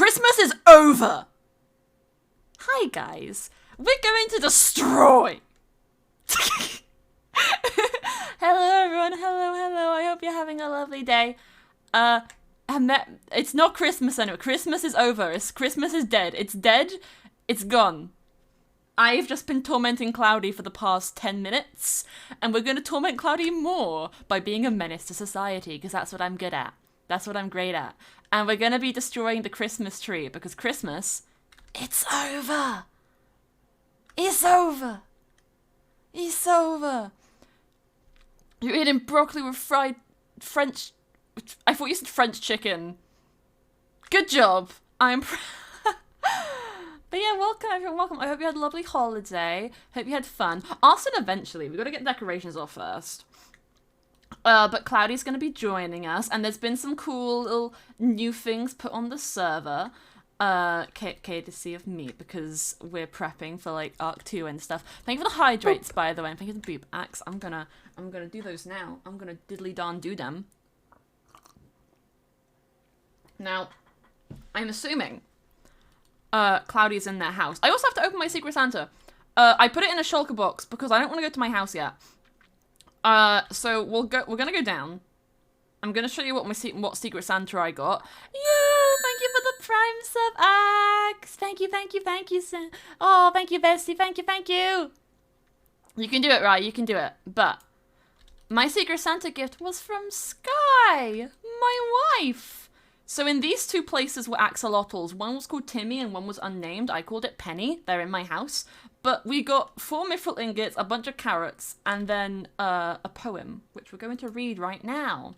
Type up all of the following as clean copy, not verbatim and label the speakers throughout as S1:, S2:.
S1: Christmas is over! Hi, guys. We're going to destroy! Hello, everyone. Hello. I hope you're having a lovely day. It's not Christmas anymore. Christmas is over. Christmas is dead. It's dead. It's gone. I've just been tormenting Cloudy for the past 10 minutes, and we're going to torment Cloudy more by being a menace to society, because that's what I'm good at. That's what I'm great at. And we're going to be destroying the Christmas tree, because Christmas, it's over. It's over. It's over. You're eating broccoli with fried French... I thought you said French chicken. Good job. I'm But yeah, welcome everyone, welcome. I hope you had a lovely holiday. Hope you had fun. Arson eventually. We've got to get decorations off first. But Cloudy's going to be joining us, and there's been some cool little new things put on the server. Courtesy of me, because we're prepping for like Arc 2 and stuff. Thank you for the hydrates, by the way, and thank you for the boop axe. I'm gonna do those now. I'm gonna diddly darn do them. Now, I'm assuming Cloudy's in their house. I also have to open my Secret Santa. I put it in a shulker box because I don't want to go to my house yet. So we're gonna go down. I'm gonna show you what Secret Santa I got. Thank you for the Prime sub, Axe. Thank you, Sam. Oh, thank you, bestie. Thank you. You can do it, right? You can do it. But my Secret Santa gift was from Sky, my wife. So in these two places were axolotls. One was called Timmy and one was unnamed. I called it Penny. They're in my house. But we got 4 Mythrill ingots, a bunch of carrots, and then a poem, which we're going to read right now.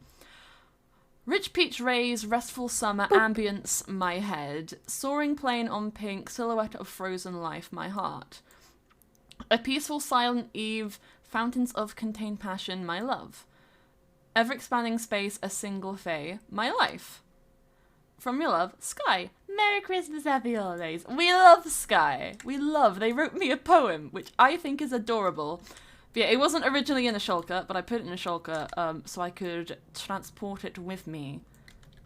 S1: Rich peach rays, restful summer, ambience, my head. Soaring plane on pink, silhouette of frozen life, my heart. A peaceful silent eve, fountains of contained passion, my love. Ever-expanding space, a single fay, my life. From your love, Sky. Merry Christmas, happy holidays. We love Sky. They wrote me a poem, which I think is adorable. But yeah, it wasn't originally in a shulker, but I put it in a shulker so I could transport it with me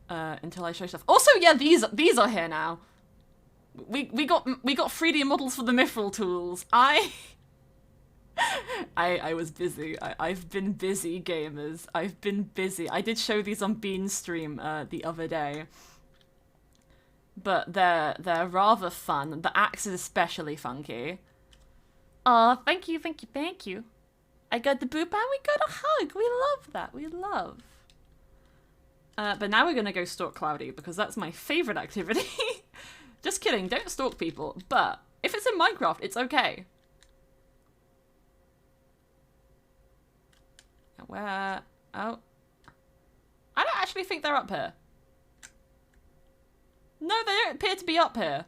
S1: until I show stuff. Also, yeah, these are here now. We got 3D models for the Mythrill tools. I was busy. I've been busy, gamers. I've been busy. I did show these on Bean's stream the other day. But they're rather fun. The axe is especially funky. Aw, thank you. I got the boop and we got a hug. We love that. We love. But now we're gonna go stalk Cloudy because that's my favorite activity. Just kidding, don't stalk people. But if it's in Minecraft, it's okay. Where? Oh. I don't actually think they're up here. No, they don't appear to be up here.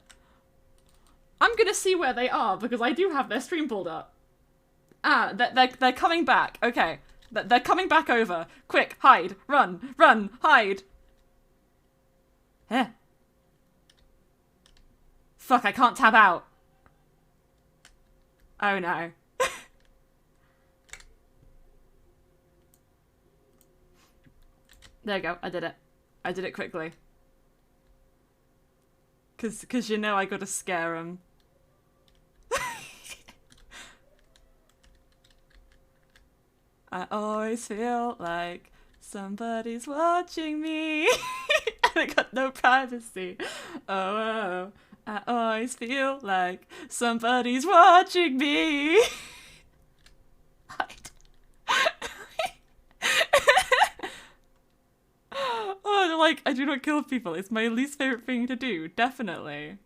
S1: I'm gonna see where they are because I do have their stream pulled up. Ah, they're coming back. Okay. They're coming back over. Quick, hide. Run, hide. Eh. Fuck, I can't tab out. Oh no. There you go, I did it. I did it quickly. Cause you know I gotta scare him. I always feel like somebody's watching me. And I got no privacy. Oh, I always feel like somebody's watching me. Oh, like, I do not kill people. It's my least favorite thing to do, definitely.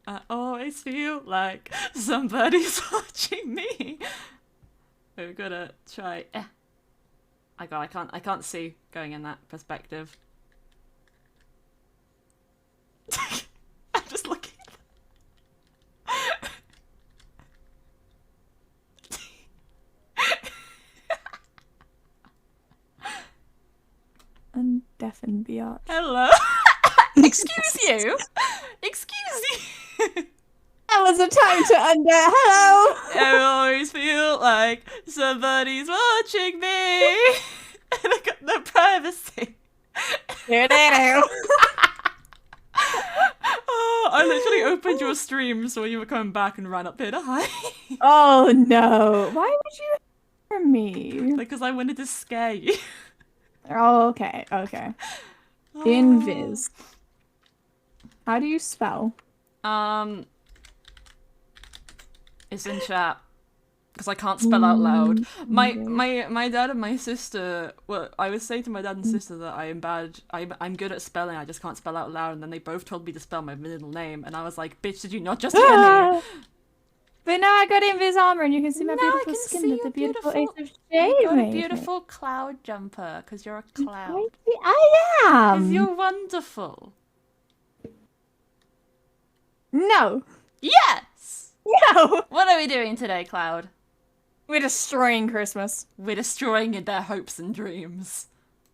S1: I always feel like somebody's watching me. We've got to try. I can't see going in that perspective. I'm just looking.
S2: Undeafen the art.
S1: Hello. Excuse you. Excuse you.
S2: That was a time to hello.
S1: I always feel like somebody's watching me. And I got no privacy.
S2: Here they do.
S1: I literally opened your stream so you were coming back and ran up here to hi.
S2: Oh no. Why would you hear me?
S1: Because I wanted to scare you.
S2: Oh, okay. Okay. Invis. How do you spell?
S1: It's in chat. Because I can't spell out loud. My
S2: Okay.
S1: my dad and my sister. Well, I was saying to my dad and sister that I am bad. I'm good at spelling. I just can't spell out loud. And then they both told me to spell my middle name, and I was like, "Bitch, did you not just hear me?"
S2: Ah! But now I got Invis armor, and you can see my
S1: Now I
S2: beautiful
S1: can
S2: skin
S1: see
S2: with the
S1: your
S2: beautiful
S1: beautiful-
S2: Ace of
S1: You
S2: Shade.
S1: got a beautiful cloud jumper because you're a cloud.
S2: I
S1: Because
S2: am.
S1: you're wonderful.
S2: No.
S1: Yes.
S2: No.
S1: What are we doing today, Cloud?
S2: We're destroying Christmas.
S1: We're destroying their hopes and dreams.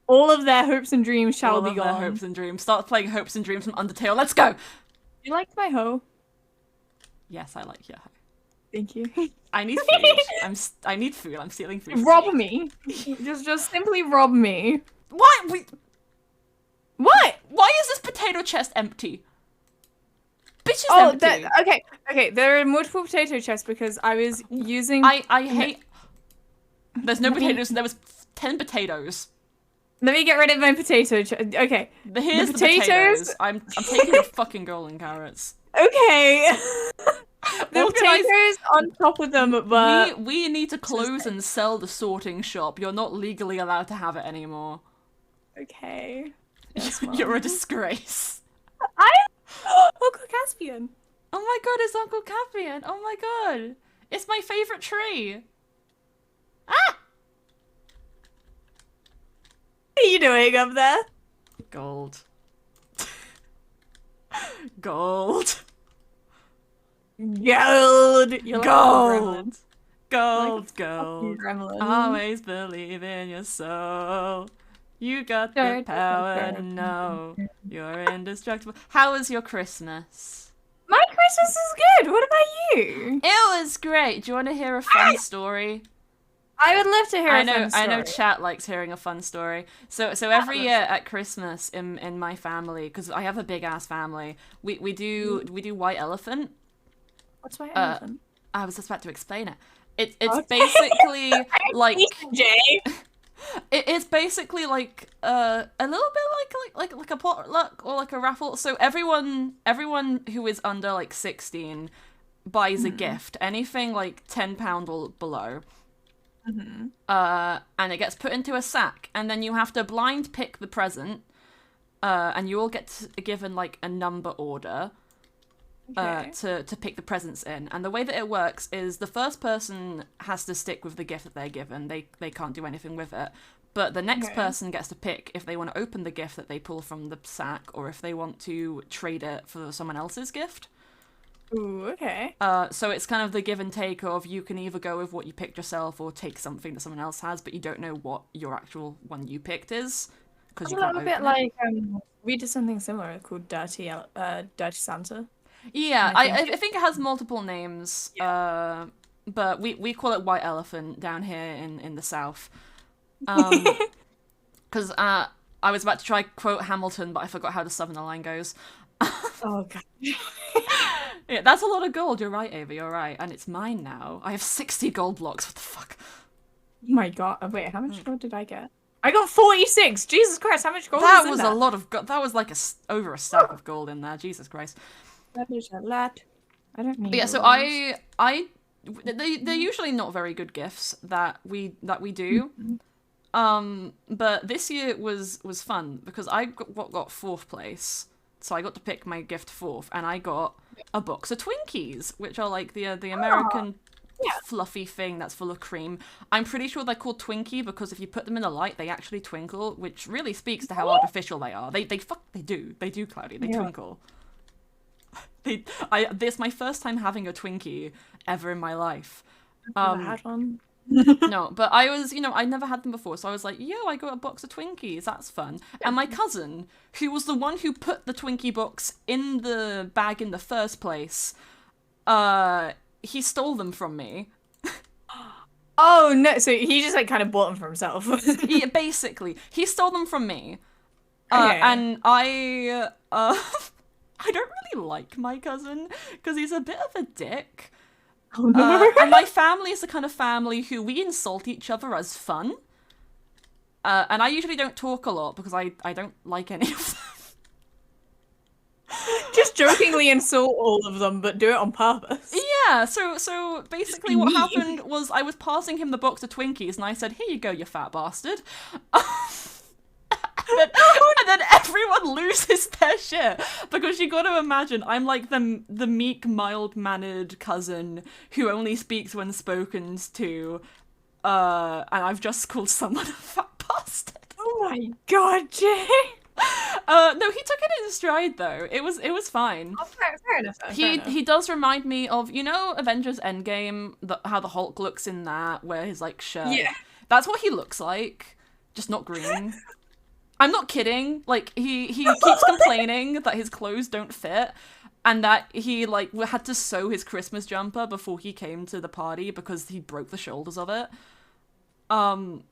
S2: All of their hopes and dreams shall
S1: All
S2: be
S1: of
S2: gone.
S1: their hopes and dreams. Start playing Hopes and Dreams from Undertale. Let's go.
S2: You liked my hoe?
S1: Yes, I like your.
S2: Thank you.
S1: I need food. I need food. I'm stealing food. from
S2: Rob
S1: you.
S2: me. Just simply rob me.
S1: Why?
S2: What?
S1: Why is this potato chest empty? Bitch is
S2: Oh,
S1: empty.
S2: okay. There are multiple potato chests because I was using.
S1: I hate. There's no potatoes. There was 10 potatoes.
S2: Let me get rid of my potato chest. Okay.
S1: Here's the
S2: potatoes-
S1: potatoes. I'm taking your fucking golden carrots.
S2: Okay. The
S1: Organize-
S2: potatoes on top of them, but
S1: We need to close and sell the sorting shop. You're not legally allowed to have it anymore.
S2: okay. Yes, Mom.
S1: You're a disgrace.
S2: Uncle Caspian.
S1: Oh my god, it's Uncle Caspian. Oh my god. It's my favorite tree. Ah!
S2: What are you doing up there?
S1: Gold. Gold.
S2: Gold. You're like a gremlin.
S1: Gold.
S2: Like a fucking
S1: Gold.
S2: gremlin.
S1: Always believe in your soul. You got the power to know you're indestructible. How was your Christmas?
S2: My Christmas is good. What about you?
S1: It was great. Do you want to hear a fun story?
S2: I would love to hear
S1: I
S2: a fun story.
S1: know chat likes hearing a fun story. So every year at Christmas in my family, because I have a big ass family, we do white elephant.
S2: What's my elephant?
S1: I was just about to explain it. It's
S2: Okay.
S1: basically like
S2: Jay.
S1: it's basically like a little bit like a potluck or like a raffle. So everyone who is under like 16 buys a gift, anything like £10 or below. And it gets put into a sack, and then you have to blind pick the present, and you all get given like a number order to pick the presents in. And the way that it works is the first person has to stick with the gift that they're given. They can't do anything with it. But the next person gets to pick if they want to open the gift that they pull from the sack, or if they want to trade it for someone else's gift.
S2: Ooh, okay.
S1: So it's kind of the give and take of you can either go with what you picked yourself or take something that someone else has, but you don't know what your actual one you picked is because you
S2: A
S1: can't
S2: little
S1: open
S2: bit
S1: it.
S2: like we did something similar called Dirty Santa.
S1: Yeah,
S2: I
S1: I think it has multiple names, but we call it White Elephant down here in the south. Because I was about to try quote Hamilton, but I forgot how the Southern line goes.
S2: Oh god.
S1: Yeah, that's a lot of gold. You're right, Ava. You're right, and it's mine now. I have 60 gold blocks. What the fuck?
S2: Oh my god. Wait, how much gold did I get? I got 46. Jesus Christ, how much gold
S1: That
S2: is in
S1: was
S2: that?
S1: a lot of gold. That was like over a stack of gold in there. Jesus Christ.
S2: That is a lot. I don't need.
S1: But yeah, so they're usually not very good gifts that we do. But this year was fun because I got fourth place, so I got to pick my gift fourth, and I got a box of Twinkies, which are like the American fluffy thing that's full of cream. I'm pretty sure they're called Twinkie because if you put them in the light, they actually twinkle, which really speaks to how artificial they are. They do, Cloudy. They twinkle. This is my first time having a Twinkie ever in my life.
S2: I had one.
S1: No, but I was, I never had them before, so I was like, yo, I got a box of Twinkies, that's fun. And my cousin, who was the one who put the Twinkie box in the bag in the first place, he stole them from me.
S2: Oh no! So he just like kind of bought them for himself.
S1: Yeah, basically. He stole them from me.
S2: Okay.
S1: And I I don't really like my cousin because he's a bit of a dick.
S2: Oh no.
S1: And my family is the kind of family who we insult each other as fun. And I usually don't talk a lot because I don't like any of them.
S2: Just jokingly insult all of them, but do it on purpose.
S1: Yeah, so basically what happened was I was passing him the box of Twinkies and I said, "Here you go, you fat bastard." And then everyone loses their shit because you got to imagine I'm like the meek, mild-mannered cousin who only speaks when spoken to, and I've just called someone a fat bastard.
S2: Oh my god, Jay.
S1: No, he took it in stride though. It was fine.
S2: Oh, fair enough.
S1: He does remind me of, you know, Avengers Endgame, how the Hulk looks in that, where his like shirt.
S2: Yeah.
S1: That's what he looks like, just not green. I'm not kidding. Like he keeps complaining that his clothes don't fit, and that he like had to sew his Christmas jumper before he came to the party because he broke the shoulders of it. I'm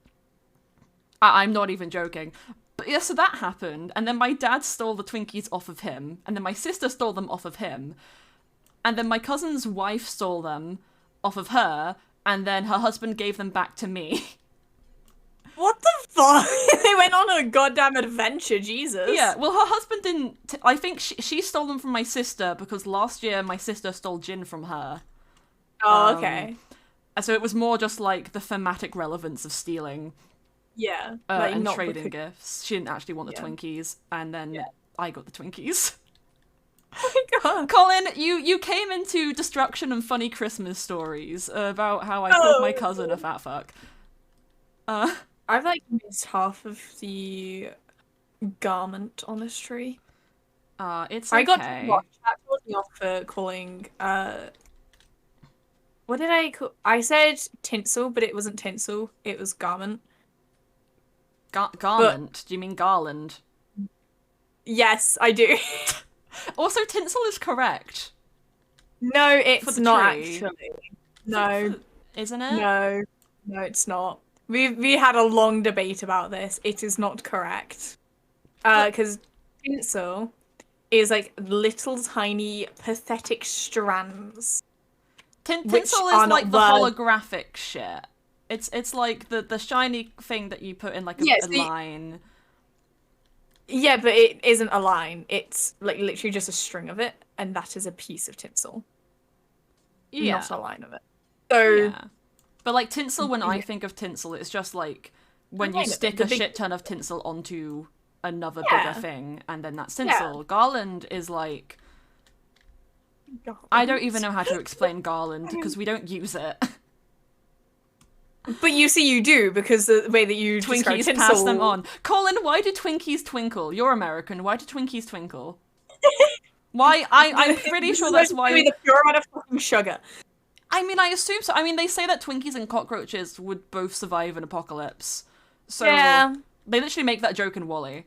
S1: not even joking. But yeah, so that happened, and then my dad stole the Twinkies off of him, and then my sister stole them off of him, and then my cousin's wife stole them off of her, and then her husband gave them back to me.
S2: What the fuck? They went on a goddamn adventure, Jesus.
S1: Yeah, well, her husband didn't. I think she stole them from my sister because last year my sister stole gin from her.
S2: Oh, okay.
S1: So it was more just like the thematic relevance of stealing.
S2: Yeah.
S1: And trading gifts. She didn't actually want the Twinkies, and then I got the Twinkies.
S2: Oh my god.
S1: Colin, you came into destruction and funny Christmas stories about how I called my cousin a fat fuck.
S2: I've like missed half of the garment on this tree.
S1: It's okay.
S2: I got what? Chat told me off for calling what did I call? I said tinsel, but it wasn't tinsel. It was garment.
S1: Garment? Do you mean garland?
S2: Yes, I do.
S1: Also, tinsel is correct.
S2: No, it's not
S1: tree.
S2: actually. No.
S1: Isn't it?
S2: No, it's not. We had a long debate about this. It is not correct. Because tinsel is like little tiny pathetic strands.
S1: Tinsel is like the holographic shit. It's like the shiny thing that you put in like a line.
S2: Yeah, but it isn't a line. It's like literally just a string of it, and that is a piece of tinsel.
S1: Yeah.
S2: Not a line of it. So
S1: yeah. But like tinsel, when I think of tinsel, it's just like when you stick a shit ton of tinsel onto another bigger thing, and then that's tinsel. Yeah. Garland is like... I don't even know how to explain garland, because we don't use it.
S2: But you see you do, because the way that you describe
S1: Twinkies
S2: tinsel...
S1: pass them on. Colin, why do Twinkies twinkle? You're American. Why do Twinkies twinkle? Why? I'm pretty sure that's why...
S2: the pure amount of fucking sugar.
S1: I mean, I assume so. I mean, they say that Twinkies and cockroaches would both survive an apocalypse. So
S2: yeah.
S1: They literally make that joke in WALL-E.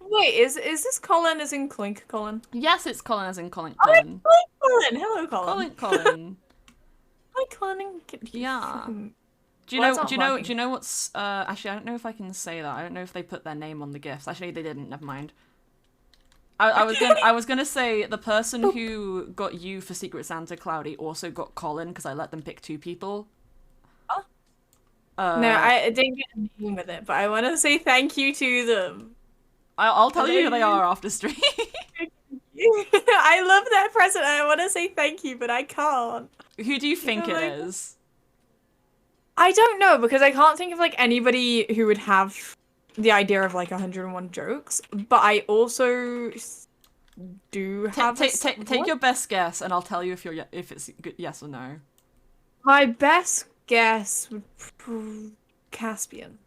S2: Wait, is this Colin as in Clink Colin?
S1: Yes, it's Colin as in Colin.
S2: Oh, Colin. Hello, Colin.
S1: Colin.
S2: Hi, Colin.
S1: Yeah. Do you know what's actually I don't know if I can say that. I don't know if they put their name on the gifts. Actually they didn't, never mind. I was gonna say the person who got you for Secret Santa, Cloudy, also got Colin because I let them pick 2 people.
S2: Oh. No, I didn't get a name with it, but I want to say thank you to them.
S1: I'll tell you who they are after stream.
S2: I love that present and I want to say thank you, but I can't.
S1: Who do you think it is?
S2: I don't know, because I can't think of like anybody who would have the idea of like 101 jokes, but I also do have
S1: take your best guess and I'll tell you if it's good, yes or no.
S2: My best guess would Caspian.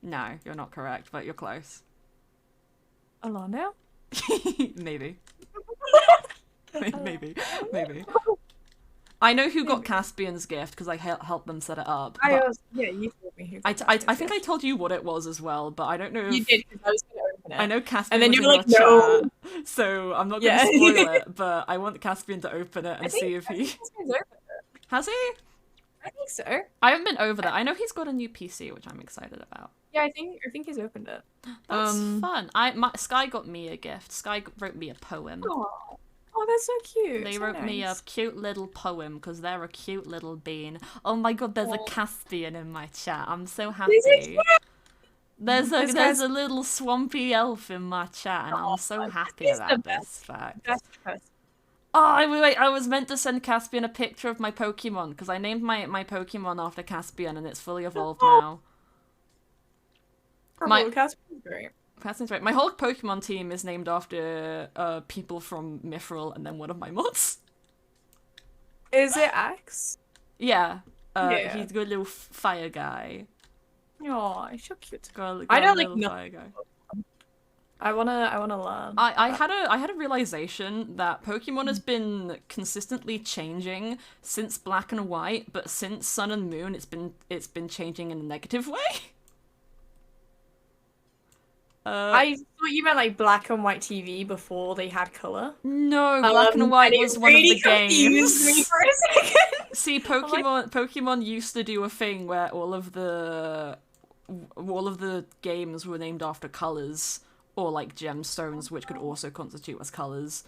S1: No, you're not correct, but you're close.
S2: Alana?
S1: Maybe. maybe. I know who got Caspian's gift because I helped them set it up.
S2: You told me who.
S1: I think I told you what it was as well, but I don't know.
S2: You did, because I was going to open it.
S1: I know Caspian
S2: and then
S1: was
S2: you were like,
S1: in
S2: no.
S1: Chat, so I'm not going to spoil it, but I want Caspian to open it and see if he...
S2: Caspian's opened it.
S1: Has he?
S2: I think so.
S1: I haven't been over that. I know he's got a new PC, which I'm excited about.
S2: Yeah, I think he's opened it.
S1: That's fun. Sky got me a gift. Sky wrote me a poem.
S2: Oh, that's so cute.
S1: They
S2: so
S1: wrote me a
S2: nice.
S1: cute little poem because they're a cute little bean. Oh my god, there's a
S2: Oh.
S1: Caspian in my chat. I'm so
S2: Is
S1: happy.
S2: it?
S1: There's a little swampy elf in my chat, and I'm so happy
S2: He's the
S1: about this fact.
S2: best person.
S1: Oh, wait, I was meant to send Caspian a picture of my Pokemon, because I named my Pokemon after Caspian, and it's fully evolved now. My
S2: Caspian's great.
S1: Caspian's right. My whole Pokemon team is named after people from Mythrill, and then one of my mods.
S2: Is it Axe?
S1: Yeah.
S2: Yeah.
S1: He's a good little fire guy.
S2: Oh, he's so cute.
S1: I
S2: don't
S1: like
S2: like
S1: fire guy.
S2: I wanna learn.
S1: I had a realization that Pokemon has been consistently changing since Black and White, but since Sun and Moon, it's been changing in a negative way.
S2: I thought you meant like black and white TV before they had color.
S1: No, Black and White was one of the games.
S2: Me for a second.
S1: See, Pokemon used to do a thing where all of the games were named after colors or like gemstones, which could also constitute as colors.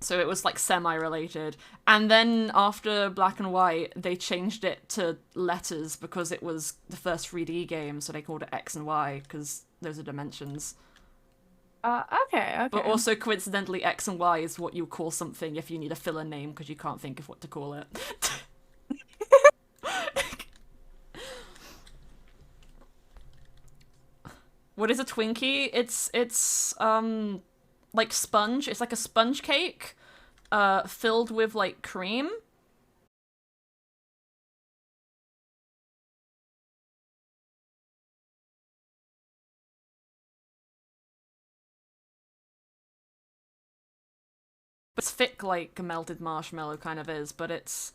S1: So it was like semi-related. And then after Black and White, they changed it to letters because it was the first 3D game, so they called it X and Y because those are dimensions.
S2: Okay.
S1: But also, coincidentally, X and Y is what you call something if you need a filler name because you can't think of what to call it. What is a Twinkie? It's like sponge. It's like a sponge cake, filled with like cream. It's thick like a melted marshmallow kind of is, but it's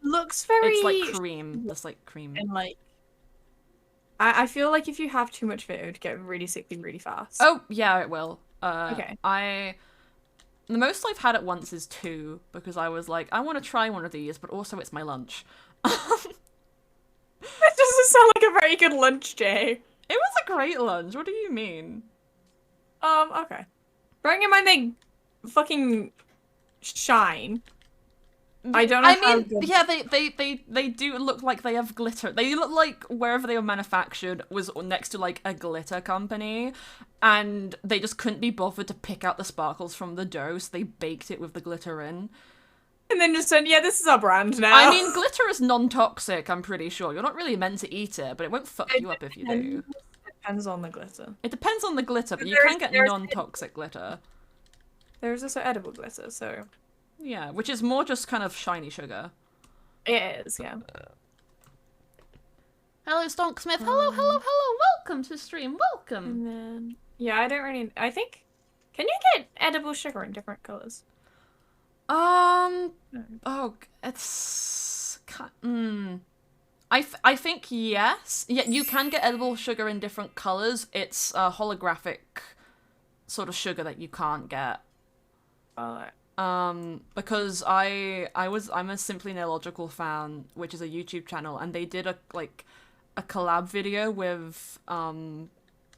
S2: looks very.
S1: It's like cream. It's like cream.
S2: And like, I feel like if you have too much of it, it would get really sickly really fast.
S1: Oh yeah, it will.
S2: Okay.
S1: The most I've had at once is 2 because I was like, I want to try one of these, but also it's my lunch.
S2: That doesn't sound like a very good lunch, Jay.
S1: It was a great lunch. What do you mean?
S2: Okay. Bearing in mind they fucking shine. I don't know.
S1: I mean, yeah, they do look like they have glitter. They look like wherever they were manufactured was next to like a glitter company, and they just couldn't be bothered to pick out the sparkles from the dough, so they baked it with the glitter in.
S2: And then just said, yeah, this is our brand now.
S1: I mean, glitter is non-toxic, I'm pretty sure. You're not really meant to eat it, but it won't fuck you up if you do.
S2: It depends on the glitter.
S1: It depends on the glitter, but you can get non-toxic glitter.
S2: There's also edible glitter, so...
S1: Yeah, which is more just kind of shiny sugar.
S2: It is, yeah.
S1: Hello, Stonksmith. Hello. Welcome to the stream. Welcome.
S2: And then... Yeah, I don't really... I think... Can you get edible sugar in different colours?
S1: Oh, it's... I think yes. Yeah, you can get edible sugar in different colours. It's a holographic sort of sugar that you can't get. Because I'm a Simply Nailogical fan, which is a YouTube channel, and they did a collab video with like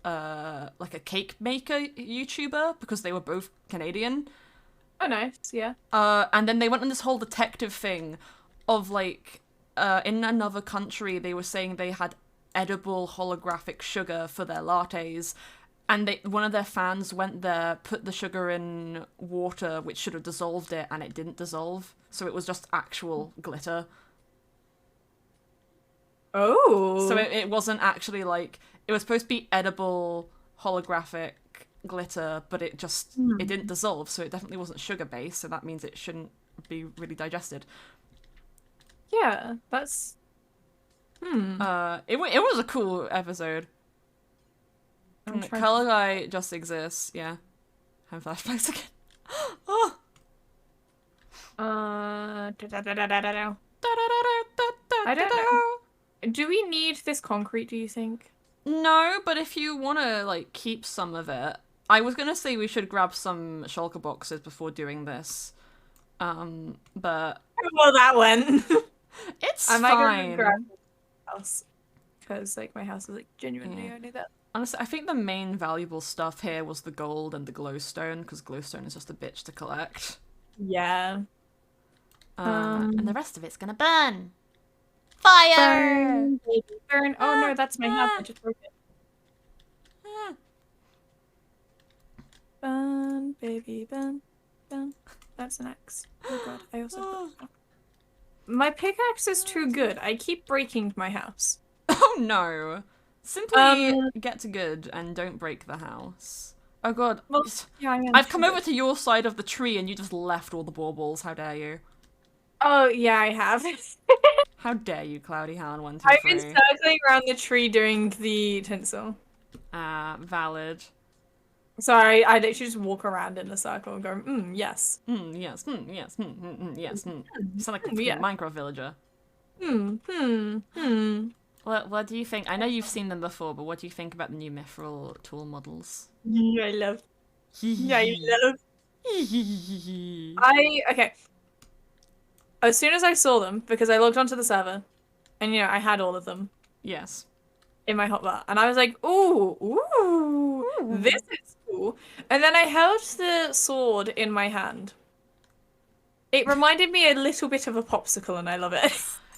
S1: a cake maker YouTuber because they were both Canadian.
S2: Oh, nice, yeah.
S1: And then they went on this whole detective thing of like in another country they were saying they had edible holographic sugar for their lattes. And one of their fans went there, put the sugar in water, which should have dissolved it, and it didn't dissolve. So it was just actual glitter.
S2: Oh.
S1: So it wasn't actually like... It was supposed to be edible holographic glitter, but it just... It didn't dissolve, so it definitely wasn't sugar-based, so that means it shouldn't be really digested.
S2: Yeah, that's...
S1: It was a cool episode. Color Guy just exists, yeah. Have flashbacks again. Oh.
S2: I don't know. Do we need this concrete, do you think?
S1: No, but if you want to, like, keep some of it... I was going to say we should grab some shulker boxes before doing this. But
S2: Well, that went.
S1: it's
S2: I might go grab
S1: fine.
S2: my house because like my house is like genuinely
S1: Yeah.
S2: only that.
S1: Honestly, I think the main valuable stuff here was the gold and the glowstone, because glowstone is just a bitch to collect.
S2: Yeah.
S1: And the rest of it's gonna burn. Fire!
S2: Burn, baby, burn. Oh no, that's my house. I just broke it. Burn, baby, burn, burn. That's an axe. Oh god, I also. My pickaxe is too good. I keep breaking my house.
S1: Oh no. Simply get to good and don't break the house. Oh god.
S2: Well, yeah, I am
S1: I've come
S2: too
S1: over
S2: good.
S1: to your side of the tree and you just left all the baubles. How dare you?
S2: Oh yeah, I have.
S1: How dare you, Cloudy Hound 1, 2,
S2: I've been
S1: 3.
S2: circling around the tree doing the tinsel.
S1: Valid.
S2: Sorry, I literally just walk around in a circle and go, yes.
S1: Yes, yes, yes, You sound like a
S2: Yeah.
S1: Minecraft villager.
S2: Hmm.
S1: What do you think? I know you've seen them before, but what do you think about the new Mythrill tool models?
S2: Yeah, I love. Okay. As soon as I saw them, because I logged onto the server, and I had all of them
S1: Yes.
S2: in my hotbar, and I was like, ooh, this is cool. And then I held the sword in my hand. It reminded me a little bit of a popsicle, and I love it.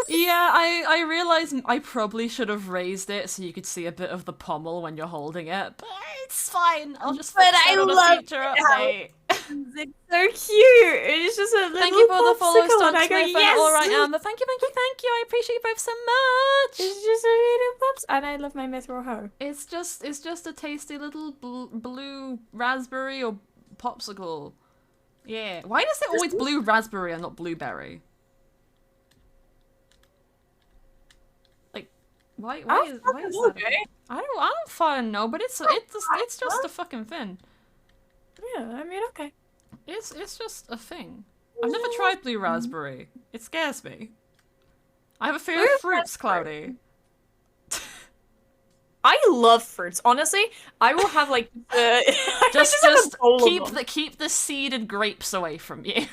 S1: Yeah, I realised I probably should have raised it so you could see a bit of the pommel when you're holding it, but it's fine. I'll just fix that on a future update.
S2: It's so cute. It's just a little
S1: Thank you for the follow,
S2: popsicle, and I
S1: Stonks,
S2: go,
S1: Smith, and
S2: yes!
S1: Alright Amber. Thank you. I appreciate you both so much.
S2: It's just a little pops, and I love my Mythrill hoe.
S1: It's just a tasty little blue raspberry or popsicle. Yeah. Why is it always blue raspberry and not blueberry? Like, why is that?
S2: Okay.
S1: I don't fucking know, but it's just a fucking thing.
S2: Yeah, I mean, okay.
S1: It's just a thing. I've never tried blue raspberry. It scares me. I have a fear of fruits, Cloudy.
S2: I love fruits. Honestly, I will have like
S1: just keep the seeded grapes away from you.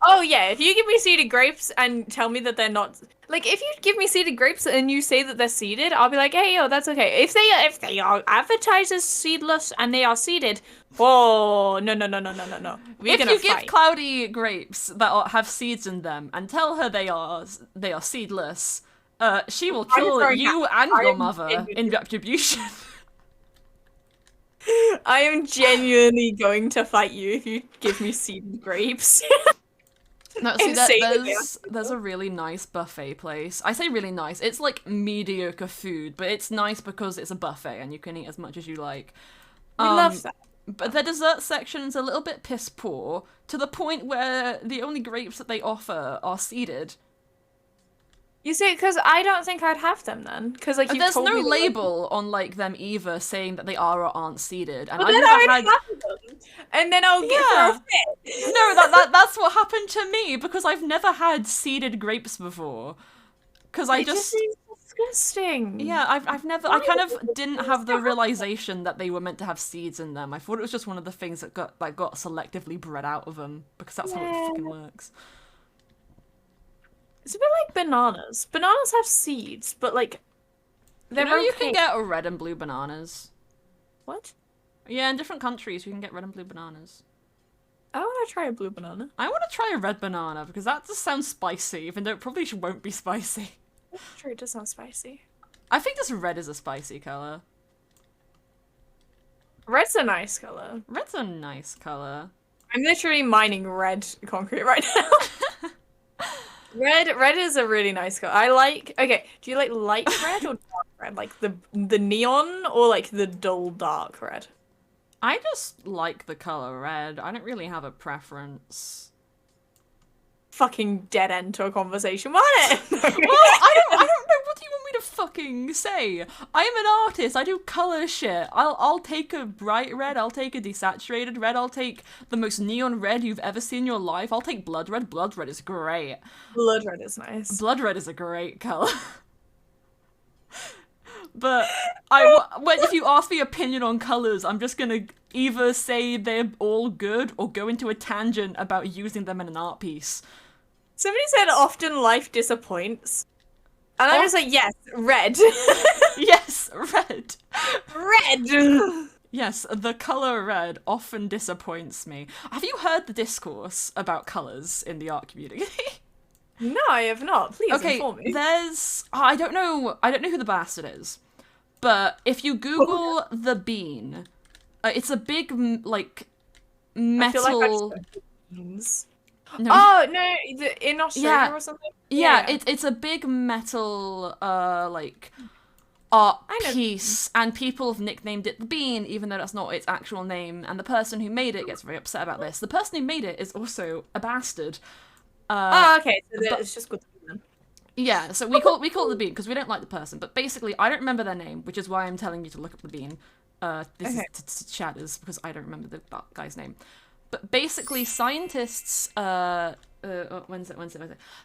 S2: Oh yeah, if you give me seeded grapes and tell me that they're not like if you give me seeded grapes and you say that they're seeded, I'll be like, hey yo, that's okay. If they are advertised as seedless and they are seeded, oh no.
S1: If you give Cloudy grapes that have seeds in them and tell her they are seedless, she will kill you and your mother in retribution.
S2: I am genuinely going to fight you if you give me seeded grapes.
S1: No, see, there's a really nice buffet place. I say really nice. It's like mediocre food, but it's nice because it's a buffet and you can eat as much as you like.
S2: We love that.
S1: But their dessert section's a little bit piss poor, to the point where the only grapes that they offer are seeded.
S2: You see, because I don't think I'd have them then. Because like
S1: there's no label on like them either saying that they are or aren't seeded, and
S2: but
S1: I've
S2: then
S1: never
S2: I would have them, and then I'll get for a fit.
S1: No, that's what happened to me because I've never had seeded grapes before. Because I just
S2: seems disgusting.
S1: Yeah, I've never. I kind of didn't have the realization that they were meant to have seeds in them. I thought it was just one of the things that got selectively bred out of them because that's how it fucking works.
S2: It's a bit like bananas. Bananas have seeds, but like they're
S1: you can get red and blue bananas.
S2: What?
S1: Yeah, in different countries you can get red and blue bananas.
S2: I want to try a blue banana.
S1: I want to try a red banana because that just sounds spicy, even though it probably won't be spicy.
S2: I'm sure it does sound spicy.
S1: I think this red is a spicy color.
S2: Red's a nice color.
S1: Red's a nice color.
S2: I'm literally mining red concrete right now. Red is a really nice color. I like. Okay, do you like light red or dark red? Like the neon or like the dull dark red?
S1: I just like the color red. I don't really have a preference.
S2: Fucking dead end to a conversation, wasn't it?
S1: Well, I don't know. What do you want me to fucking say? I'm an artist. I do color shit. I'll take a bright red. I'll take a desaturated red. I'll take the most neon red you've ever seen in your life. I'll take blood red. Blood red is great.
S2: Blood red is nice.
S1: Blood red is a great color. But if you ask me opinion on colors, I'm just gonna either say they're all good or go into a tangent about using them in an art piece.
S2: Somebody said often life disappoints. And I was like, yes, red.
S1: Yes, red.
S2: Red!
S1: Yes, the color red often disappoints me. Have you heard the discourse about colors in the art community?
S2: No, I have not. Please inform me.
S1: There's I don't know who the bastard is, but if you Google the bean, it's a big like metal.
S2: I feel like I just know beans.
S1: No.
S2: Oh no, in Australia or something.
S1: Yeah, it's a big metal like art piece, and people have nicknamed it the bean, even though that's not its actual name. And the person who made it gets very upset about this. The person who made it is also a bastard.
S2: Okay, so it's just good to be then.
S1: Yeah, so we call it the bean because we don't like the person. But basically, I don't remember their name, which is why I'm telling you to look up the bean. This is to Shatters because I don't remember that guy's name. But basically, scientists. When's it?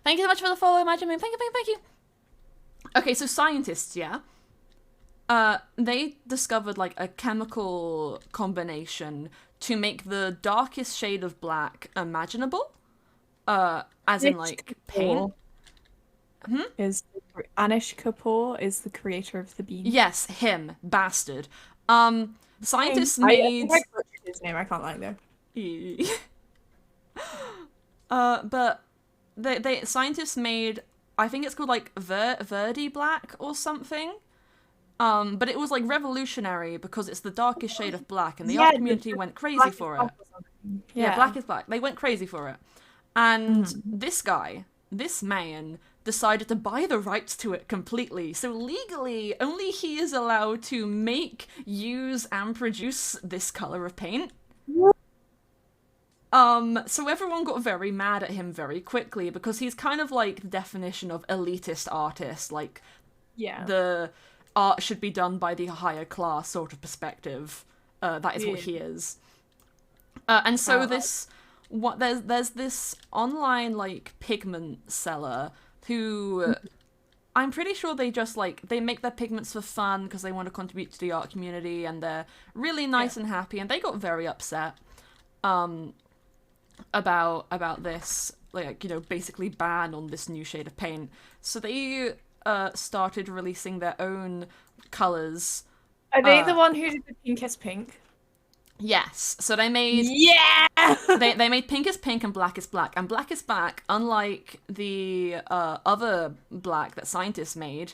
S1: Thank you so much for the follow, Imagine Moon. Thank you. Okay, so scientists, yeah. They discovered like a chemical combination to make the darkest shade of black imaginable. As in like paint.
S2: Is Anish Kapoor is the creator of the bean?
S1: Yes, him, bastard. Scientists made.
S2: I butchered his name. I can't lie though.
S1: But they scientists made, I think it's called like Verdi black or something. But it was like revolutionary because it's the darkest shade of black, and the art community went crazy for it. Yeah, black is black. They went crazy for it. And this guy, this man, decided to buy the rights to it completely. So legally, only he is allowed to make, use, and produce this color of paint. So everyone got very mad at him very quickly because he's kind of like the definition of elitist artist. Like, the art should be done by the higher class sort of perspective. That is what he is. And so there's this online like pigment seller who I'm pretty sure they just like they make their pigments for fun because they want to contribute to the art community, and they're really nice and happy, and they got very upset about this, like, you know, basically ban on this new shade of paint. So they started releasing their own colors.
S2: Are they the one who did the Pinkest Pink?
S1: Yes. So they made they made Pink is Pink and Black is Black. And Black is Black, unlike the other black that scientists made,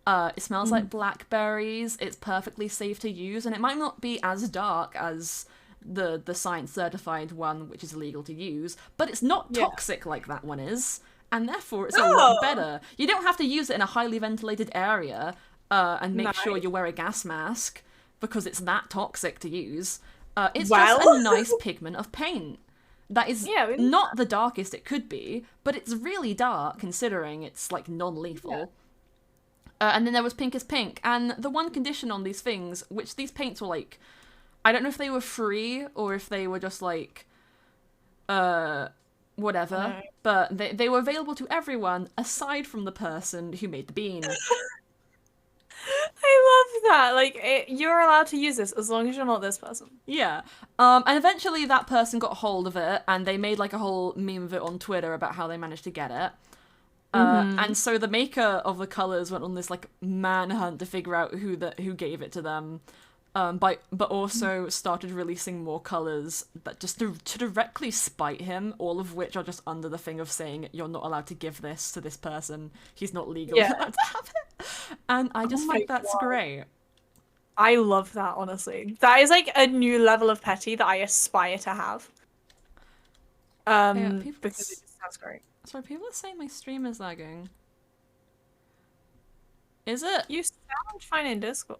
S1: it smells like blackberries. It's perfectly safe to use, and it might not be as dark as the science certified one, which is illegal to use, but it's not toxic like that one is, and therefore it's a lot better. You don't have to use it in a highly ventilated area and make sure you wear a gas mask because it's that toxic to use. It's just a nice pigment of paint. That is not the darkest it could be, but it's really dark considering it's like non-lethal. And then there was Pink is Pink, and the one condition on these things, which these paints were like, I don't know if they were free or if they were just like, whatever, but they were available to everyone aside from the person who made the bean.
S2: I love that. Like, you're allowed to use this as long as you're not this person.
S1: Yeah. And eventually that person got a hold of it, and they made like a whole meme of it on Twitter about how they managed to get it. And so the maker of the colors went on this like manhunt to figure out who gave it to them. But also started releasing more colors that just to directly spite him, all of which are just under the thing of saying you're not allowed to give this to this person. He's not legally allowed to have it. And I just think that's great.
S2: I love that, honestly. That is like a new level of petty that I aspire to have. Because it just sounds great.
S1: Sorry, people are saying my stream is lagging. Is it?
S2: You sound fine in Discord.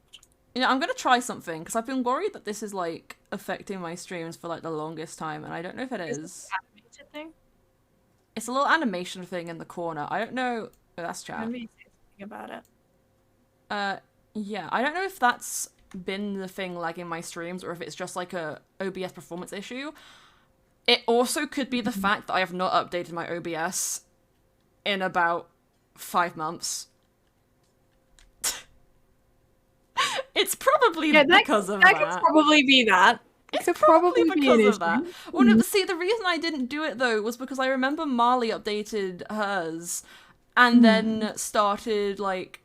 S1: You know, I'm gonna try something because I've been worried that this is like affecting my streams for like the longest time, and I don't know if it is.
S2: This animated thing?
S1: It's a little animation thing in the corner. I don't know. Oh, that's chat.
S2: Let me say something about it.
S1: Yeah, I don't know if that's been the thing lagging my streams or if it's just like a OBS performance issue. It also could be the fact that I have not updated my OBS in about 5 months. It's probably because of that.
S2: That could probably be that.
S1: It's
S2: could
S1: probably
S2: probably be an
S1: because of that.
S2: issue.
S1: Well, no, see, the reason I didn't do it though was because I remember Marley updated hers, and then started like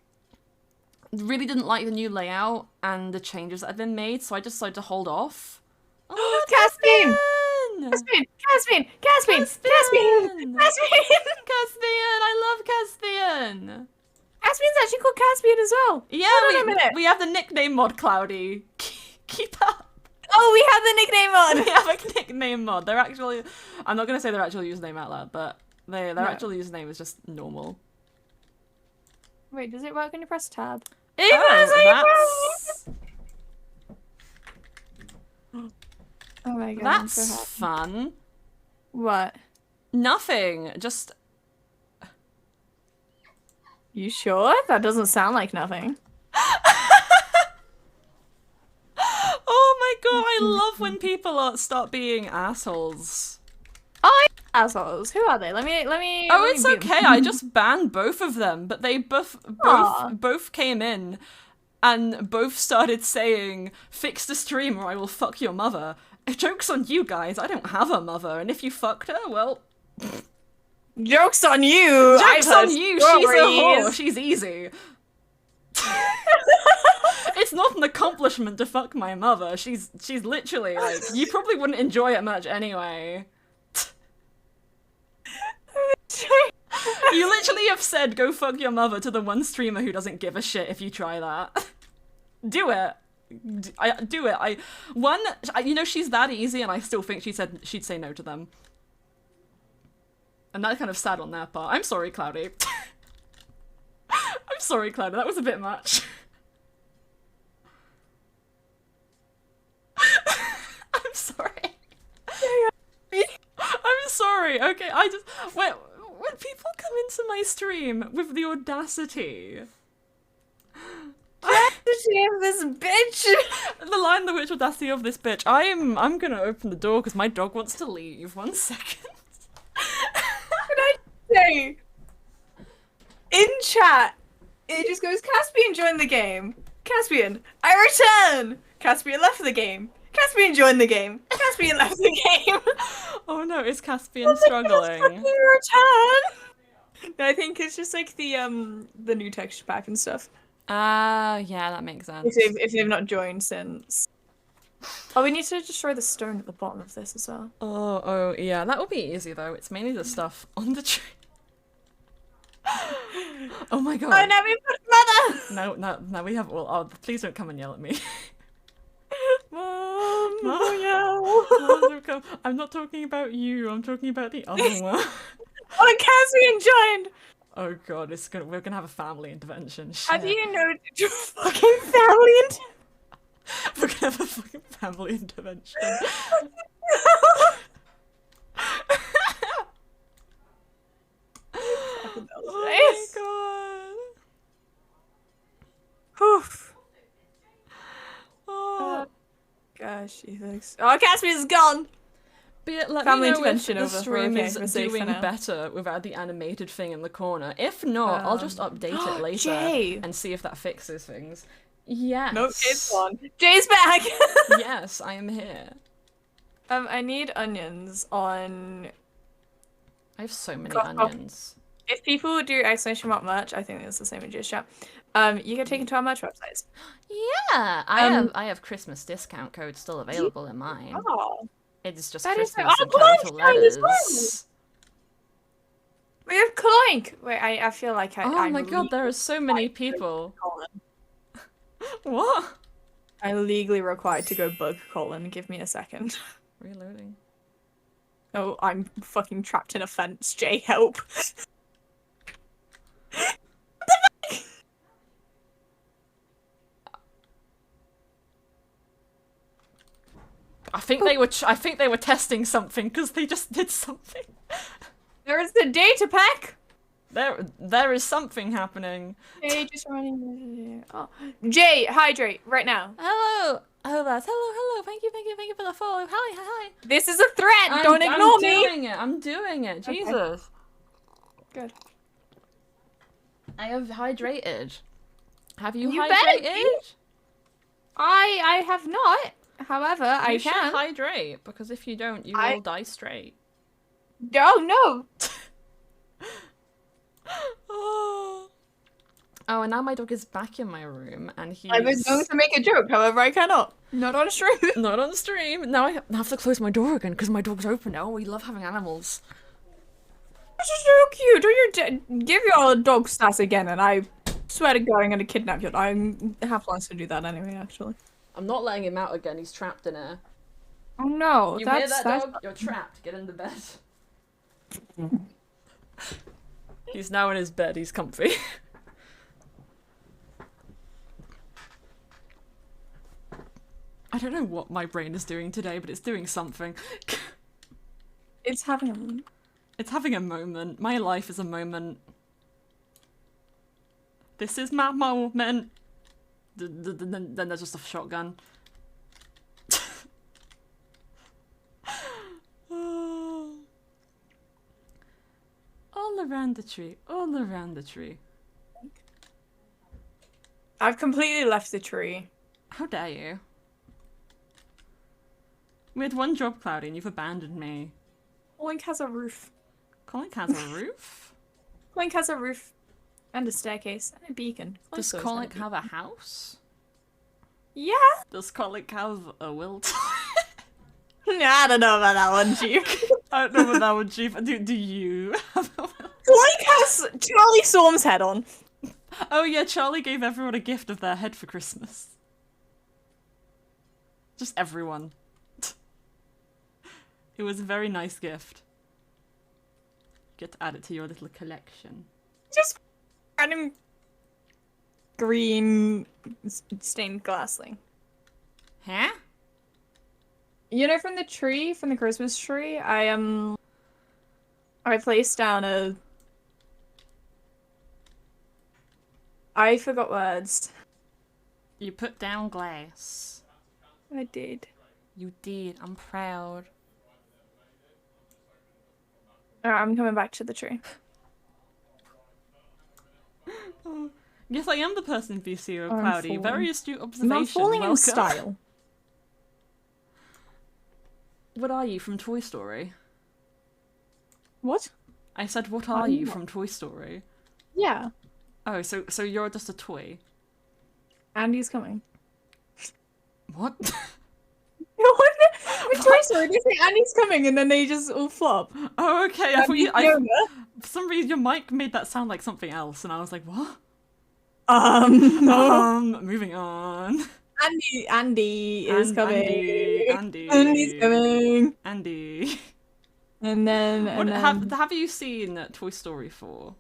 S1: really didn't like the new layout and the changes that had been made, so I just decided to hold off. Oh,
S2: Caspian!
S1: Caspian!
S2: Caspian! Caspian! Caspian!
S1: Caspian!
S2: Caspian!
S1: Caspian! I love Caspian!
S2: Caspian's actually called Caspian as well.
S1: Yeah,
S2: Hold on a minute.
S1: we have the nickname mod, Cloudy. Keep up.
S2: Oh, we have the nickname on.
S1: We have a nickname mod. They're actually... I'm not going to say their actual username out loud, but their actual username is just normal.
S2: Wait, does it work when you press tab?
S1: That's...
S2: Oh my god.
S1: That's fun.
S2: What?
S1: Nothing. Just...
S2: You sure? That doesn't sound like nothing.
S1: Oh my god, I love when people start being assholes.
S2: Oh, assholes. Who are they? Let me.
S1: Oh, it's okay. I just banned both of them, but they both came in and both started saying, "Fix the stream or I will fuck your mother." Joke's on you guys. I don't have a mother, and if you fucked her, well,
S2: joke's on you.
S1: Joke's on you. She's a whore. She's easy. It's not an accomplishment to fuck my mother. She's literally like, you probably wouldn't enjoy it much anyway. You literally have said go fuck your mother to the one streamer who doesn't give a shit if you try that. Do it. Do it. You know, she's that easy and I still think she'd say no to them. And that's kind of sad on their part. I'm sorry, Cloudy. I'm sorry, Cloudy. That was a bit much. I'm sorry. I'm sorry. Okay, when people come into my stream with the audacity.
S2: Audacity of this bitch.
S1: The line, the which audacity of this bitch. I'm gonna open the door because my dog wants to leave. 1 second.
S2: What did I say? In chat, it just goes, Caspian joined the game. Caspian, I return. Caspian left the game. Caspian joined the game. Caspian left the game.
S1: Oh no, is Caspian struggling?
S2: Return. No, I think it's just like the new texture pack and stuff.
S1: Yeah, that makes sense.
S2: If they've not joined since. Oh, we need to destroy the stone at the bottom of this as well.
S1: Oh, yeah, that will be easy though. It's mainly the stuff on the tree. Oh my god.
S2: Oh, now we've got mother!
S1: No, we have all. Oh, please don't come and yell at me.
S2: Mom,
S1: Mom, I'm not talking about you, I'm talking about the other one.
S2: Oh, Caspian joined!
S1: Oh god, we're gonna have a family intervention. Shit.
S2: Have you noticed your fucking family
S1: We're gonna have a fucking family intervention. Oh my god.
S2: Whew.
S1: Oh.
S2: Gosh, he thinks. Oh, Caspian's gone!
S1: But let
S2: Family
S1: me know if
S2: intervention
S1: the
S2: over.
S1: stream
S2: Okay,
S1: is
S2: we're safe for
S1: doing
S2: now.
S1: better without the animated thing in the corner. If not, I'll just update it later
S2: Jay.
S1: and see if that fixes things. Yes.
S2: Nope, Jay's gone. Jay's back!
S1: Yes, I am here.
S2: I need onions on...
S1: I have so many
S2: Go-
S1: onions.
S2: If people do exclamation mark merch, I think it's the same in Jay's chat. You get taken to our merch websites.
S1: Yeah, I have Christmas discount code still available in mine.
S2: Oh.
S1: It's just
S2: That is
S1: Christmas
S2: so-
S1: in
S2: oh,
S1: capital
S2: Cloink as
S1: letters.
S2: We have Cloink! Wait, I feel like
S1: Oh
S2: I'm
S1: my god, there are so many people. What?
S2: I'm legally required to go bug Colin. Give me a second.
S1: Reloading.
S2: Oh, I'm fucking trapped in a fence. Jay, help.
S1: I think they were testing something because they just did something.
S2: There is the data pack!
S1: There is something happening.
S2: Jay, just running. Oh. Jay, hydrate right now.
S1: Hello. Oh, that's hello. Thank you for the follow. Hi.
S2: This is a threat. Don't ignore me.
S1: I'm doing it.
S2: Okay.
S1: Jesus.
S2: Good.
S1: I have hydrated. Have you
S2: You
S1: hydrated?
S2: better be. I have not. However,
S1: You
S2: I
S1: should
S2: can.
S1: hydrate, because if you don't, you will die straight.
S2: Oh no!
S1: Oh, and now my dog is back in my room, and he's...
S2: I was going to make a joke, however, I cannot. Not on stream.
S1: Not on stream. Now I have to close my door again, because my dog's open now. We love having animals.
S2: This is so cute. Do your give your dog stats again, and I swear to God, I'm gonna kidnap you. I have plans to do that anyway, actually.
S1: I'm not letting him out again. He's trapped in here.
S2: Oh no,
S1: You hear that, dog? You're trapped. Get into bed. He's now in his bed. He's comfy. I don't know what my brain is doing today, but it's doing something.
S2: It's having a moment.
S1: It's having a moment. My life is a moment. This is my moment. Then there's just a shotgun. All around the tree. All around the tree.
S2: I've completely left the tree.
S1: How dare you? We had one job, Cloudy, and you've abandoned me.
S2: Link has a roof.
S1: Colin has a roof?
S2: Link has a roof. And a staircase. And a beacon.
S1: Does Colic have a house?
S2: Yeah!
S1: Does Colic have a will to...
S2: I don't know about that one, Chief.
S1: I don't know about that one, Chief. Do you have a will?
S2: Link has Charlie Storm's head on.
S1: Oh yeah, Charlie gave everyone a gift of their head for Christmas. Just everyone. It was a very nice gift. Get to add it to your little collection.
S2: Just random green stained glass thing.
S1: Huh?
S2: You know, from the tree, from the Christmas tree, I placed down a... I forgot words.
S1: You put down glass.
S2: I did.
S1: You did. I'm proud.
S2: Alright, I'm coming back to the tree.
S1: Oh. Yes, I am the person VC of
S2: I'm
S1: Cloudy.
S2: falling.
S1: Very astute observation.
S2: I'm falling
S1: Welcome.
S2: in style.
S1: What are you from Toy Story?
S2: What?
S1: I said, what are you from Toy Story?
S2: Yeah.
S1: Oh, so you're just a toy.
S2: Andy's coming.
S1: What?
S2: No, with Toy Story, they say Andy's coming and then they just all flop.
S1: Oh, okay. I thought
S2: Andy's
S1: you...
S2: Yoda.
S1: For some reason, your mic made that sound like something else, and I was like, what?
S2: No.
S1: Moving on.
S2: Andy is coming.
S1: Andy's
S2: coming.
S1: Andy.
S2: And then,
S1: Have you seen Toy Story 4?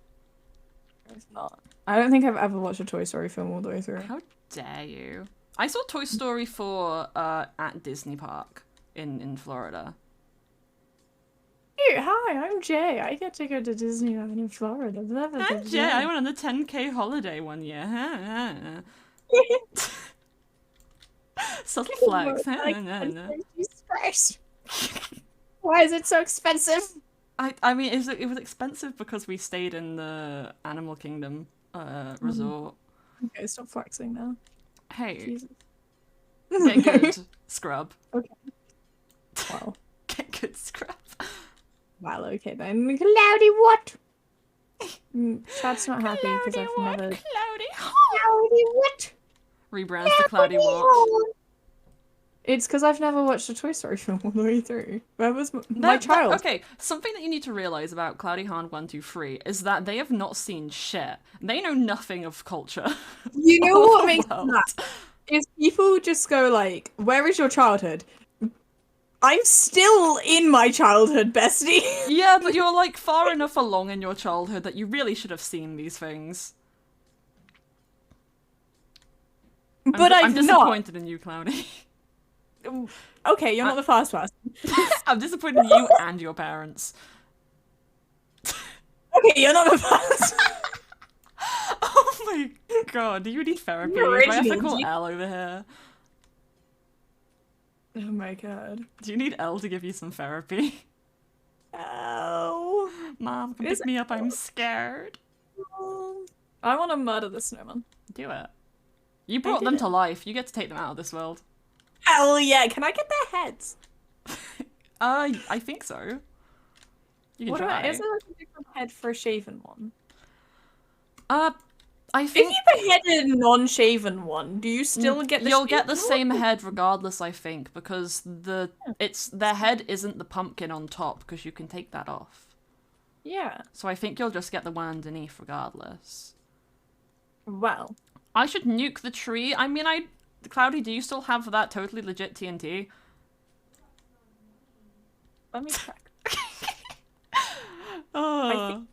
S2: It's not. I don't think I've ever watched a Toy Story film all the way through.
S1: How dare you? I saw Toy Story 4 at Disney Park in Florida.
S2: Hey, hi, I'm Jay. I get to go to Disneyland in Florida.
S1: I'm Jay. I went on the 10K holiday one year. Subtle flex.
S2: Jesus Christ. Why is it so expensive?
S1: I mean, it was expensive because we stayed in the Animal Kingdom resort.
S2: Okay, stop flexing now.
S1: Hey,
S2: Jesus.
S1: get good, scrub.
S2: Okay. Wow.
S1: Get good, scrub.
S2: Well, okay then. Cloudy what? Chad's not happy because I've never...
S1: Cloudy.
S2: Cloudy what?
S1: Rebrands to Cloudy Walk.
S2: It's because I've never watched a Toy Story film all the way through. Where was my child?
S1: Okay, something that you need to realize about Cloudy Han 123 is that they have not seen shit. They know nothing of culture.
S2: You know what makes
S1: world.
S2: that? Is people just go like, where is your childhood? I'm still in my childhood, bestie.
S1: Yeah, but you're like far enough along in your childhood that you really should have seen these things.
S2: But
S1: I'm disappointed in you, Cloudy.
S2: Okay, you're not the first person.
S1: I'm disappointed in you and your parents.
S2: Okay, you're not the first.
S1: Oh my god, do you need therapy? Do I have to call Elle over here?
S2: Oh my god.
S1: Do you need Elle to give you some therapy?
S2: Oh.
S1: Mom, come pick me up, I'm scared.
S2: I want to murder the snowman.
S1: Do it. You brought them to life, you get to take them out of this world.
S2: Hell yeah! Can I get their heads?
S1: I think so. You can
S2: What
S1: try.
S2: about, is there like a different head for a shaven one?
S1: I
S2: If
S1: think
S2: you beheaded a non-shaven one, do you still get the
S1: you'll get the
S2: shaven
S1: same
S2: one?
S1: head regardless, I think, because their head isn't the pumpkin on top, because you can take that off.
S2: Yeah.
S1: So I think you'll just get the one underneath regardless.
S2: Well,
S1: I should nuke the tree. I mean, Cloudy, do you still have that totally legit TNT?
S2: let me check. I
S1: Oh.
S2: think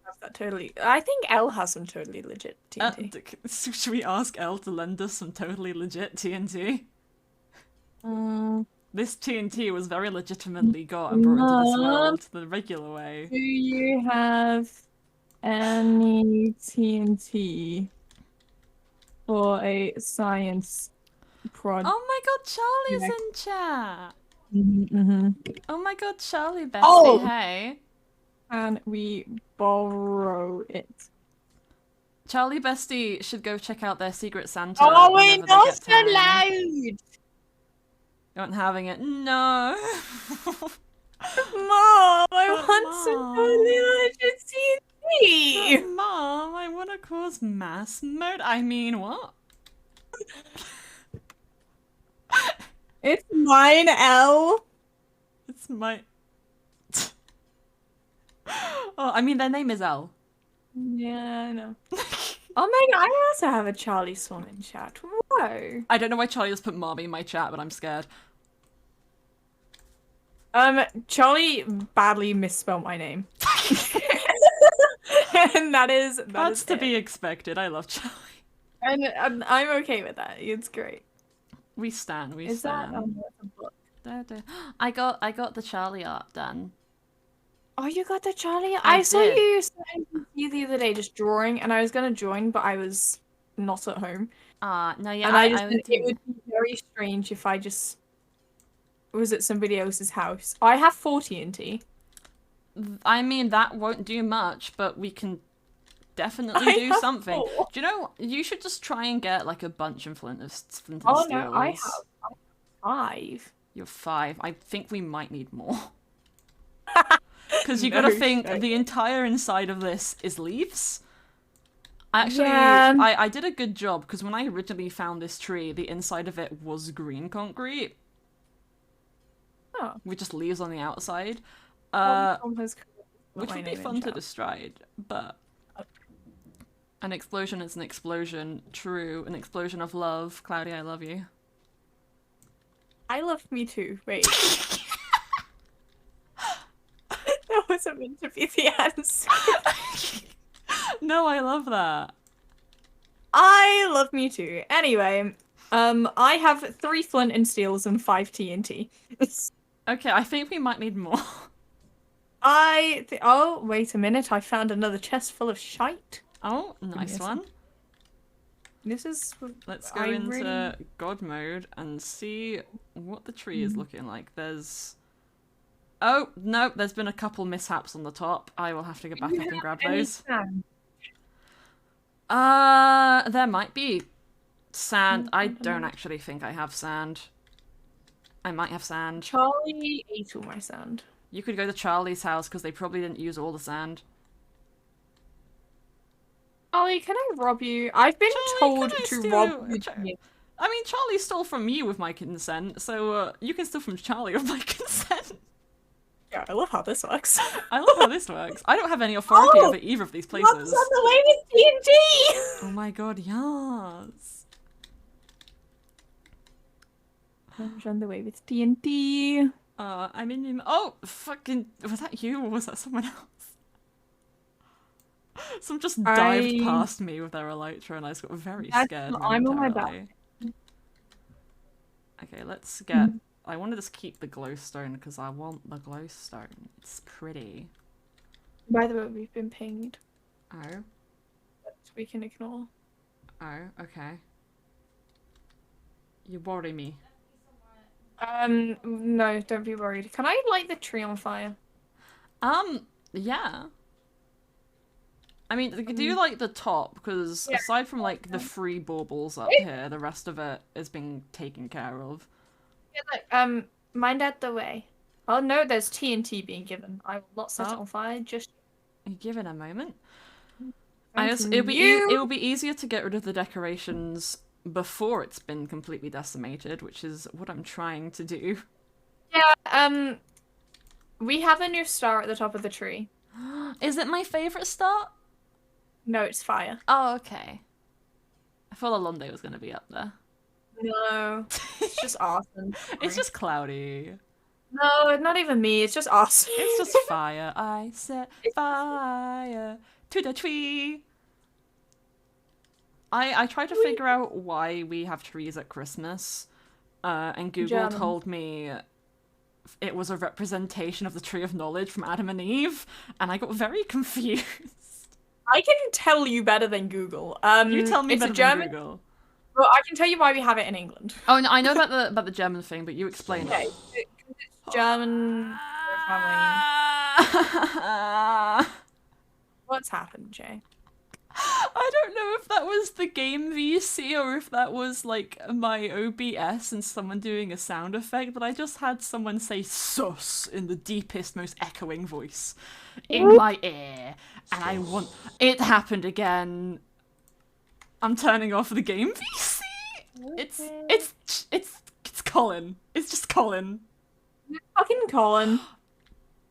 S2: I have that totally. I think Elle has some totally legit TNT.
S1: Should we ask Elle to lend us some totally legit TNT? This TNT was very legitimately got and brought into this
S2: Mom,
S1: world the regular way.
S2: do you have any TNT for a science project?
S1: Oh my god, Charlie's in chat!
S2: Mm-hmm.
S1: Oh my god, Charlie bestie,
S2: Oh!
S1: hey.
S2: Can we borrow it?
S1: Charlie bestie should go check out their Secret Santa
S2: Oh, we're
S1: whenever they
S2: not
S1: get time.
S2: allowed!
S1: You aren't having it? No!
S2: Mom, I
S1: But
S2: want some totally legit TNT!
S1: Mom, I want to cause mass murder. I mean, what?
S2: It's mine, Elle.
S1: It's my... Oh, I mean, their name is Elle.
S2: Yeah, I know. Oh my god, I also have a Charlie Swan in chat. Whoa.
S1: I don't know why Charlie has put Mommy in my chat, but I'm scared.
S2: Charlie badly misspelled my name. And
S1: That's to be expected. I love Charlie.
S2: And I'm okay with that. It's great.
S1: We stand.
S2: Is that that's a book?
S1: I got the Charlie art done.
S2: Oh, you got the Charlie?
S1: I
S2: I saw
S1: did.
S2: you the other day just drawing, and I was gonna join, but I was not at home.
S1: No, yeah,
S2: And
S1: I
S2: it would be very strange if I just was at somebody else's house. I have 4 TNT.
S1: I mean, that won't do much, but we can definitely
S2: I
S1: do
S2: have
S1: something.
S2: 4.
S1: Do you know, you should just try and get, like, a bunch of flint and
S2: Oh
S1: steels.
S2: no, I have 5.
S1: You're 5. I think we might need more. Because you
S2: No
S1: gotta think,
S2: shit.
S1: the entire inside of this is leaves. Actually,
S2: Yeah.
S1: I did a good job, because when I originally found this tree, the inside of it was green concrete.
S2: Oh.
S1: With just leaves on the outside.
S2: Tom has
S1: Which
S2: my
S1: would be
S2: name in
S1: fun to
S2: chat.
S1: describe, but... An explosion is an explosion. True. An explosion of love. Cloudy, I love you.
S2: I love me too. Wait. That wasn't meant to be the answer.
S1: No, I love that.
S2: I love me too. Anyway, I have 3 flint and steels and 5 TNT.
S1: Okay, I think we might need more.
S2: Oh, wait a minute. I found another chest full of shite.
S1: Oh, nice one.
S2: This is...
S1: Let's go into God mode and see what the tree is looking like. There's... Oh, no, there's been a couple mishaps on the top. I will have to go back up and grab those. There might be sand. I don't actually think I have sand. I might have sand.
S2: Charlie ate all my sand.
S1: You could go to Charlie's house because they probably didn't use all the sand.
S2: Ollie, can I rob you? I've been
S1: Charlie,
S2: told
S1: can I
S2: to
S1: steal-
S2: rob you.
S1: I mean, Charlie stole from me with my consent, so you can steal from Charlie with my consent.
S2: Yeah, I love how this works.
S1: I love how this works. I don't have any authority
S2: Oh!
S1: over either of these places.
S2: Rob's on the way with TNT!
S1: Oh my god, yes.
S2: Rob's on the way with TNT.
S1: I mean, oh, fucking, was that you or was that someone else? Someone just dived past me with their elytra and I just got very scared.
S2: I'm on my back.
S1: Okay, let's get... I want to just keep the glowstone because I want the glowstone. It's pretty.
S2: By the way, we've been pinged.
S1: Oh.
S2: But we can ignore.
S1: Oh, okay. You worry me.
S2: No, don't be worried. Can I light the tree on fire?
S1: Yeah. I mean, do you like the top? Because aside from, like, the 3 baubles up here, the rest of it is being taken care of.
S2: Mind out the way. Oh no, there's TNT being given. I will not set it on fire. Just
S1: Give it a moment.
S2: thank
S1: It'll
S2: you.
S1: be easier to get rid of the decorations before it's been completely decimated, which is what I'm trying to do.
S2: Yeah. We have a new star at the top of the tree.
S1: Is it my favorite start?
S2: No, it's fire.
S1: Oh, okay. I thought Alonde was going to be up there.
S2: No, it's just awesome.
S1: It's just cloudy.
S2: No, not even me. It's just awesome.
S1: It's just fire. I set fire to the tree. I tried to figure out why we have trees at Christmas, and Google
S2: German.
S1: told me it was a representation of the Tree of Knowledge from Adam and Eve, and I got very confused.
S2: I can tell you better than Google.
S1: You tell me
S2: it's
S1: better
S2: a German.
S1: than Google.
S2: Well, I can tell you why we have it in England.
S1: Oh, no, I know about the German thing, but you explain
S2: Okay,
S1: it.
S2: it's German family. What's happened, Jay?
S1: I don't know if that was the game VC or if that was like my OBS and someone doing a sound effect, but I just had someone say sus in the deepest, most echoing voice in my ear, and I want it happened again. I'm turning off the game VC. It's Colin. It's just Colin.
S2: Fucking Colin.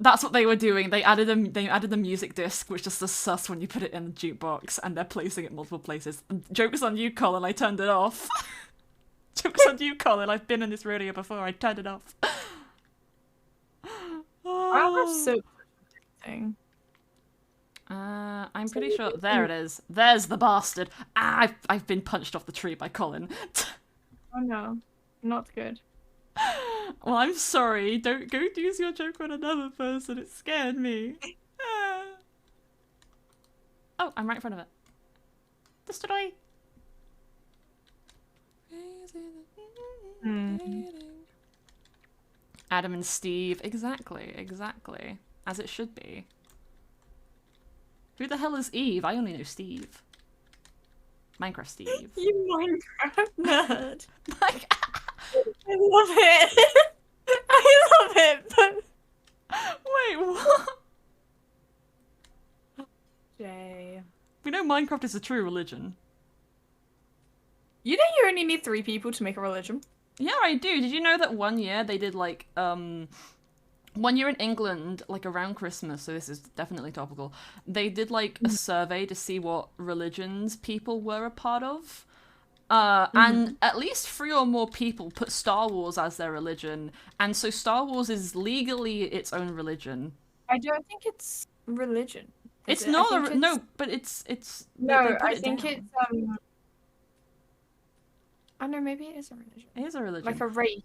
S1: That's what they were doing. They added a music disc, which just says sus when you put it in the jukebox, and they're placing it multiple places. Joke's on you, Colin. I turned it off. Joke's on you, Colin. I've been in this rodeo before. I turned it off.
S2: I have so thing.
S1: I'm pretty sure. There it is. There's the bastard. Ah, I've been punched off the tree by Colin.
S2: Oh no, not good.
S1: Well, I'm sorry. Don't go use your joke on another person. It scared me. Oh, I'm right in front of it. Destroy. Adam and Steve. Exactly. As it should be. Who the hell is Eve? I only know Steve. Minecraft Steve.
S2: You Minecraft nerd. I love it. I love it, but...
S1: Wait, what?
S2: Jay.
S1: We know Minecraft is a true religion.
S2: You know you only need 3 people to make a religion?
S1: Yeah, I do. Did you know that one year they did like, 1 year in England, like around Christmas, so this is definitely topical, they did like a survey to see what religions people were a part of. And at least 3 or more people put Star Wars as their religion, and so Star Wars is legally its own religion.
S2: I don't think it's religion.
S1: It's not no, but it's
S2: no.
S1: they put
S2: I
S1: it
S2: think
S1: down.
S2: it's I know, maybe it is a religion.
S1: It is a religion,
S2: like a race.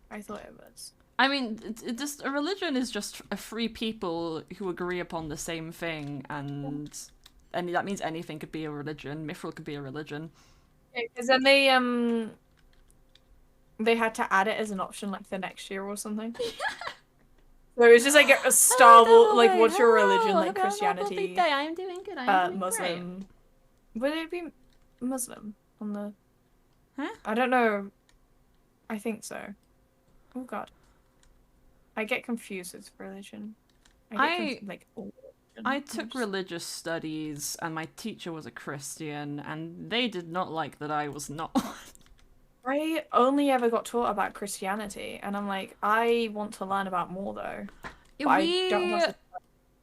S2: I thought it was.
S1: I mean, it just a religion is just a free people who agree upon the same thing, and that means anything could be a religion. Mythrill could be a religion.
S2: Because then they had to add it as an option like the next year or something. So it was just like a Star Wars, like what's your religion, like Christianity,
S1: I'm doing good. I'm doing
S2: Muslim. Would it be Muslim on the?
S1: Huh?
S2: I don't know. I think so. Oh God. I get confused with religion.
S1: I took religious studies, and my teacher was a Christian, and they did not like that I was not.
S2: I only ever got taught about Christianity, and I'm like, I want to learn about more though.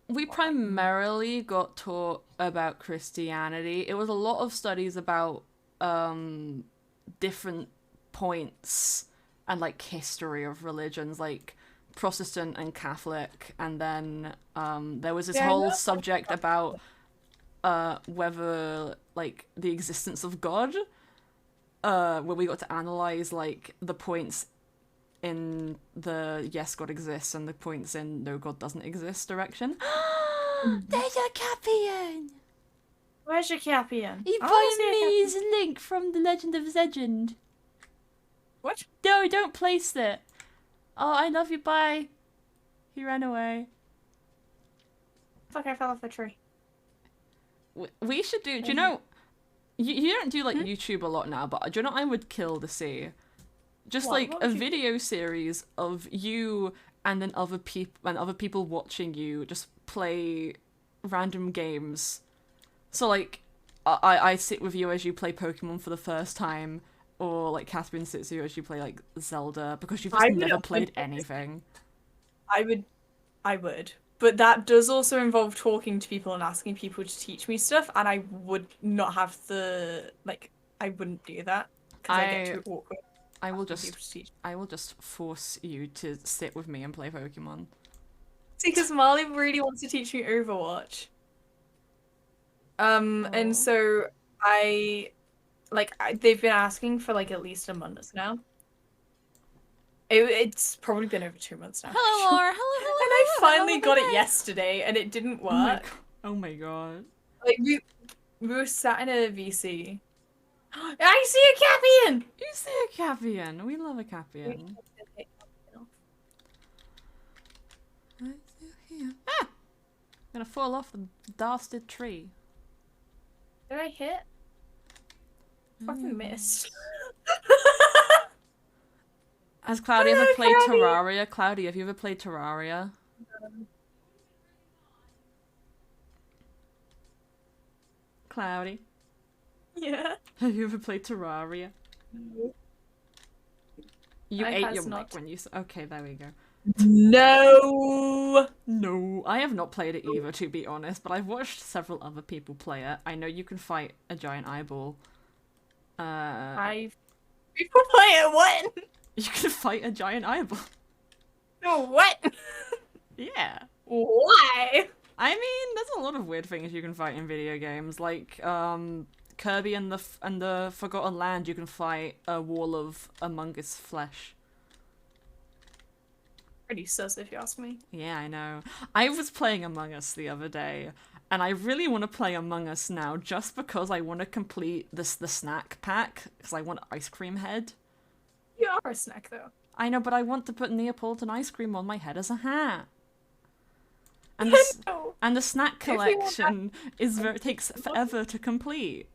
S1: We primarily got taught about Christianity. It was a lot of studies about different points and like history of religions, like Protestant and Catholic, and then there was this whole subject about whether like the existence of God, where we got to analyze like the points in the yes God exists and the points in no God doesn't exist direction. There's a Capian!
S2: Where's your Capian?
S1: He found me his link from the Legend of Legend.
S2: What?
S1: No, don't place it. Oh, I love you, bye. He ran away.
S2: Fuck, I fell off the tree.
S1: We should do you know, you don't do like YouTube a lot now, but do you know what I would kill to see? just
S2: What?
S1: like
S2: What
S1: a
S2: would you do?
S1: video series of you and then other people watching you just play random games. So like I sit with you as you play Pokemon for the first time, or like Catherine sits with you as you play like Zelda, because you've just
S2: I would
S1: never played
S2: 100%.
S1: anything.
S2: I would. But that does also involve talking to people and asking people to teach me stuff, and I would not have the like. I wouldn't do that because I get
S1: I
S2: too awkward
S1: I will
S2: asking
S1: just
S2: people to teach.
S1: I will just force you to sit with me and play Pokemon.
S2: See, because Marley really wants to teach me Overwatch. And
S1: Oh.
S2: so they've been asking for like at least a month now. It's probably been over 2 months now,
S1: Hello,
S2: actually.
S1: Laura.
S2: And
S1: Hello,
S2: I
S1: hello, hello.
S2: finally got it yesterday, and it didn't
S1: Oh my
S2: work.
S1: god. Oh my god.
S2: Like we were sat in a VC. I see a Capian!
S1: You see a Capian. We love a Capian. Ah! I'm gonna fall off the dastard tree.
S2: Did I hit? Fucking missed.
S1: Has Cloudy ever played
S2: Cloudy.
S1: Terraria? Cloudy, have you ever played Terraria? Cloudy,
S2: Yeah.
S1: have you ever played Terraria? You
S2: I
S1: ate
S2: has
S1: your
S2: not.
S1: mic when you okay, there we go.
S2: No.
S1: No, I have not played it either, to be honest, but I've watched several other people play it. I know you can fight a giant eyeball.
S2: People play it what?
S1: You can fight a giant eyeball.
S2: No, what?
S1: Yeah.
S2: Why?
S1: I mean, there's a lot of weird things you can fight in video games, like Kirby and the Forgotten Land. You can fight a wall of Among Us flesh.
S2: Pretty sus, if you ask me.
S1: Yeah, I know. I was playing Among Us the other day, and I really want to play Among Us now, just because I want to complete the snack pack, because I want ice cream head.
S2: You are a snack, though.
S1: I know, but I want to put Neapolitan ice cream on my head as a hat. And
S2: Yeah,
S1: the,
S2: no.
S1: and the snack
S2: If you want that-
S1: collection takes forever to complete.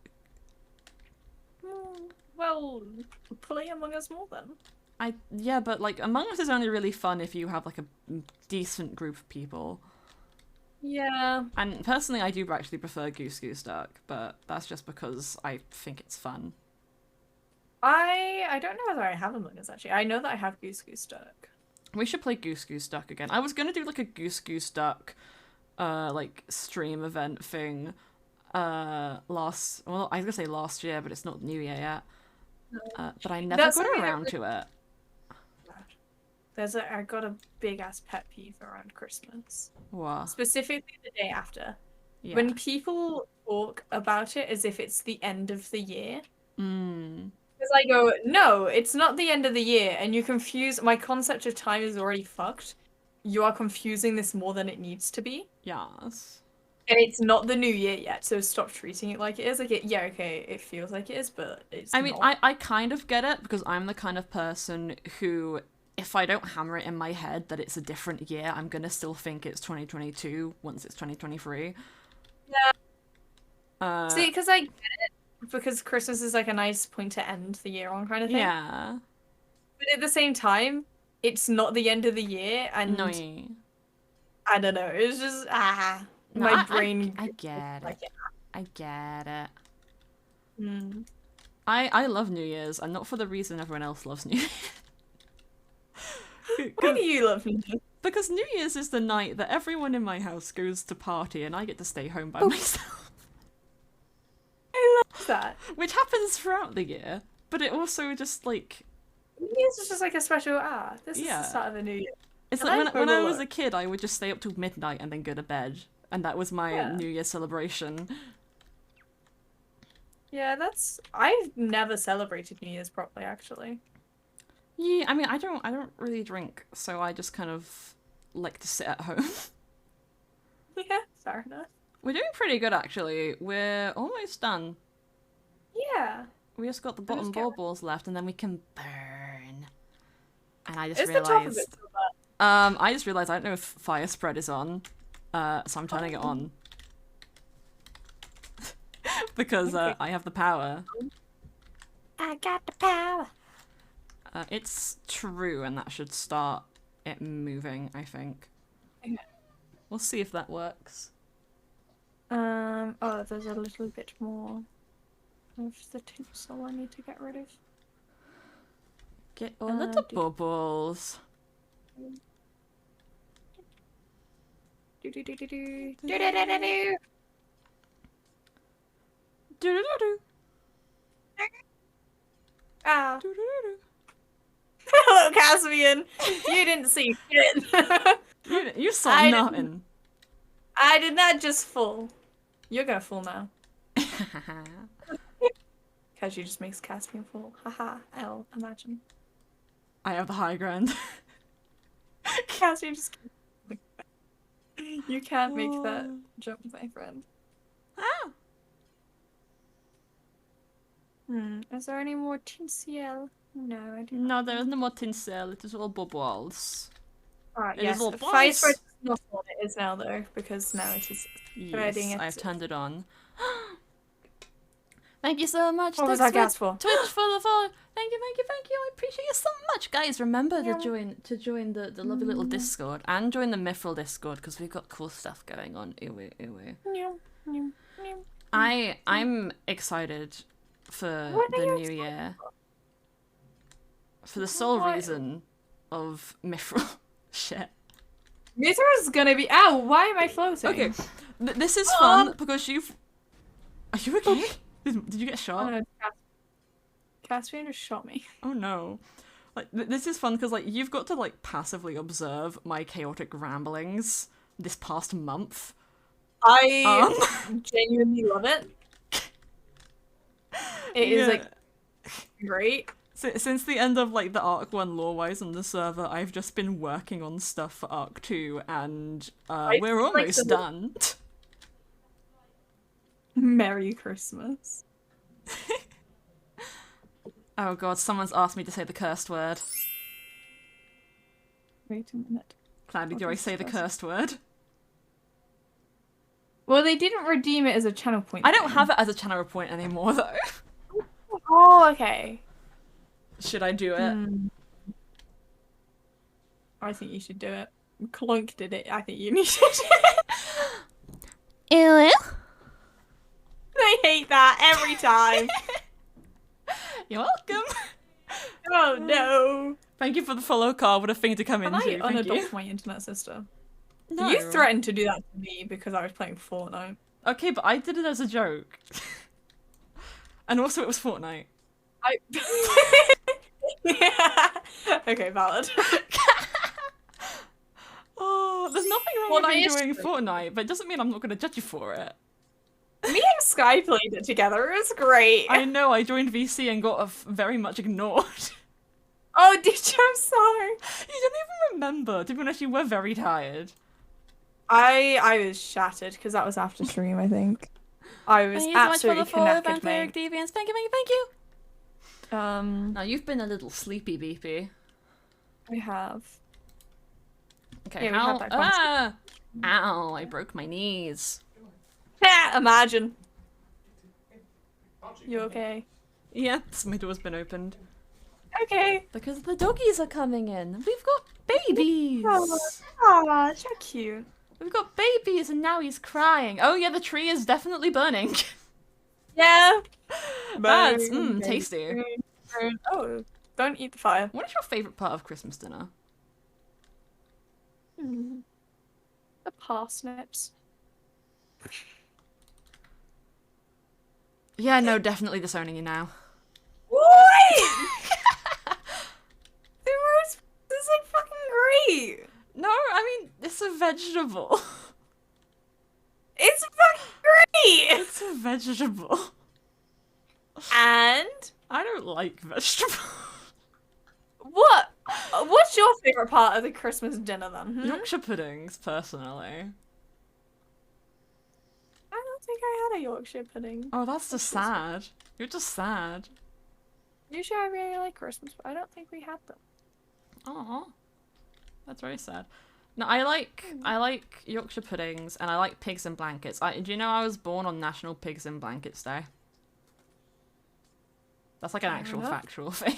S2: Well, play Among Us more then.
S1: Yeah, but like Among Us is only really fun if you have like a decent group of people.
S2: Yeah.
S1: And personally, I do actually prefer Goose Goose Duck, but that's just because I think it's fun.
S2: I don't know whether I have Among Us, actually. I know that I have Goose Goose Duck.
S1: We should play Goose Goose Duck again. I was gonna do like a Goose Goose Duck, like stream event thing, I was gonna say last year, but it's not New Year yet. But I never
S2: That's
S1: got
S2: something
S1: around to it.
S2: I got a big ass pet peeve around Christmas.
S1: What?
S2: Specifically the day after.
S1: Yeah.
S2: When people talk about it as if it's the end of the year. Because I go, no, it's not the end of the year, and you confuse my concept of time is already fucked. You are confusing this more than it needs to be.
S1: Yes.
S2: And it's not the new year yet, so stop treating it like it is. Like yeah, okay, it feels like it is, but it's
S1: I mean,
S2: not.
S1: I kind of get it, because I'm the kind of person who, if I don't hammer it in my head that it's a different year, I'm gonna still think it's 2022 once it's 2023.
S2: Yeah. See, because I get it, because Christmas is like a nice point to end the year on kind of thing.
S1: Yeah.
S2: But at the same time, it's not the end of the year, and
S1: No.
S2: I don't know, it's just,
S1: No,
S2: my brain...
S1: I get
S2: like
S1: it. I get it.
S2: Mm.
S1: I love New Year's, and not for the reason everyone else loves New Year's.
S2: Why do you love me?
S1: Because New Year's is the night that everyone in my house goes to party and I get to stay home by myself.
S2: I love that.
S1: Which happens throughout the year, but it also just like...
S2: New Year's is just like a special, this is
S1: Yeah.
S2: the start of a new year.
S1: It's
S2: And
S1: like when I was a kid, I would just stay up till midnight and then go to bed. And that was my New Year celebration.
S2: Yeah, I've never celebrated New Year's properly, actually.
S1: Yeah, I mean, I don't really drink, so I just kind of like to sit at home.
S2: Yeah, fair enough.
S1: We're doing pretty good, actually. We're almost done.
S2: Yeah.
S1: We just got the bottom baubles left, and then we can burn. And I just
S2: Is the top of it
S1: realized...
S2: still bad?
S1: I just realized I don't know if fire spread is on, so I'm turning it on. Because I have the power.
S2: I got the power.
S1: It's true, and that should start it moving, I think.
S2: Okay.
S1: We'll see if that works.
S2: Oh, there's a little bit more of the tinsel I need to get rid of.
S1: Get all of the bubbles.
S2: Do do do do do do do do do.
S1: Do-do-do-do.
S2: Ah.
S1: Do-do-do-do.
S2: Hello, Caspian. You didn't see shit.
S1: You saw nothing.
S2: I did not just fall. You're gonna fall now. Because you just makes Caspian fall. Haha, L, imagine.
S1: I have the high ground.
S2: Caspian just you can't make that jump, my friend.
S1: Ah.
S2: Is there any more tinsel? No, I do not.
S1: No, there is no more tinsel. It is all bubbles.
S2: Alright,
S1: It
S2: yes.
S1: is all
S2: Fire Sprite
S1: balls.
S2: is not what it is now, though, because now it is threading
S1: Yes,
S2: it.
S1: I've turned it on. Thank you so much.
S2: What was that gas for?
S1: Twitch for the follow. Thank you. I appreciate you so much, guys. Remember
S2: Yeah.
S1: to join the lovely little Discord and join the Mythrill Discord because we've got cool stuff going on. I'm excited for the new year. For the sole reason of Mythrill. Shit.
S2: Mythrill is gonna be. Ow! Why am I floating?
S1: Okay, this is fun because you've. Are you okay? Did you get shot?
S2: Oh, no, Caspian just shot me.
S1: Oh no. Like this is fun because like you've got to like passively observe my chaotic ramblings this past month.
S2: I genuinely love it. It is like great.
S1: Since the end of like the Arc 1 lore-wise on the server, I've just been working on stuff for Arc 2 and we're almost done.
S2: Merry Christmas.
S1: Oh god, someone's asked me to say the cursed word.
S2: Wait a minute.
S1: Cloudy, do I say the cursed word?
S2: Well, they didn't redeem it as a channel point.
S1: I don't have it as a channel point anymore though.
S2: Oh, okay.
S1: Should I do it?
S2: I think you should do it. Clunk did it. I think you need to do it.
S1: Ew.
S2: I hate that every time.
S1: You're welcome.
S2: Oh no.
S1: Thank you for the follow, Carl. What a thing to come
S2: Can
S1: into.
S2: I
S1: Thank you.
S2: unadopt my internet sister?
S1: No.
S2: You threatened to do that to me because I was playing Fortnite.
S1: Okay, but I did it as a joke. And also it was Fortnite.
S2: Okay, valid.
S1: Oh, there's nothing wrong with you doing
S2: true.
S1: Fortnite, but it doesn't mean I'm not going to judge you for it.
S2: Me and Sky played it together. It was great.
S1: I know, I joined VC and got very much ignored.
S2: Oh, did you? I'm sorry.
S1: You didn't even remember. To be honest, you were very tired.
S2: I was shattered because that was after stream, I think. I was absolutely knackered, mate.
S1: Deviants. Thank you.
S2: Um,
S1: Now, you've been a little sleepy, Beepy.
S2: I have.
S1: Okay,
S2: Yeah, we had that
S1: Ow, I broke my knees.
S2: Imagine. You okay?
S1: Yes, my door's been opened.
S2: Okay.
S1: Because the doggies are coming in. We've got babies.
S2: Aw, so cute.
S1: We've got babies and now he's crying. Oh yeah, the tree is definitely burning.
S2: Yeah.
S1: That's tasty.
S2: Oh, don't eat the fire.
S1: What is your favourite part of Christmas dinner?
S2: The parsnips.
S1: Yeah, no, definitely disowning you now.
S2: What? This is like fucking great.
S1: No, I mean, it's a vegetable.
S2: It's fucking great.
S1: It's a vegetable.
S2: And
S1: I don't like vegetables.
S2: what? What's your favorite part of the Christmas dinner then?
S1: Yorkshire puddings, personally.
S2: I don't think I had a Yorkshire pudding.
S1: Oh, that's just sad. You're just sad.
S2: Usually I really like Christmas, but I don't think we had them.
S1: Aw. That's very sad. No, I like Yorkshire puddings and I like pigs in blankets. Do you know I was born on National Pigs in Blankets Day? That's like an actual factual thing.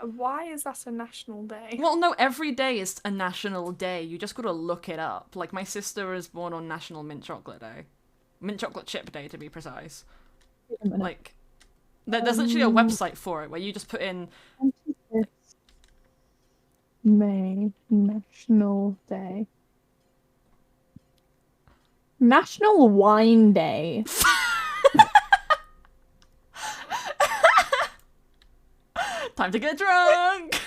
S2: Why is that a national day?
S1: Well, no, every day is a national day. You just gotta look it up. Like, my sister was born on National Mint Chocolate Day. Mint Chocolate Chip Day, to be precise.
S2: Wait a minute.
S1: Like, there's literally a website for it where you just put in...
S2: 25th May, National Day. National Wine Day.
S1: Time to get drunk!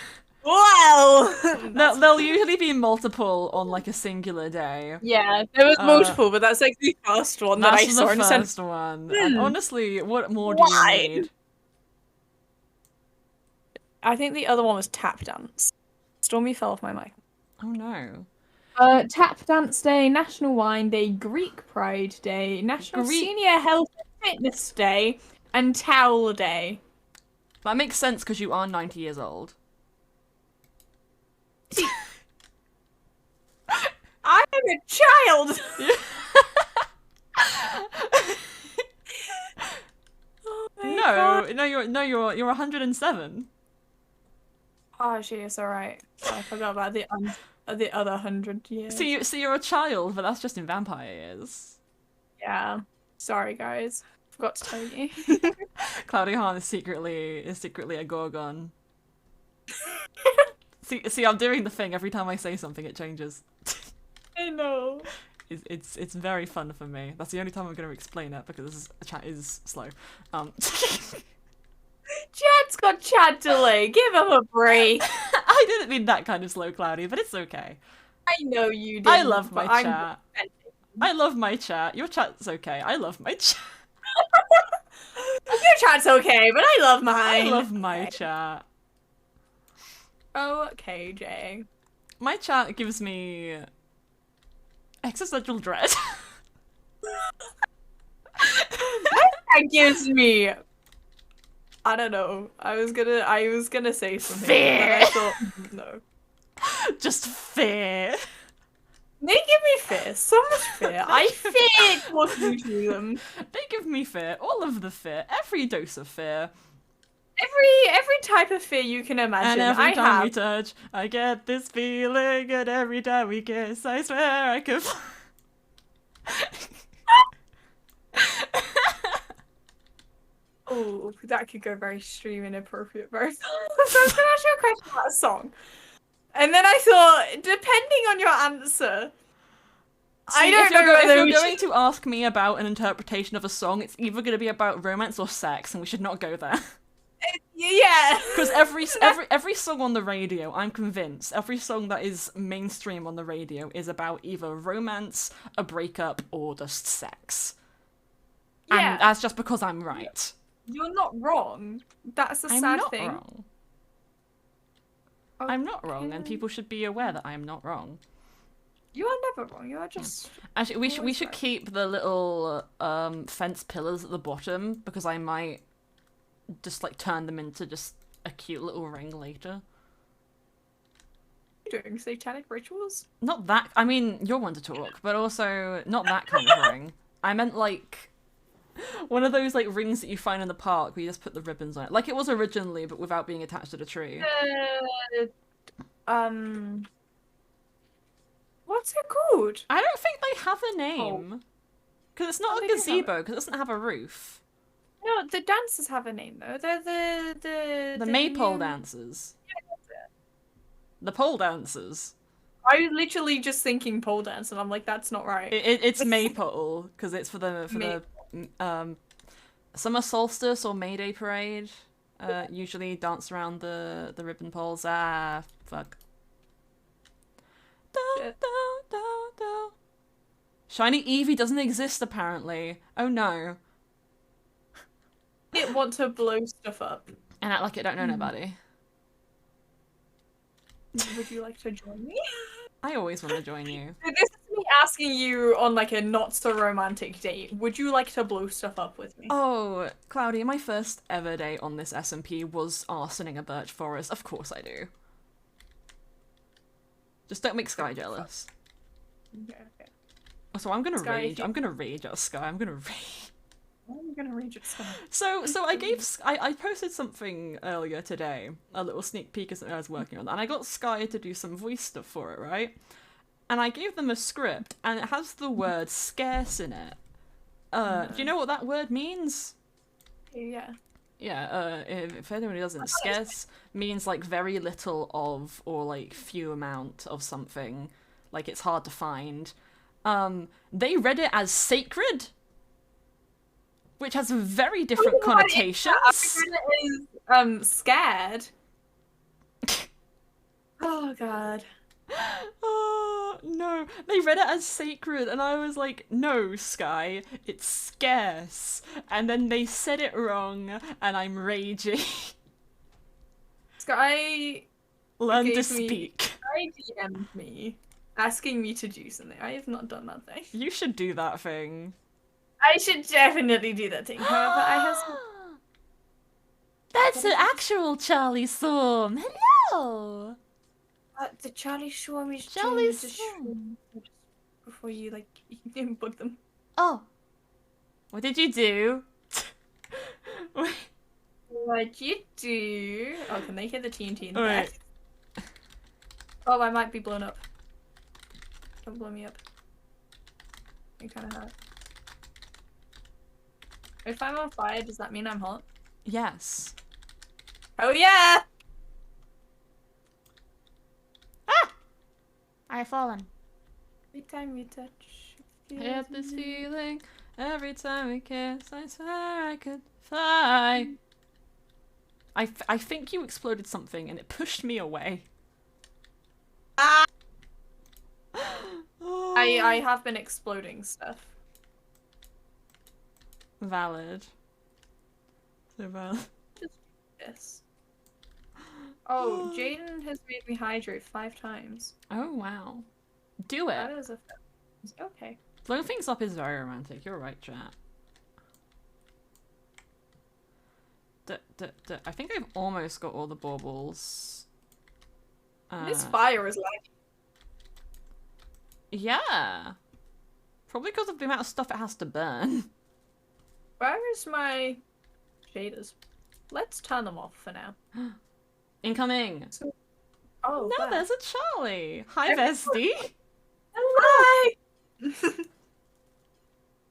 S2: Wow!
S1: There'll usually be multiple on, like, a singular day.
S2: Yeah, there was multiple, but that's like the first one that I
S1: That's
S2: saw.
S1: the
S2: And
S1: first one. And honestly, what more do you need?
S2: I think the other one was tap dance. Stormy fell off my mic.
S1: Oh no.
S2: Tap Dance Day, National Wine Day, Greek Pride Day, National Senior Health and Fitness Day, and Towel Day.
S1: That makes sense because you are 90 years old.
S2: I am a child! Oh my God.
S1: No, you're 107.
S2: Oh, jeez, alright. I forgot about the other 100 years.
S1: So you're a child, but that's just in vampire years.
S2: Yeah. Sorry, guys. Forgot to tell you.
S1: Cloudy Hahn is secretly a Gorgon. see, I'm doing the thing every time I say something, it changes.
S2: I know.
S1: It's very fun for me. That's the only time I'm going to explain it because chat is slow.
S2: Chad's got chat delay. Give him a break.
S1: I didn't mean that kind of slow, Cloudy, but it's okay.
S2: I know you did.
S1: I love my chat. I love my chat. Your chat's okay. I love my chat.
S2: Your chat's okay, but I love mine.
S1: I love my chat.
S2: Okay, Jay.
S1: My chat gives me existential dread.
S2: That gives me, I don't know. I was gonna say something.
S1: Fear.
S2: But I thought no.
S1: Just fear.
S2: They give me fear. So much fear. I fear talking to them.
S1: They give me fear. All of the fear. Every dose of fear.
S2: Every type of fear you can imagine.
S1: And every
S2: I
S1: time
S2: have.
S1: we touch, I get this feeling, and every time we kiss, I swear I could.
S2: Oh, that could go very stream inappropriate very fast. So I was gonna ask you a question about a song. And then I thought, depending on your answer, I don't know
S1: If
S2: whether
S1: you're going to ask me about an interpretation of a song, it's either going to be about romance or sex, and we should not go there.
S2: Yeah.
S1: Because every song on the radio, I'm convinced, every song that is mainstream on the radio is about either romance, a breakup, or just sex.
S2: Yeah.
S1: And that's just because I'm right.
S2: You're not wrong. That's the sad thing.
S1: Wrong. I'm not wrong, and people should be aware that I am not wrong.
S2: You are never wrong. You are just.
S1: Actually, we should keep the little fence pillars at the bottom because I might just like turn them into just a cute little ring later.
S2: Are you doing satanic rituals?
S1: Not that. I mean, you're one to talk, but also not that kind of ring. I meant like one of those like rings that you find in the park where you just put the ribbons on it, like it was originally, but without being attached to the tree.
S2: What's it called?
S1: I don't think they have a name because it's not a gazebo because it doesn't have a roof.
S2: No, the dancers have a name though. They're
S1: the maypole dancers.
S2: Yeah, that's it.
S1: The pole dancers.
S2: I was literally just thinking pole dance, and I'm like, that's not right.
S1: It's maypole because it's for the summer solstice or May Day parade. Usually dance around the ribbon poles. Ah, fuck. Shiny Eevee doesn't exist apparently. Oh no.
S2: I want to blow stuff up.
S1: And act like I don't know nobody.
S2: Would you like to join me?
S1: I always want to join you.
S2: So this is me asking you on like a not so romantic date. Would you like to blow stuff up with me?
S1: Oh, Cloudy, my first ever date on this SMP was arsoning a birch forest. Of course I do. Just don't make Sky jealous.
S2: Okay.
S1: So I'm gonna
S2: Sky,
S1: rage. I'm gonna rage at Sky. I'm gonna rage.
S2: Why are you gonna read your stuff?
S1: So I posted something earlier today, a little sneak peek of something I was working on, and I got Sky to do some voice stuff for it, right? And I gave them a script, and it has the word scarce in it. Do you know what that word means?
S2: Yeah.
S1: Yeah, if anyone doesn't, scarce means like very little of, or like few amount of something, like it's hard to find. They read it as sacred, which has very different connotations.
S2: I read it as scared. Oh god.
S1: Oh no, they read it as sacred, and I was like, no, Sky, it's scarce. And then they said it wrong, and I'm raging.
S2: Sky
S1: Learn to
S2: gave
S1: speak.
S2: Sky DM'd me asking me to do something. I have not done that thing.
S1: You should do that thing.
S2: I should definitely do that thing. However, I have some...
S1: That's an actual Charlie Storm. Hello.
S2: the Charlie Storm is
S1: Charlie
S2: doing the
S1: Storm.
S2: before you like bug them.
S1: Oh, what did you do?
S2: What'd you do? Oh, can they hear the TNT in the
S1: Alright.
S2: back? Oh, I might be blown up. Don't blow me up. You kind of hurt. If I'm on fire, does that mean I'm hot?
S1: Yes.
S2: Oh yeah!
S1: I've fallen.
S2: Every time we touch,
S1: I have this feeling. Every time we kiss, I swear I could fly. I think you exploded something and it pushed me away.
S2: Ah!
S1: Oh.
S2: I have been exploding stuff.
S1: Valid. So valid.
S2: Just this. Oh, Jaden has made me hydrate 5 times.
S1: Oh wow. Do it.
S2: That is a okay.
S1: Blowing things up is very romantic. You're right, chat. I think I've almost got all the baubles.
S2: This fire is like.
S1: Yeah. Probably because of the amount of stuff it has to burn.
S2: Where is my shaders? Let's turn them off for now.
S1: Incoming.
S2: Oh,
S1: No,
S2: wow.
S1: there's a Charlie. Hi, bestie.
S2: Hi.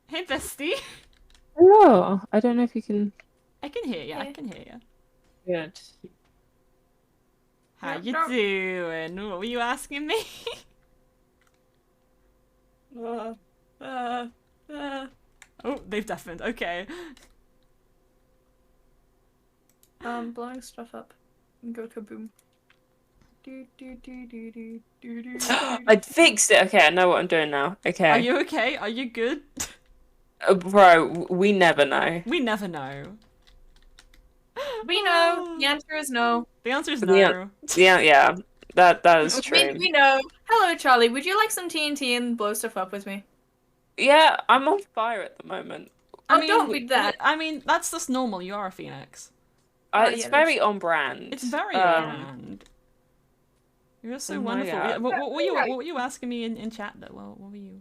S1: Hey, bestie.
S3: Hello. I don't know if you can.
S1: I can hear you. I
S2: Yeah.
S1: can hear you.
S3: Good.
S1: How
S2: No,
S1: you
S2: no.
S1: doing? What were you asking me? Oh, they've deafened. Okay.
S2: Blowing stuff up. And go kaboom. Do do do do do do do.
S3: I fixed it. Okay, I know what I'm doing now. Okay.
S1: Are you okay? Are you good?
S3: Bro, we never know.
S1: We never know.
S2: We know. The answer is no.
S1: The answer is
S3: The
S1: no.
S3: Yeah, that is true.
S2: We know. Hello, Charlie. Would you like some TNT and blow stuff up with me?
S3: Yeah, I'm on fire at the moment.
S2: Oh, don't be that.
S1: I mean, that's just normal. You are a phoenix.
S3: It's
S2: yeah,
S3: very on brand.
S1: It's very on. You're so
S3: Oh my
S1: wonderful.
S3: God.
S1: What were you asking me in chat though? What were you?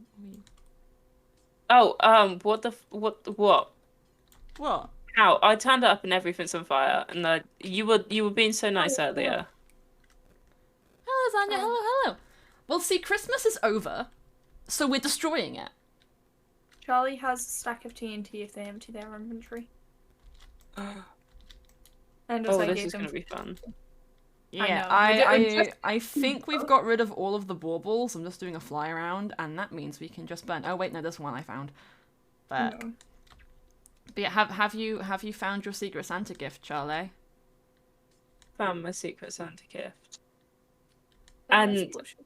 S3: Oh, what?
S1: What?
S3: How? I turned it up and everything's on fire, and you were being so nice earlier.
S1: Hello, Zanya. Hello. Well, see, Christmas is over, so we're destroying it.
S2: Charlie has a stack of TNT if they empty their inventory. And
S3: Oh,
S2: I
S3: this
S2: gave
S3: is
S2: them.
S3: gonna be fun.
S1: Yeah,
S2: know.
S1: I think we've got rid of all of the baubles. I'm just doing a fly around, and that means we can just burn. Oh wait, no, there's one I found. But,
S2: No.
S1: but yeah, have you found your Secret Santa gift, Charlie?
S3: Found my Secret Santa gift.
S2: That's
S3: And-
S2: bullshit.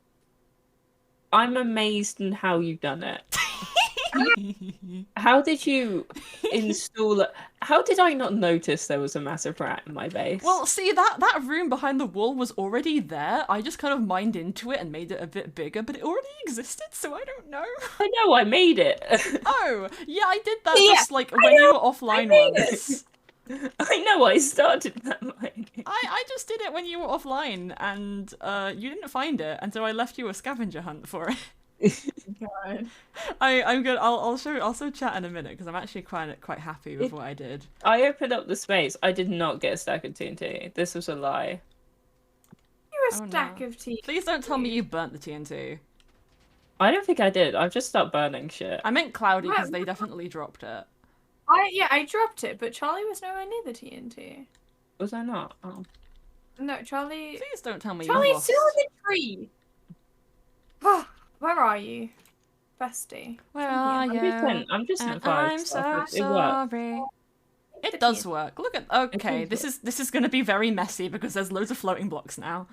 S3: I'm amazed in how you've done it. How did you install it? How did I not notice there was a massive rat in my base?
S1: Well, see, that room behind the wall was already there. I just kind of mined into it and made it a bit bigger, but it already existed, so I don't know.
S3: I know I made it.
S1: Oh, yeah, I did that
S2: Yeah,
S1: just like when you were offline once.
S3: I know I started that mining.
S1: I just did it when you were offline, and you didn't find it, and so I left you a scavenger hunt for it.
S2: God.
S1: I'm good. I'll show chat in a minute because I'm actually quite happy with what I did.
S3: I opened up the space. I did not get a stack of TNT. This was a lie.
S2: You're a
S1: Oh,
S2: stack
S1: no.
S2: of tea.
S1: Please don't tell me you burnt the TNT.
S3: I don't think I did. I've just stopped burning shit.
S1: I meant Cloudy because
S2: What?
S1: they definitely dropped it.
S2: I dropped it, but Charlie was nowhere near the TNT.
S3: Was I not? Oh.
S2: No, Charlie.
S1: Please don't tell me you
S2: Charlie's
S1: lost.
S2: still in the tree. Where are you, bestie?
S1: Where
S2: Come
S1: are
S2: here.
S1: you?
S3: I'm just in
S1: And
S3: 5.
S1: I'm so
S3: It worked.
S1: sorry. It does
S2: TNT.
S1: work. Look at okay.
S3: think
S1: This is going to be very messy because there's loads of floating blocks now.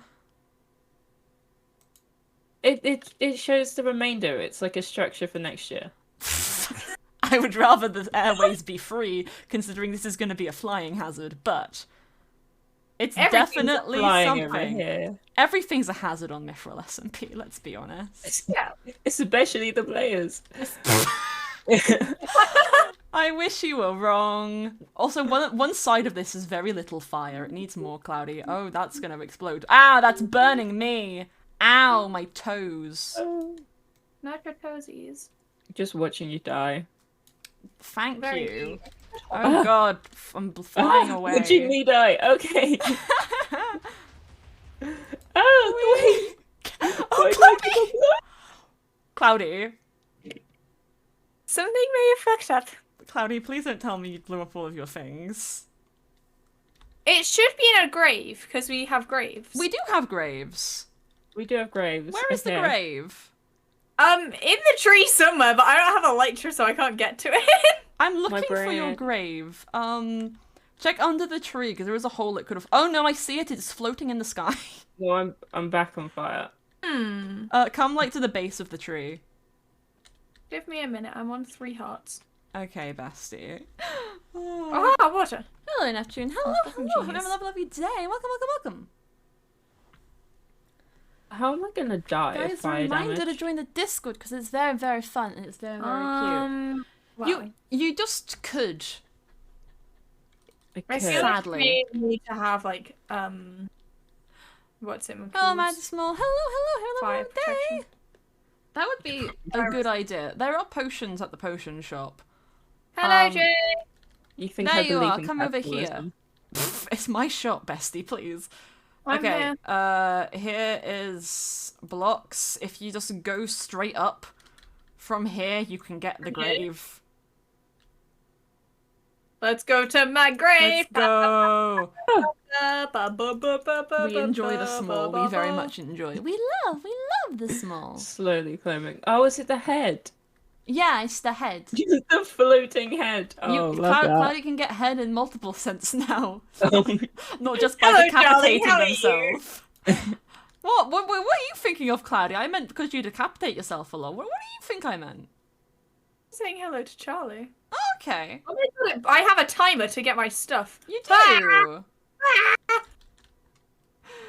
S3: It shows the remainder. It's like a structure for next year.
S1: I would rather the airways be free, considering this is going to be a flying hazard. But it's
S2: Everything's
S1: definitely
S3: Flying over
S1: something.
S3: here.
S1: Everything's a hazard on Mythrill SMP. Let's be honest.
S2: Yeah.
S3: Especially the players.
S1: I wish you were wrong. Also, one side of this is very little fire. It needs more Cloudy. Oh, that's gonna explode. Ah, that's burning me. Ow, my toes.
S2: Not your toesies.
S3: Just watching you die.
S1: Thank
S2: Very
S1: you. Oh god, I'm flying away.
S3: Watching me die. Okay. Oh, wait.
S1: Oh, Cloudy! Cloudy.
S2: Something may have fucked up.
S1: Cloudy, please don't tell me you blew up all of your things.
S2: It should be in a grave, because we have graves.
S1: We do have graves.
S3: We do have graves.
S1: Where is the
S3: Okay.
S1: grave?
S2: In the tree somewhere, but I don't have a elytra, so I can't get to it.
S1: I'm looking for your
S3: brain.
S1: grave. Check under the tree, because there is a hole it could have... Oh no, I see it. It's floating in the sky.
S3: No, I'm back on fire.
S1: Come, like, to the base of the tree.
S2: Give me a minute. I'm on 3 hearts.
S1: Okay, bestie.
S2: Oh, water.
S1: Hello, Neptune. Hello,
S2: fucking
S1: hello.
S2: genius.
S1: Have a lovely day. Welcome, welcome, welcome.
S3: How am I gonna die of
S1: Guys,
S3: fire
S1: reminder
S3: damage?
S1: to join the Discord, because it's very, very fun, and it's very, very cute.
S2: Wow.
S1: You just could.
S2: I
S3: Okay.
S2: feel
S1: Sadly.
S2: like we need to have, like, what's it called?
S1: Hello, Magic Small. Hello,
S2: Fire
S1: hello, day.
S2: protection.
S1: That would be a good idea. There are potions at the potion shop.
S2: Hello,
S1: Um,
S2: Jay.
S3: You think
S1: There
S3: I
S1: you
S3: believe
S1: are.
S3: in
S1: Come over here.
S3: capitalism?
S1: It's my shop, bestie, please.
S2: I'm
S1: Okay,
S2: here.
S1: here is blocks. If you just go straight up from here, you can get the grave.
S2: Let's go to my grave.
S1: Let's go!
S2: We
S1: We enjoy the small. We very much enjoy. We love the small.
S3: Slowly climbing. Oh, is it the head?
S1: Yeah, it's the head.
S3: The floating head. Oh, love that.
S1: Cloudy can get head in multiple sense now,
S3: Oh,
S1: not just by
S2: Hello, Charlie,
S1: decapitating
S2: how are you?
S1: themselves. What are you thinking of, Cloudy? I meant because you decapitate yourself a lot. What do you think I meant?
S2: Saying hello to Charlie.
S1: Okay,
S2: Oh my God, I have a timer to get my stuff.
S1: you do.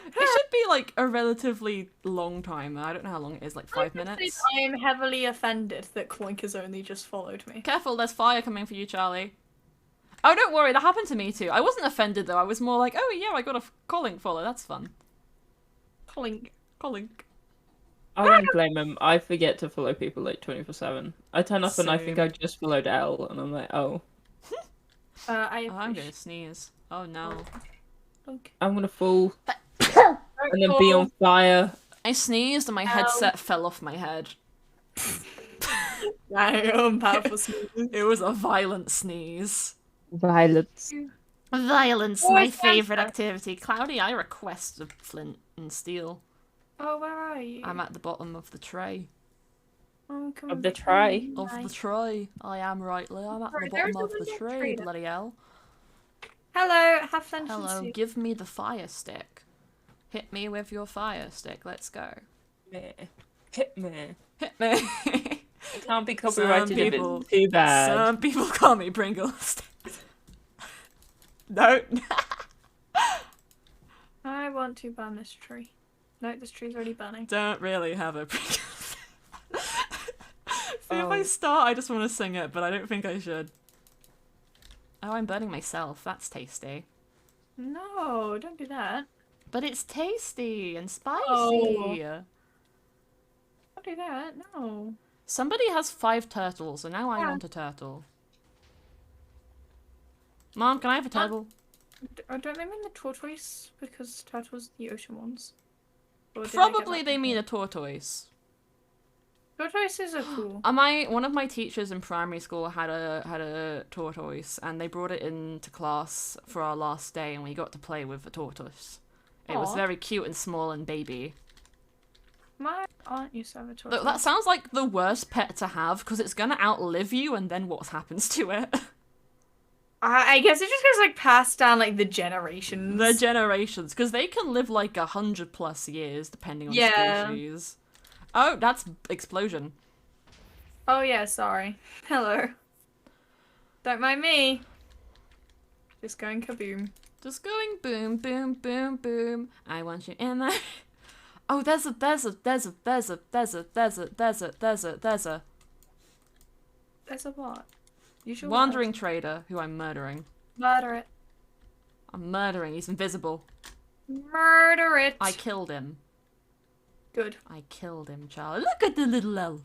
S1: It should be like a relatively long timer. I don't know how long it is, like 5 minutes.
S2: I am heavily offended that Cloink has only just followed me.
S1: Careful, there's fire coming for you, Charlie. Oh, don't worry, that happened to me too. I wasn't offended though. I was more like, oh yeah, I got a calling follow. That's fun.
S2: Clink.
S1: Calling.
S3: I don't blame him. I forget to follow people like 24/7. I turn up and I think I just followed L, and I'm like, oh,
S1: Oh, I'm
S2: appreciate-
S1: gonna sneeze. Oh no.
S2: Clink.
S3: I'm gonna fall and then be on fire.
S1: I sneezed and my headset fell off my head.
S2: My own powerful sneeze.
S1: It was a violent sneeze.
S3: Violence.
S1: Violence,
S2: Oh,
S1: my
S2: it's
S1: favourite
S2: cancer.
S1: activity. Cloudy, I request a flint and steel.
S2: Oh, where are you?
S1: I'm at the bottom of the tray.
S2: Oh, come
S3: Of the
S2: on.
S3: tray.
S1: Of the tray. I am rightly. I'm at the
S2: Right, there's
S1: bottom of
S2: a
S1: the
S2: little
S1: tray,
S2: tray there.
S1: bloody hell.
S2: Hello, have fun.
S1: Hello, give me the fire stick. Hit me with your fire stick. Let's go.
S3: Me. Hit me.
S1: Hit me.
S3: It can't be copyrighted if
S1: people-
S3: it's too bad.
S1: Some people call me Pringles. No.
S2: I want to burn this tree. No, this tree's already burning.
S1: Don't really have a Pringles. See, if I
S3: Oh.
S1: start, I just want to sing it, but I don't think I should. Oh, I'm burning myself. That's tasty.
S2: No, don't do that.
S1: But it's tasty and spicy.
S2: Oh. do that. No.
S1: Somebody has 5 turtles, and now I
S2: Yeah.
S1: want a turtle. Mom, can I have a turtle?
S2: Don't they mean the tortoise? Because turtles are the ocean ones. Or did I get
S1: Probably
S2: that
S1: they
S2: wrong?
S1: mean a tortoise.
S2: Tortoises are cool.
S1: One of my teachers in primary school had a tortoise, and they brought it into class for our last day, and we got to play with the tortoise. It was
S2: Aw.
S1: very cute and small and baby.
S2: My aunt used to have a tortoise.
S1: Look, that sounds like the worst pet to have, because it's gonna outlive you, and then what happens to it?
S2: I guess it just goes like passed down like the generations.
S1: The generations, because they can live like 100+ years, depending on
S2: Yeah.
S1: species. Oh, that's explosion.
S2: Oh yeah, sorry. Hello. Don't mind me. Just going kaboom.
S1: Just going boom, boom, boom, boom. I want you in there. Oh, there's a.
S2: There's a what? You should
S1: Wandering trader who I'm murdering.
S2: murder it.
S1: I'm murdering. He's invisible.
S2: Murder it.
S1: I killed him.
S2: Good.
S1: I killed him, Charlie. Look at the little elf.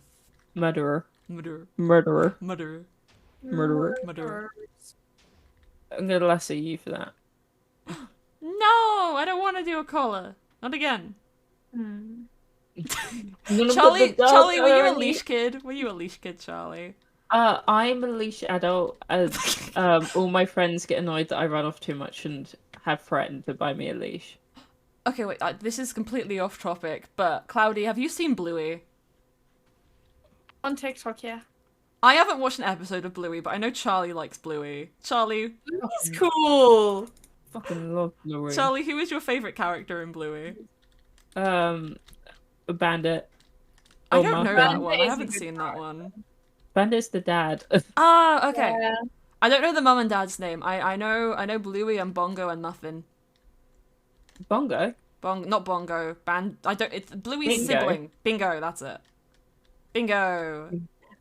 S3: Murderer.
S1: Murderer.
S3: Murderer.
S1: Murderer.
S3: Murderer.
S1: Murderer.
S3: I'm gonna lasso you for that.
S1: No, I don't want to do a collar. Not again.
S2: Hmm.
S3: I'm gonna put
S1: Charlie,
S3: the dog
S1: Charlie, were you a
S3: on
S1: leash kid? Were you a leash kid, Charlie?
S3: I'm a leash adult, as all my friends get annoyed that I run off too much and have threatened to buy me a leash.
S1: Okay, wait, this is completely off topic, but Cloudy, have you seen Bluey?
S2: On TikTok, yeah.
S1: I haven't watched an episode of Bluey, but I know Charlie likes Bluey. Charlie,
S2: It's cool.
S3: Fucking love Bluey.
S1: Charlie, who is your favorite character in Bluey?
S3: A bandit.
S1: I
S3: Oh,
S1: don't know
S3: Muffin.
S1: that one. I
S2: Bandit is a
S1: haven't
S2: good
S1: seen that one.
S3: Bandit's the dad.
S1: Ah, okay.
S2: Yeah.
S1: I don't know the mum and dad's name. I know Bluey and Bongo and Muffin.
S3: Bongo.
S1: Not Bongo. It's Bluey's
S3: Bingo.
S1: sibling. Bingo, that's it. Bingo.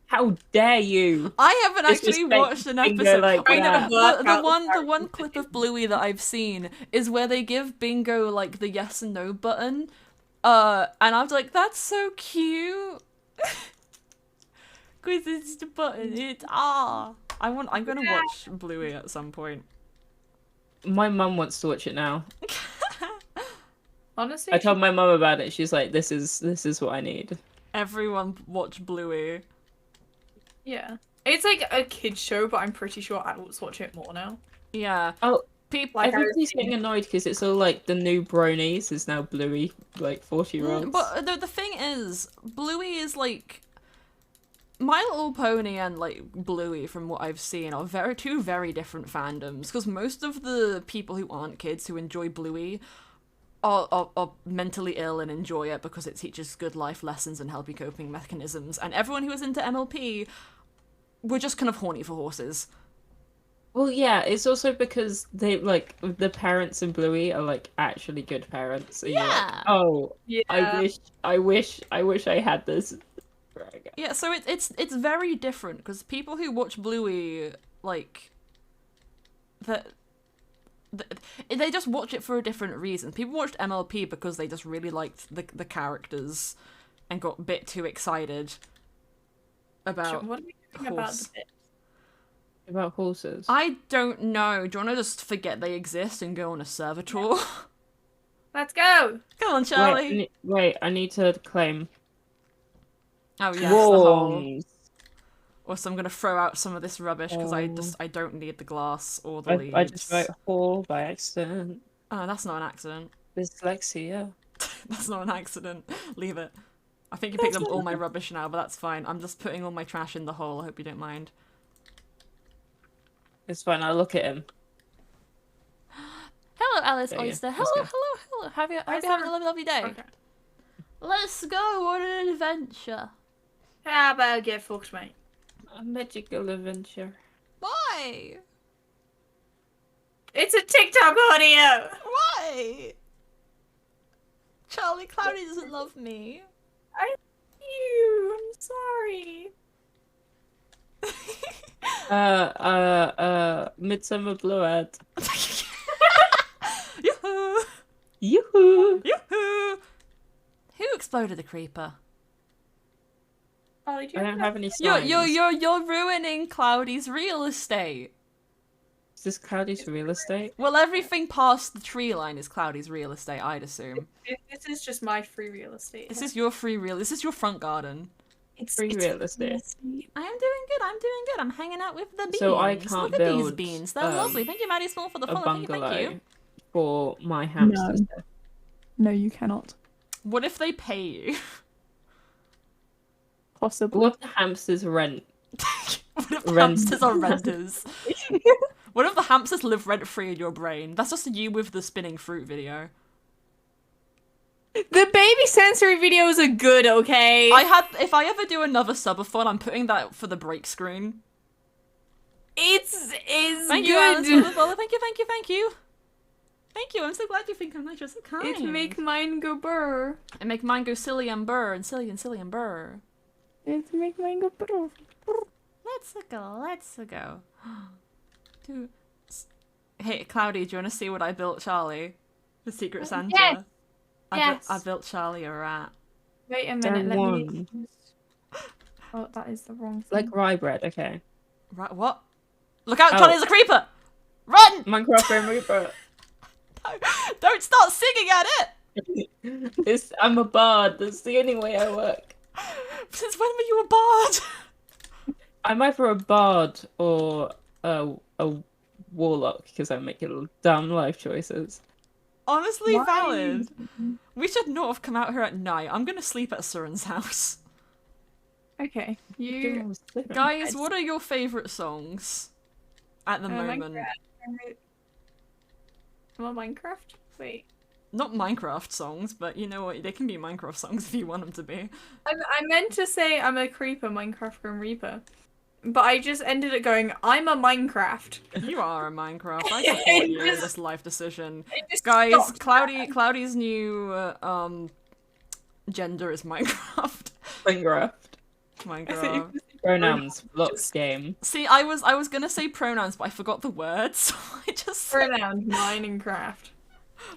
S3: How dare you?
S1: I haven't actually
S3: Disrespect
S1: watched an
S3: Bingo
S1: episode.
S3: like
S1: Wait, no,
S3: that.
S1: the one clip of Bluey that I've seen is where they give Bingo like the yes and no button. And I was like, that's so cute. Cause it's the button. I'm gonna watch Bluey at some point.
S3: My mum wants to watch it now.
S2: Honestly,
S3: I told my mum about it. She's like, "This is what I need."
S1: Everyone watch Bluey.
S2: yeah. It's like a kid's show, but I'm pretty sure adults watch it more now.
S1: Yeah.
S3: Oh,
S1: People.
S2: Like,
S3: everybody's getting annoyed because it's all like the new bronies is now Bluey, like 40-year-olds.
S1: But the thing is, Bluey is like My Little Pony and like Bluey, from what I've seen, are two very different fandoms. Because most of the people who aren't kids who enjoy Bluey are mentally ill and enjoy it because it teaches good life lessons and healthy coping mechanisms. And everyone who is into MLP were just kind of horny for horses.
S3: Well, yeah, it's also because they like the parents in Bluey are like actually good parents. So you're like,
S1: Yeah.
S3: oh,
S2: Yeah.
S3: I wish I had this.
S1: Yeah, so it's very different because people who watch Bluey like they just watch it for a different reason. People watched MLP because they just really liked the characters and got a bit too excited about
S2: What do you think about
S1: horse.
S2: the bit?
S3: About horses.
S1: I don't know. Do you want to just forget they exist and go on a server tour?
S2: Let's go.
S1: Come on, Charlie.
S3: Wait, I need to claim.
S1: Oh yes, the hole.
S3: Worms.
S1: Also, I'm gonna throw out some of this rubbish because I don't need the glass or the leaves.
S3: I just wrote whore by accident.
S1: Oh, that's not an accident.
S3: Dyslexia.
S1: That's not an accident. Leave it. I think you picked up all my rubbish now, but that's fine. I'm just putting all my trash in the hole. I hope you don't mind.
S3: It's fine. I'll look at him.
S1: Hello, Alice
S3: There you go.
S1: Oyster.
S3: Let's
S1: Hello,
S3: go.
S1: hello. Hope you're
S2: Where's
S1: having
S2: that?
S1: a lovely day.
S2: Okay.
S1: Let's go on an adventure.
S2: How about get fucked, mate?
S3: A magical adventure.
S1: Why?
S2: It's a TikTok audio.
S1: Why? Charlie Cloudy doesn't love me.
S2: You. I'm sorry.
S3: Midsummer Blowout.
S1: Yoo-hoo!
S3: Yoo-hoo!
S1: Yoo-hoo! Who exploded the creeper?
S2: Charlie, do
S3: I
S2: you
S3: don't
S2: have
S3: have any
S1: You're
S3: signs.
S1: you're ruining Cloudy's real estate.
S3: Is this Cloudy's real estate?
S1: Well, everything past the tree line is Cloudy's real estate, I'd assume.
S2: This is just my free real estate.
S1: This is your free real. This is your front garden.
S3: Free real estate.
S1: I am doing good. I'm doing good. I'm hanging out with the beans.
S3: So I can't
S1: Look at these
S3: build,
S1: beans. They're lovely. Thank you, Maddie Small, for the
S3: A
S1: follow. Thank you, thank
S3: bungalow
S1: you.
S3: for my hamsters.
S2: No, you cannot.
S1: What if they pay you?
S2: Possibly.
S3: What if the hamsters rent?
S1: What if the
S3: Rent.
S1: hamsters are renters? What if the hamsters live rent free in your brain? That's just you with the spinning fruit video.
S2: The baby sensory videos are good, okay?
S1: If I ever do another subathon, I'm putting that for the break screen.
S2: It's
S1: Thank you, Alan, for the follow. Thank you, thank you, thank you. Thank you. I'm so glad you think I'm nice. You're so kind.
S2: It make mine go burr.
S1: And make mine go silly and burr and silly and silly and burr.
S2: It make mine go burr.
S1: Let's go. Let's go. Dude. Hey, Cloudy, do you want to see what I built Charlie? The Secret Santa.
S2: Yes.
S1: I built Charlie a rat.
S2: Wait a minute, let me... Oh, that is the wrong thing.
S3: Like rye bread, okay.
S1: Right, what? Look out,
S3: Oh.
S1: Charlie's a creeper! Run!
S3: Minecraft Grim Reaper.
S1: Don't start singing at it!
S3: I'm a bard. That's the only way I work.
S1: Since when were you a bard?
S3: I'm either a bard or a warlock because I make little dumb life choices.
S1: Honestly,
S2: Why?
S1: valid. We should not have come out here at night. I'm gonna sleep at Surin's house.
S2: Okay, you...
S1: Guys, what are your favourite songs at the moment?
S2: Well, Minecraft? Wait.
S1: Not Minecraft songs, but you know what? They can be Minecraft songs if you want them to be.
S2: I meant to say I'm a creeper, Minecraft Grim Reaper. But I just ended up going, I'm a Minecraft.
S1: You are a Minecraft. I support you in this life decision.
S2: It just
S1: Guys,
S2: stopped.
S1: Cloudy's new gender is Minecraft. Minecraft.
S3: Pronouns, blocks game.
S1: See, I was gonna say pronouns, but I forgot the words, so I just said
S2: Pronoun, Minecraft.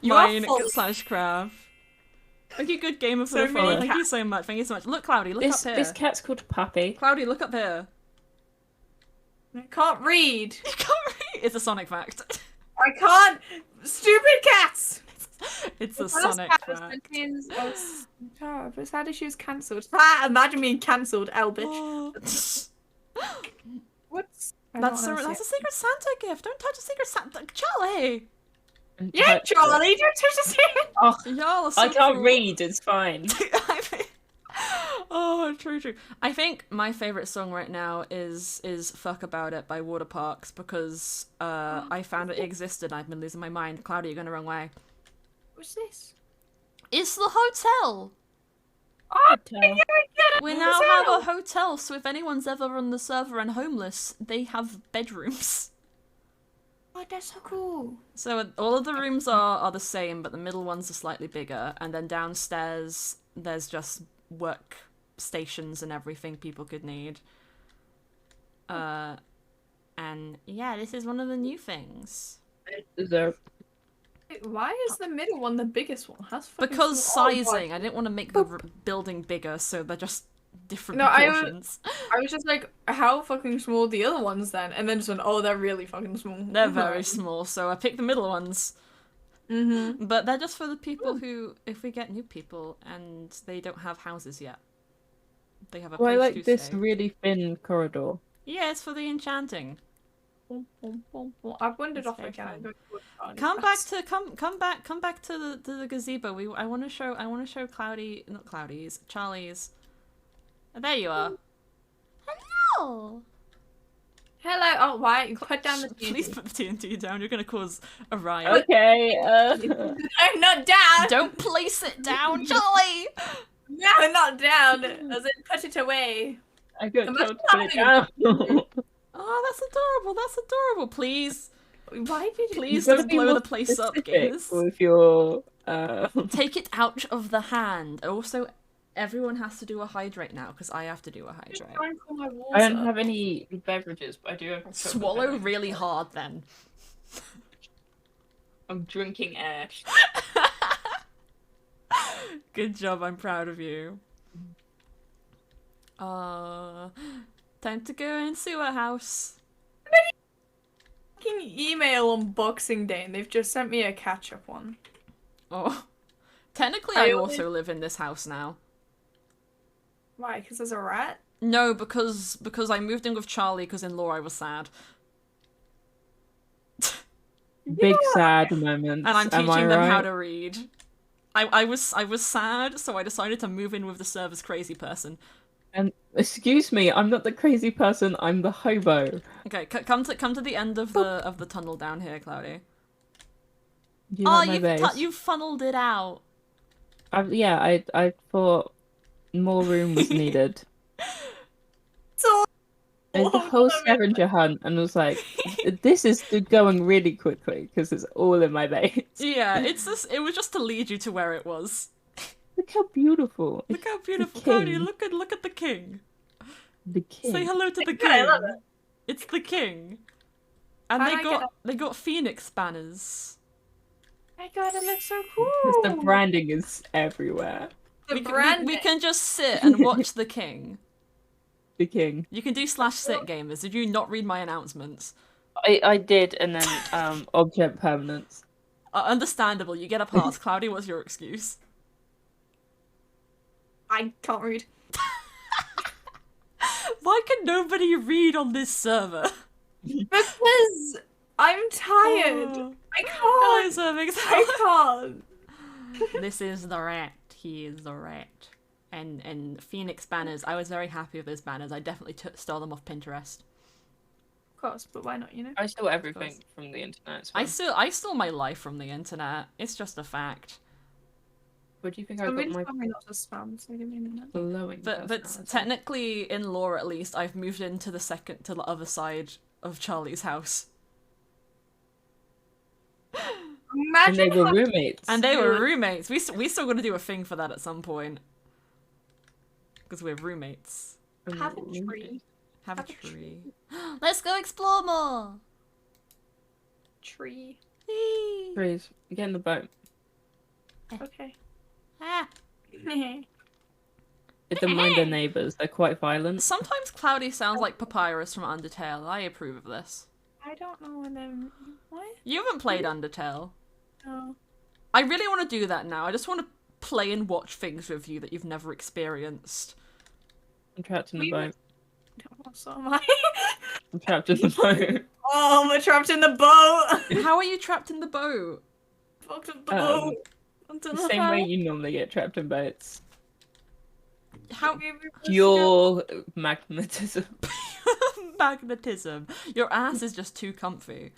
S1: mine / craft. Thank you, good gamer, for
S2: So
S1: the follow.
S2: many
S1: Thank you so much. Thank you so much. Look, Cloudy, look up here.
S3: This cat's called Puppy.
S1: Cloudy, look up here.
S2: I can't read.
S1: You can't read. It's a Sonic fact.
S2: I can't. Stupid cats.
S1: It's a
S2: The first
S1: Sonic
S2: cat was
S1: fact.
S2: contains a but sadly she was cancelled. Ah, imagine being cancelled, Elbitch.
S1: Oh.
S2: What's
S1: That's a Secret Santa gift. Don't touch a Secret Santa, Charlie.
S2: Yeah, Charlie, don't touch the secret.
S3: Oh,
S1: Y'all are so
S3: I can't
S1: cruel.
S3: read. It's fine.
S1: Oh, true. I think my favorite song right now is "Fuck About It" by Water Parks because I found it existed. I've been losing my mind. Cloudy, you're going the wrong way.
S2: What's this?
S1: It's the hotel.
S2: Oh,
S1: We now have a hotel, so if anyone's ever on the server and homeless, they have bedrooms.
S2: Oh, that's so cool.
S1: So all of the rooms are the same, but the middle ones are slightly bigger, and then downstairs there's just work stations and everything people could need. And yeah, this is one of the new things.
S3: Deserve.
S2: Why is the middle one the biggest one? That's fucking
S1: Because
S2: small. Oh,
S1: sizing, I didn't want to make the building bigger, so they're just different
S2: No,
S1: proportions.
S2: I was just like, how fucking small are the other ones then? And then just went, oh, they're really fucking small.
S1: They're very small, so I picked the middle ones.
S2: Mm-hmm.
S1: But they're just for the people who, if we get new people and they don't have houses yet, they have a
S3: Oh,
S1: place
S3: I like
S1: to
S3: this
S1: stay.
S3: really thin corridor.
S1: Yeah, it's for the enchanting.
S2: I've wandered
S1: It's
S2: off
S1: very
S2: again.
S1: fun.
S2: I don't know what
S1: Come back to the gazebo. I want to show Cloudy, not Cloudy's, Charlie's. Oh, there you are. Hello.
S2: Hello. Oh, why? Put down the
S1: Please put the TNT down. You're gonna cause a riot.
S3: Okay.
S2: No, not down.
S1: Don't place it down, Charlie.
S2: No, not down. As in, put it away.
S3: I got
S2: Am I
S3: told to put it down.
S1: Oh, that's adorable. That's adorable. Please,
S2: Why did it?
S1: please
S3: You've gotta
S1: don't
S3: be
S1: blow
S3: more
S1: the place up,
S3: specific
S1: gamers.
S3: with your
S1: Take it out of the hand. Also, everyone has to do a hydrate now because I have to do a hydrate.
S2: Try and call my water.
S3: I don't have any beverages, but I do have.
S1: Swallow really hard then.
S3: I'm drinking air.
S1: Good job. I'm proud of you. Time to go in sewer house.
S2: Fucking email on Boxing Day, and they've just sent me a catch-up one.
S1: Oh. Technically,
S2: I
S1: I
S2: only-
S1: also live in this house now.
S2: Why? Because there's a rat?
S1: No, because I moved in with Charlie because in law I was sad.
S3: Big sad moments.
S1: And I'm
S3: am I
S1: teaching them how
S3: right?
S1: to read. I was sad, so I decided to move in with the server's crazy person.
S3: And excuse me, I'm not the crazy person. I'm the hobo.
S1: Okay, come to the end of the tunnel down here, Cloudy.
S3: Do you like my base?
S1: You've funneled it out.
S3: I thought more room was needed.
S2: So
S3: There's the whole scavenger hunt, and was like, this is going really quickly because it's all in my base.
S1: Yeah, it was just to lead you to where it was.
S3: Look how beautiful!
S1: Look how beautiful,
S3: king.
S1: Cloudy. Look at the king.
S3: The king.
S1: Say hello to the
S2: Yeah, I
S1: king.
S2: love it.
S1: It's the king. And
S2: How do I
S1: they got phoenix banners.
S2: My god, it looks so cool.
S3: Because the branding is everywhere.
S2: The
S1: We
S2: branding.
S1: can just sit and watch the king.
S3: The king.
S1: You can do /sit gamers. Did you not read my announcements?
S3: I did, and then object permanence.
S1: Understandable. You get a pass. Cloudy, what's your excuse?
S2: I can't read.
S1: Why can nobody read on this server?
S2: Because I'm tired.
S1: Oh.
S2: I
S1: Hello,
S2: can't.
S1: serving.
S2: I can't.
S1: This is the rat. He is the rat. And Phoenix banners. I was very happy with those banners. I definitely stole them off Pinterest.
S2: Of course, but why not, you know?
S3: I stole everything from the internet.
S1: I stole my life from the internet. It's just a fact.
S3: Where do you think I
S2: I'm
S3: got
S2: really
S3: my
S2: sorry not to spam, so give me a minute.
S3: glowing?
S1: But
S3: personality?
S1: technically, in lore at least, I've moved into the other side of Charlie's house.
S3: And they were roommates.
S1: And they were roommates. We still got to do a thing for that at some point. Because we're roommates.
S2: Have a tree.
S1: Have a
S2: Have a
S1: tree. Let's go explore more!
S2: Tree.
S1: Whee!
S3: Trees. Get in the boat.
S2: Okay.
S1: Ah.
S3: They don't mind their neighbours. They're quite violent.
S1: Sometimes Cloudy sounds like Papyrus from Undertale. I approve of this.
S2: I don't know when I'm. What?
S1: You haven't played Undertale.
S2: No.
S1: I really want to do that now. I just want to play and watch things with you that you've never experienced.
S3: I'm trapped in the boat.
S2: So am I.
S3: I'm trapped in the boat.
S2: Oh, I'm trapped in the boat.
S1: How are you trapped in the boat?
S2: Fucked up the boat. I don't
S3: The
S2: know
S3: same
S2: how.
S3: way you normally get trapped in boats.
S1: How
S3: Pure magnetism.
S1: magnetism? Your ass is just too comfy.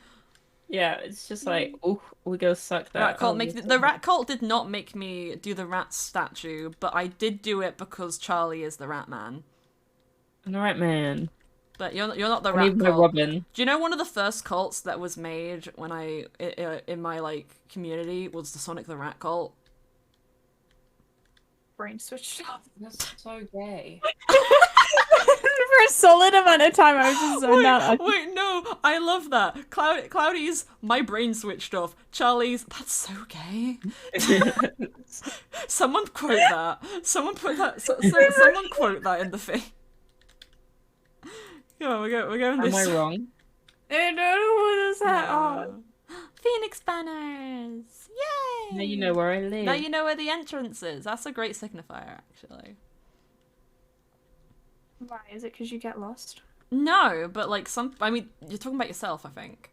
S3: Yeah, it's just like, oh, we go suck that.
S1: Rat cult
S3: Oh,
S1: make
S3: yes.
S1: the rat cult did not make me do the rat statue, but I did do it because Charlie is the rat man.
S3: I'm the right man.
S1: But you're not the
S3: I
S1: rat
S3: need my
S1: cult.
S3: Robin.
S1: Do you know one of the first cults that was made when in my like community was the Sonic the Rat cult?
S2: Brain switched off.
S3: That's so gay.
S2: For a solid amount of time, I was just zoned out.
S1: Wait, no, I love that. Cloudy's my brain switched off. Charlie's that's so gay. Someone quote that. Someone put that. Someone quote that in the thing. Come on, we're going
S3: Am
S1: this.
S3: I wrong?
S2: I don't know what is that. Oh.
S1: Phoenix banners! Yay!
S3: Now you know where I live.
S1: Now you know where the entrance is. That's a great signifier, actually.
S2: Why? Is it because you get lost?
S1: No, but like I mean, you're talking about yourself, I think.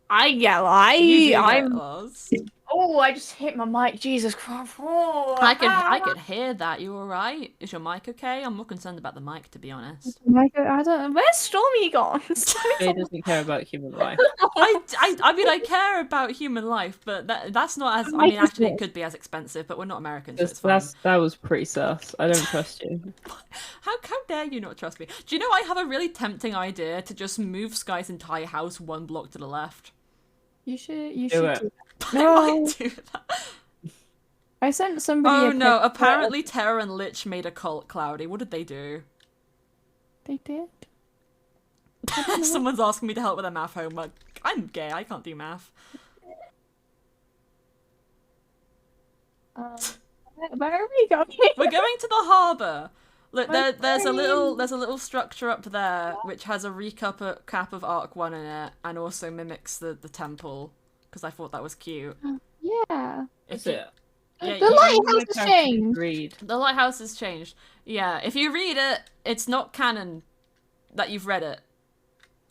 S2: I get
S1: You do get
S2: I'm.
S1: lost.
S2: Oh, I just hit my mic. Jesus Christ. Oh,
S1: I could hear that. You alright? Is your mic okay? I'm more concerned about the mic, to be honest.
S2: I don't. Where's Stormy gone?
S3: He doesn't care about human life.
S1: I mean, I care about human life, but that's not as. I mean, actually, it could be as expensive, but we're not Americans, so it's fine.
S3: That was pretty sus. I don't trust you.
S1: How dare you not trust me? Do you know I have a really tempting idea to just move Sky's entire house one block to the left?
S2: You should.
S3: Do it.
S1: I might do that.
S2: I sent somebody.
S1: Oh
S2: a
S1: no!
S2: picture.
S1: Apparently, Terra and Lich made a cult. Cloudy, what did they do?
S2: They did.
S1: Someone's asking me to help with their math homework. I'm gay. I can't do math.
S2: Where are we going?
S1: We're going to the harbour. Look, there's a little structure up there which has a recap cap of Arc 1 in it, and also mimics the temple, because I thought that was cute.
S4: Yeah.
S3: That's it.
S1: Yeah,
S4: The lighthouse has changed.
S3: Read.
S1: The lighthouse has changed. Yeah, if you read it, it's not canon that you've read it.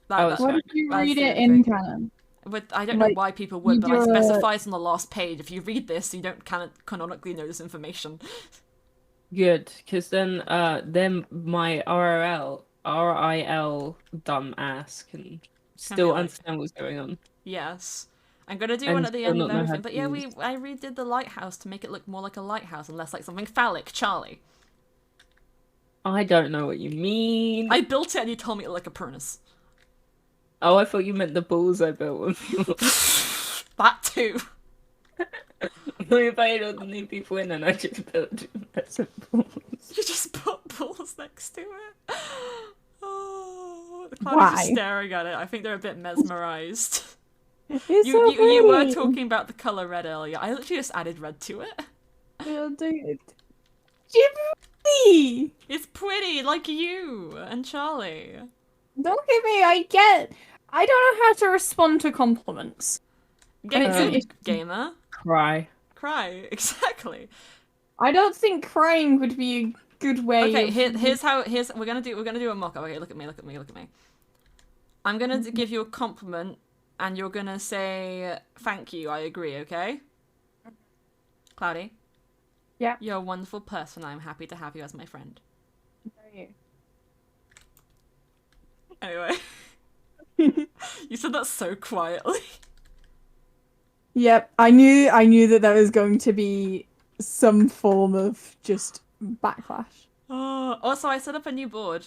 S3: That's
S4: What
S3: fine.
S4: if you
S1: That's
S4: read
S1: the
S4: it
S1: only
S4: in
S1: thing.
S4: canon?
S1: But I don't know
S4: Like,
S1: why people would,
S4: you
S1: but it
S4: do a-
S1: specifies on the last page. If you read this, you don't canonically know this information.
S3: Good, because then my RIL dumb ass can still
S1: like-
S3: understand what's going on.
S1: Yes. I'm gonna do
S3: And
S1: one at the
S3: still
S1: end
S3: not
S1: of
S3: know how
S1: everything.
S3: to
S1: But yeah,
S3: use-
S1: I redid the lighthouse to make it look more like a lighthouse and less like something phallic. Charlie.
S3: I don't know what you mean.
S1: I built it and you told me it looked like a prunus.
S3: Oh, I thought you meant the balls I built with you.
S1: That too.
S3: We invited all the new people in and I just built some balls.
S1: You just put balls next to it. Oh, the cloud is just
S4: Why?
S1: staring at it. I think they're a bit mesmerized.
S4: It's
S1: You were talking about the color red earlier. I literally just added red to it.
S4: Jimmy!
S1: It's pretty, like you and Charlie.
S4: Don't give me. I don't know how to respond to compliments.
S1: Get
S4: it's-
S1: good,
S4: it's-
S1: gamer.
S3: Cry.
S1: Cry, exactly.
S4: I don't think crying would be a good way.
S1: Okay,
S4: of...
S1: here's we're gonna do a mock-up. Okay, look at me. I'm gonna give you a compliment, and you're gonna say thank you. I agree. Okay. Cloudy.
S4: Yeah.
S1: You're a wonderful person. I'm happy to have you as my friend. Anyway. You said that so quietly.
S4: Yep, I knew that there was going to be some form of just backlash.
S1: Oh, also I set up a new board.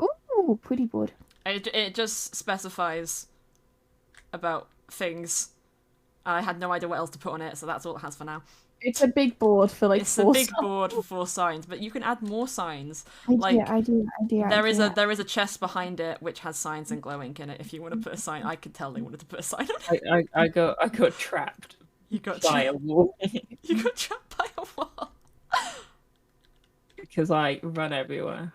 S4: Ooh, pretty board.
S1: It just specifies about things. I had no idea what else to put on it, so that's all it has for now.
S4: It's a big board for like
S1: It's a
S4: 4
S1: big
S4: signs.
S1: board for 4 signs, but you can add more signs.
S4: I
S1: like,
S4: do.
S1: There is a chest behind it which has signs and glow ink in it. If you want to put a sign, I could tell they wanted to put a sign on it.
S3: I got trapped
S1: You got
S3: by a wall
S1: You got trapped by a wall.
S3: because I run everywhere.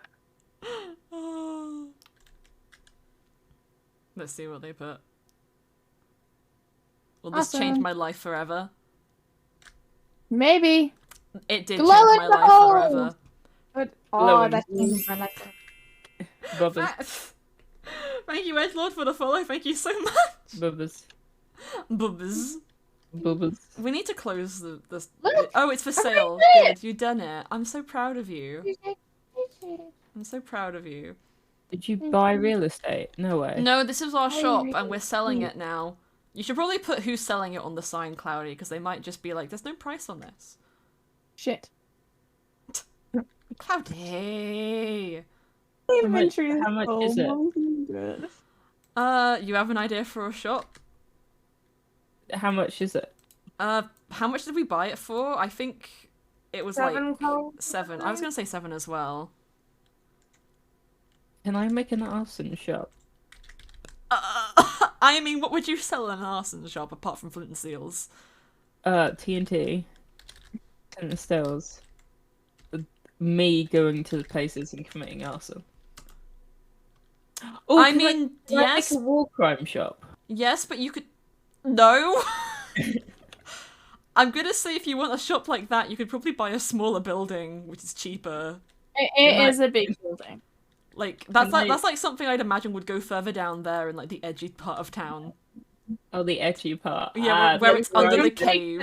S1: Let's see what they put. Will this change
S4: Awesome.
S1: my life forever?
S4: Maybe.
S1: It did
S4: Glow
S1: change
S4: in
S1: my
S4: the
S1: life
S4: hole!
S1: forever.
S4: But
S3: Glowing.
S4: that changed my life.
S3: Bubbas.
S1: Thank you, Edgelord, for the follow. Thank you so much.
S3: Bubbas.
S1: Bubbas.
S3: Bubbas.
S1: We need to close this.
S4: Look,
S1: Oh, it's for sale.
S4: did it.
S1: Good, you done it. I'm so proud of you. I'm so proud of you.
S3: Did you buy real estate? No way.
S1: No, this is our
S4: Oh,
S1: shop,
S4: really?
S1: and we're selling it now. You should probably put who's selling it on the sign, Cloudy, because they might just be like, "There's no price on this."
S4: Shit.
S1: Cloudy.
S4: Inventory
S3: how much
S4: full.
S3: is it?
S1: You have an idea for a shop?
S3: How much is it?
S1: How much did we buy it for? I think it was like 7. I was gonna say 7 as well.
S3: Can I make an arson shop?
S1: I mean, what would you sell in an arson shop apart from flint and seals?
S3: TNT. And the stills. Me going to the places and committing arson. Oh,
S1: I mean,
S3: can I
S1: yes,
S3: make a war crime shop.
S1: yes, but you could. No. I'm gonna say if you want a shop like that, you could probably buy a smaller building, which is cheaper.
S4: It is a big building.
S1: Like that's
S3: Can I-
S1: that's like something I'd imagine would go further down there in like the edgy part of town.
S3: Oh, the edgy part.
S1: Yeah, where
S3: that's
S1: it's under the
S3: right.
S1: cave.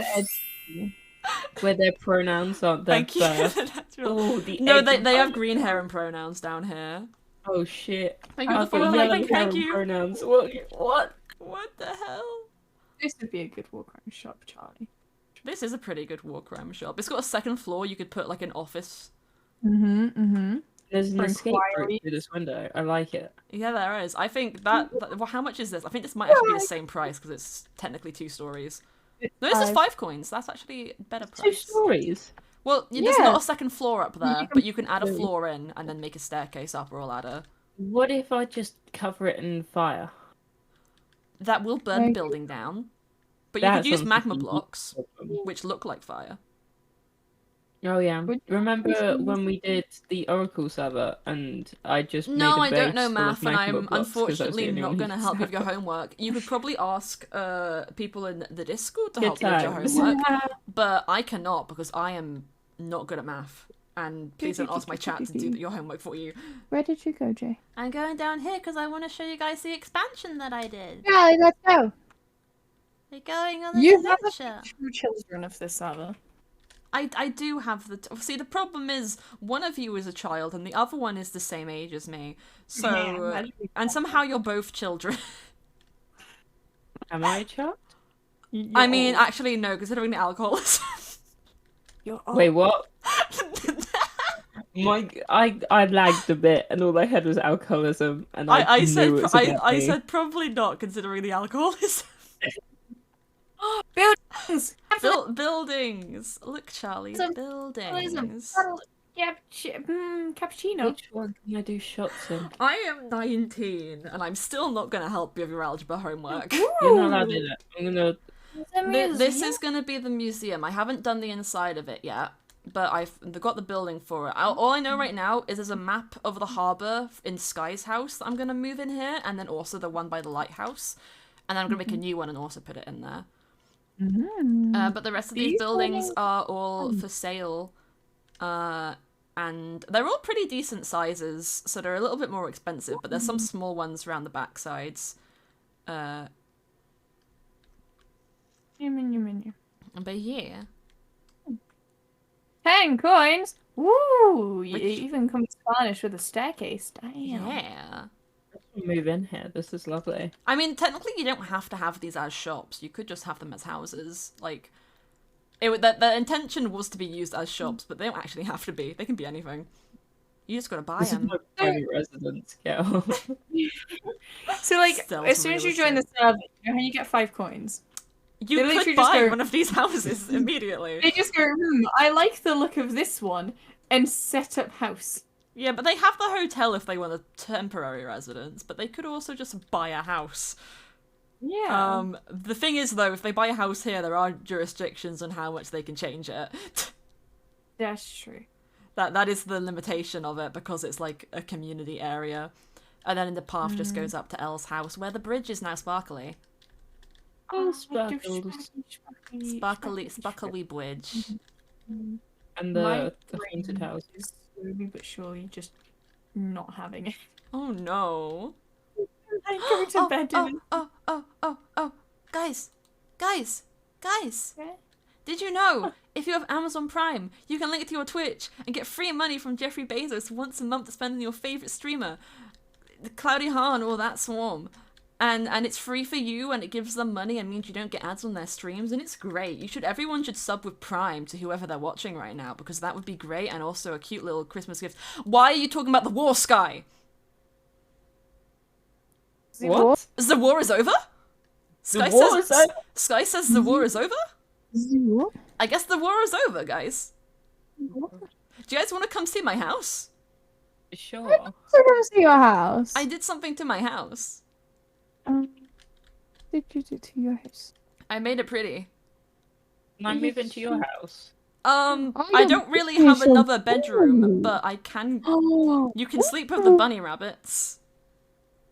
S3: Where their pronouns aren't their
S1: Thank you.
S3: birth.
S1: Natural.
S3: Oh, the
S1: No,
S3: edgy
S1: they have
S3: part.
S1: green hair and pronouns down here.
S3: Oh shit.
S1: Thank you for
S3: I've
S1: the
S3: got
S1: follow.
S3: yellow
S1: Thank
S3: hair and
S1: you.
S3: pronouns. What?
S1: What the hell?
S4: This would be a good war crime shop, Charlie.
S1: This is a pretty good war crime shop. It's got a second floor. You could put like an office.
S4: Mm-hmm.
S3: There's an
S4: For
S3: escape route
S4: inquiry.
S3: through this window. I like it.
S1: Yeah, there is. I think well, how much is this? I think this might actually be the same price because it's technically 2 stories. No, this is 5 coins. That's actually a better
S3: 2
S1: price.
S3: stories.
S1: Well, there's
S4: Yeah.
S1: not a second floor up there,
S4: can
S1: but you can add a
S3: do-
S1: floor in and then make a staircase up or a ladder.
S3: What if I just cover it in fire?
S1: That will burn the
S4: Like-
S1: building down. But you
S3: That
S1: could use
S3: sounds
S1: magma
S3: like a
S1: blocks,
S3: problem.
S1: which look like fire.
S3: Oh yeah.
S4: Would you
S3: Remember
S4: please-
S3: when we did the Oracle server and I just made
S1: No,
S3: a
S1: I don't know
S3: base full of
S1: math, and I'm
S3: magma blocks 'cause I was the
S1: unfortunately
S3: only
S1: not
S3: one who
S1: going to
S3: could
S1: help you with your
S3: serve.
S1: homework. You could probably ask people in the Discord to
S3: Good
S1: help you with your
S3: times.
S1: homework, but I cannot because I am not good at math. And please don't ask my chat to do your homework for you.
S4: Where did you go, Jay?
S1: I'm going down here because I want to show you guys the expansion that I did.
S4: Yeah, let's go.
S1: We're going on this
S2: You have
S1: adventure.
S2: two children of this server.
S1: I do have see, the problem is one of you is a child and the other one is the same age as me. So
S2: Yeah,
S1: and somehow you're both children.
S3: Am I a child?
S1: I mean, actually no, considering the alcoholism.
S2: You're
S3: Wait, what? I lagged a bit, and all I had was alcoholism, and I knew it was about
S1: I
S3: me.
S1: said probably not considering the alcoholism.
S2: buildings.
S1: Buildings. Look, Charlie,
S2: Some
S1: buildings.
S2: Cappuccino.
S3: Which one can I do shots in?
S1: I am 19 and I'm still not going to help you with your algebra homework.
S3: You're not allowed in it. I'm gonna.
S1: This is going to be the museum. I haven't done the inside of it yet, but I've got the building for it. All I know right now is there's a map of the harbour in Sky's house that I'm going to move in here, and then also the one by the lighthouse. And then I'm going to make a new one and also put it in there. But the rest of these buildings are all for sale. And they're all pretty decent sizes, so they're a little bit more expensive, but there's some small ones around the back sides. But yeah.
S2: 10 coins. Woo! You
S1: Which-
S2: even come Spanish with a staircase. Damn.
S1: Yeah.
S3: Move in here. This is lovely.
S1: I mean, technically you don't have to have these as shops. You could just have them as houses. Like, the intention was to be used as shops, but they don't actually have to be. They can be anything. You just gotta buy
S3: This is
S1: them.
S3: my private residence, girl.
S2: So, like,
S1: Stealth
S2: as soon as you
S1: real
S2: join the
S1: estate.
S2: server, you know how you get 5 coins?
S1: You
S2: They
S1: could
S2: literally just
S1: buy
S2: go-
S1: one of these houses immediately.
S2: They just go, I like the look of this one, and set up house.
S1: Yeah, but they have the hotel if they want a temporary residence, but they could also just buy a house.
S2: Yeah.
S1: The thing is, though, if they buy a house here, there are jurisdictions on how much they can change it.
S2: That's true.
S1: That is the limitation of it, because it's like a community area. And then the path just goes up to Elle's house, where the bridge is now sparkly.
S3: Oh,
S2: sparkles.
S1: Sparkly bridge.
S3: And
S2: My
S3: the haunted house.
S2: Is slowly but surely just not having it.
S1: Oh no.
S2: I'm going to bed in.
S1: Oh, guys.
S2: Yeah?
S1: Did you know, if you have Amazon Prime, you can link it to your Twitch and get free money from Jeffrey Bezos once a month to spend on your favourite streamer, Cloudy Hahn or that swarm. And it's free for you, and it gives them money and means you don't get ads on their streams, and it's great. Everyone should sub with Prime to whoever they're watching right now, because that would be great, and also a cute little Christmas gift. Why are you talking about the war, Sky?
S3: What?
S1: The war is over?
S3: The war is over?
S1: Sky says the war is over?
S4: What?
S1: I guess the war is over, guys. Do you guys want to come see my house?
S3: Sure.
S4: So come see your house.
S1: I did something to my house.
S4: Did you do to your house?
S1: I made it pretty.
S3: Can I move into your house?
S1: I don't really
S4: think
S1: have
S4: so.
S1: another bedroom,
S4: Ooh.
S1: but I can.
S4: Oh,
S1: You can sleep with the bunny rabbits.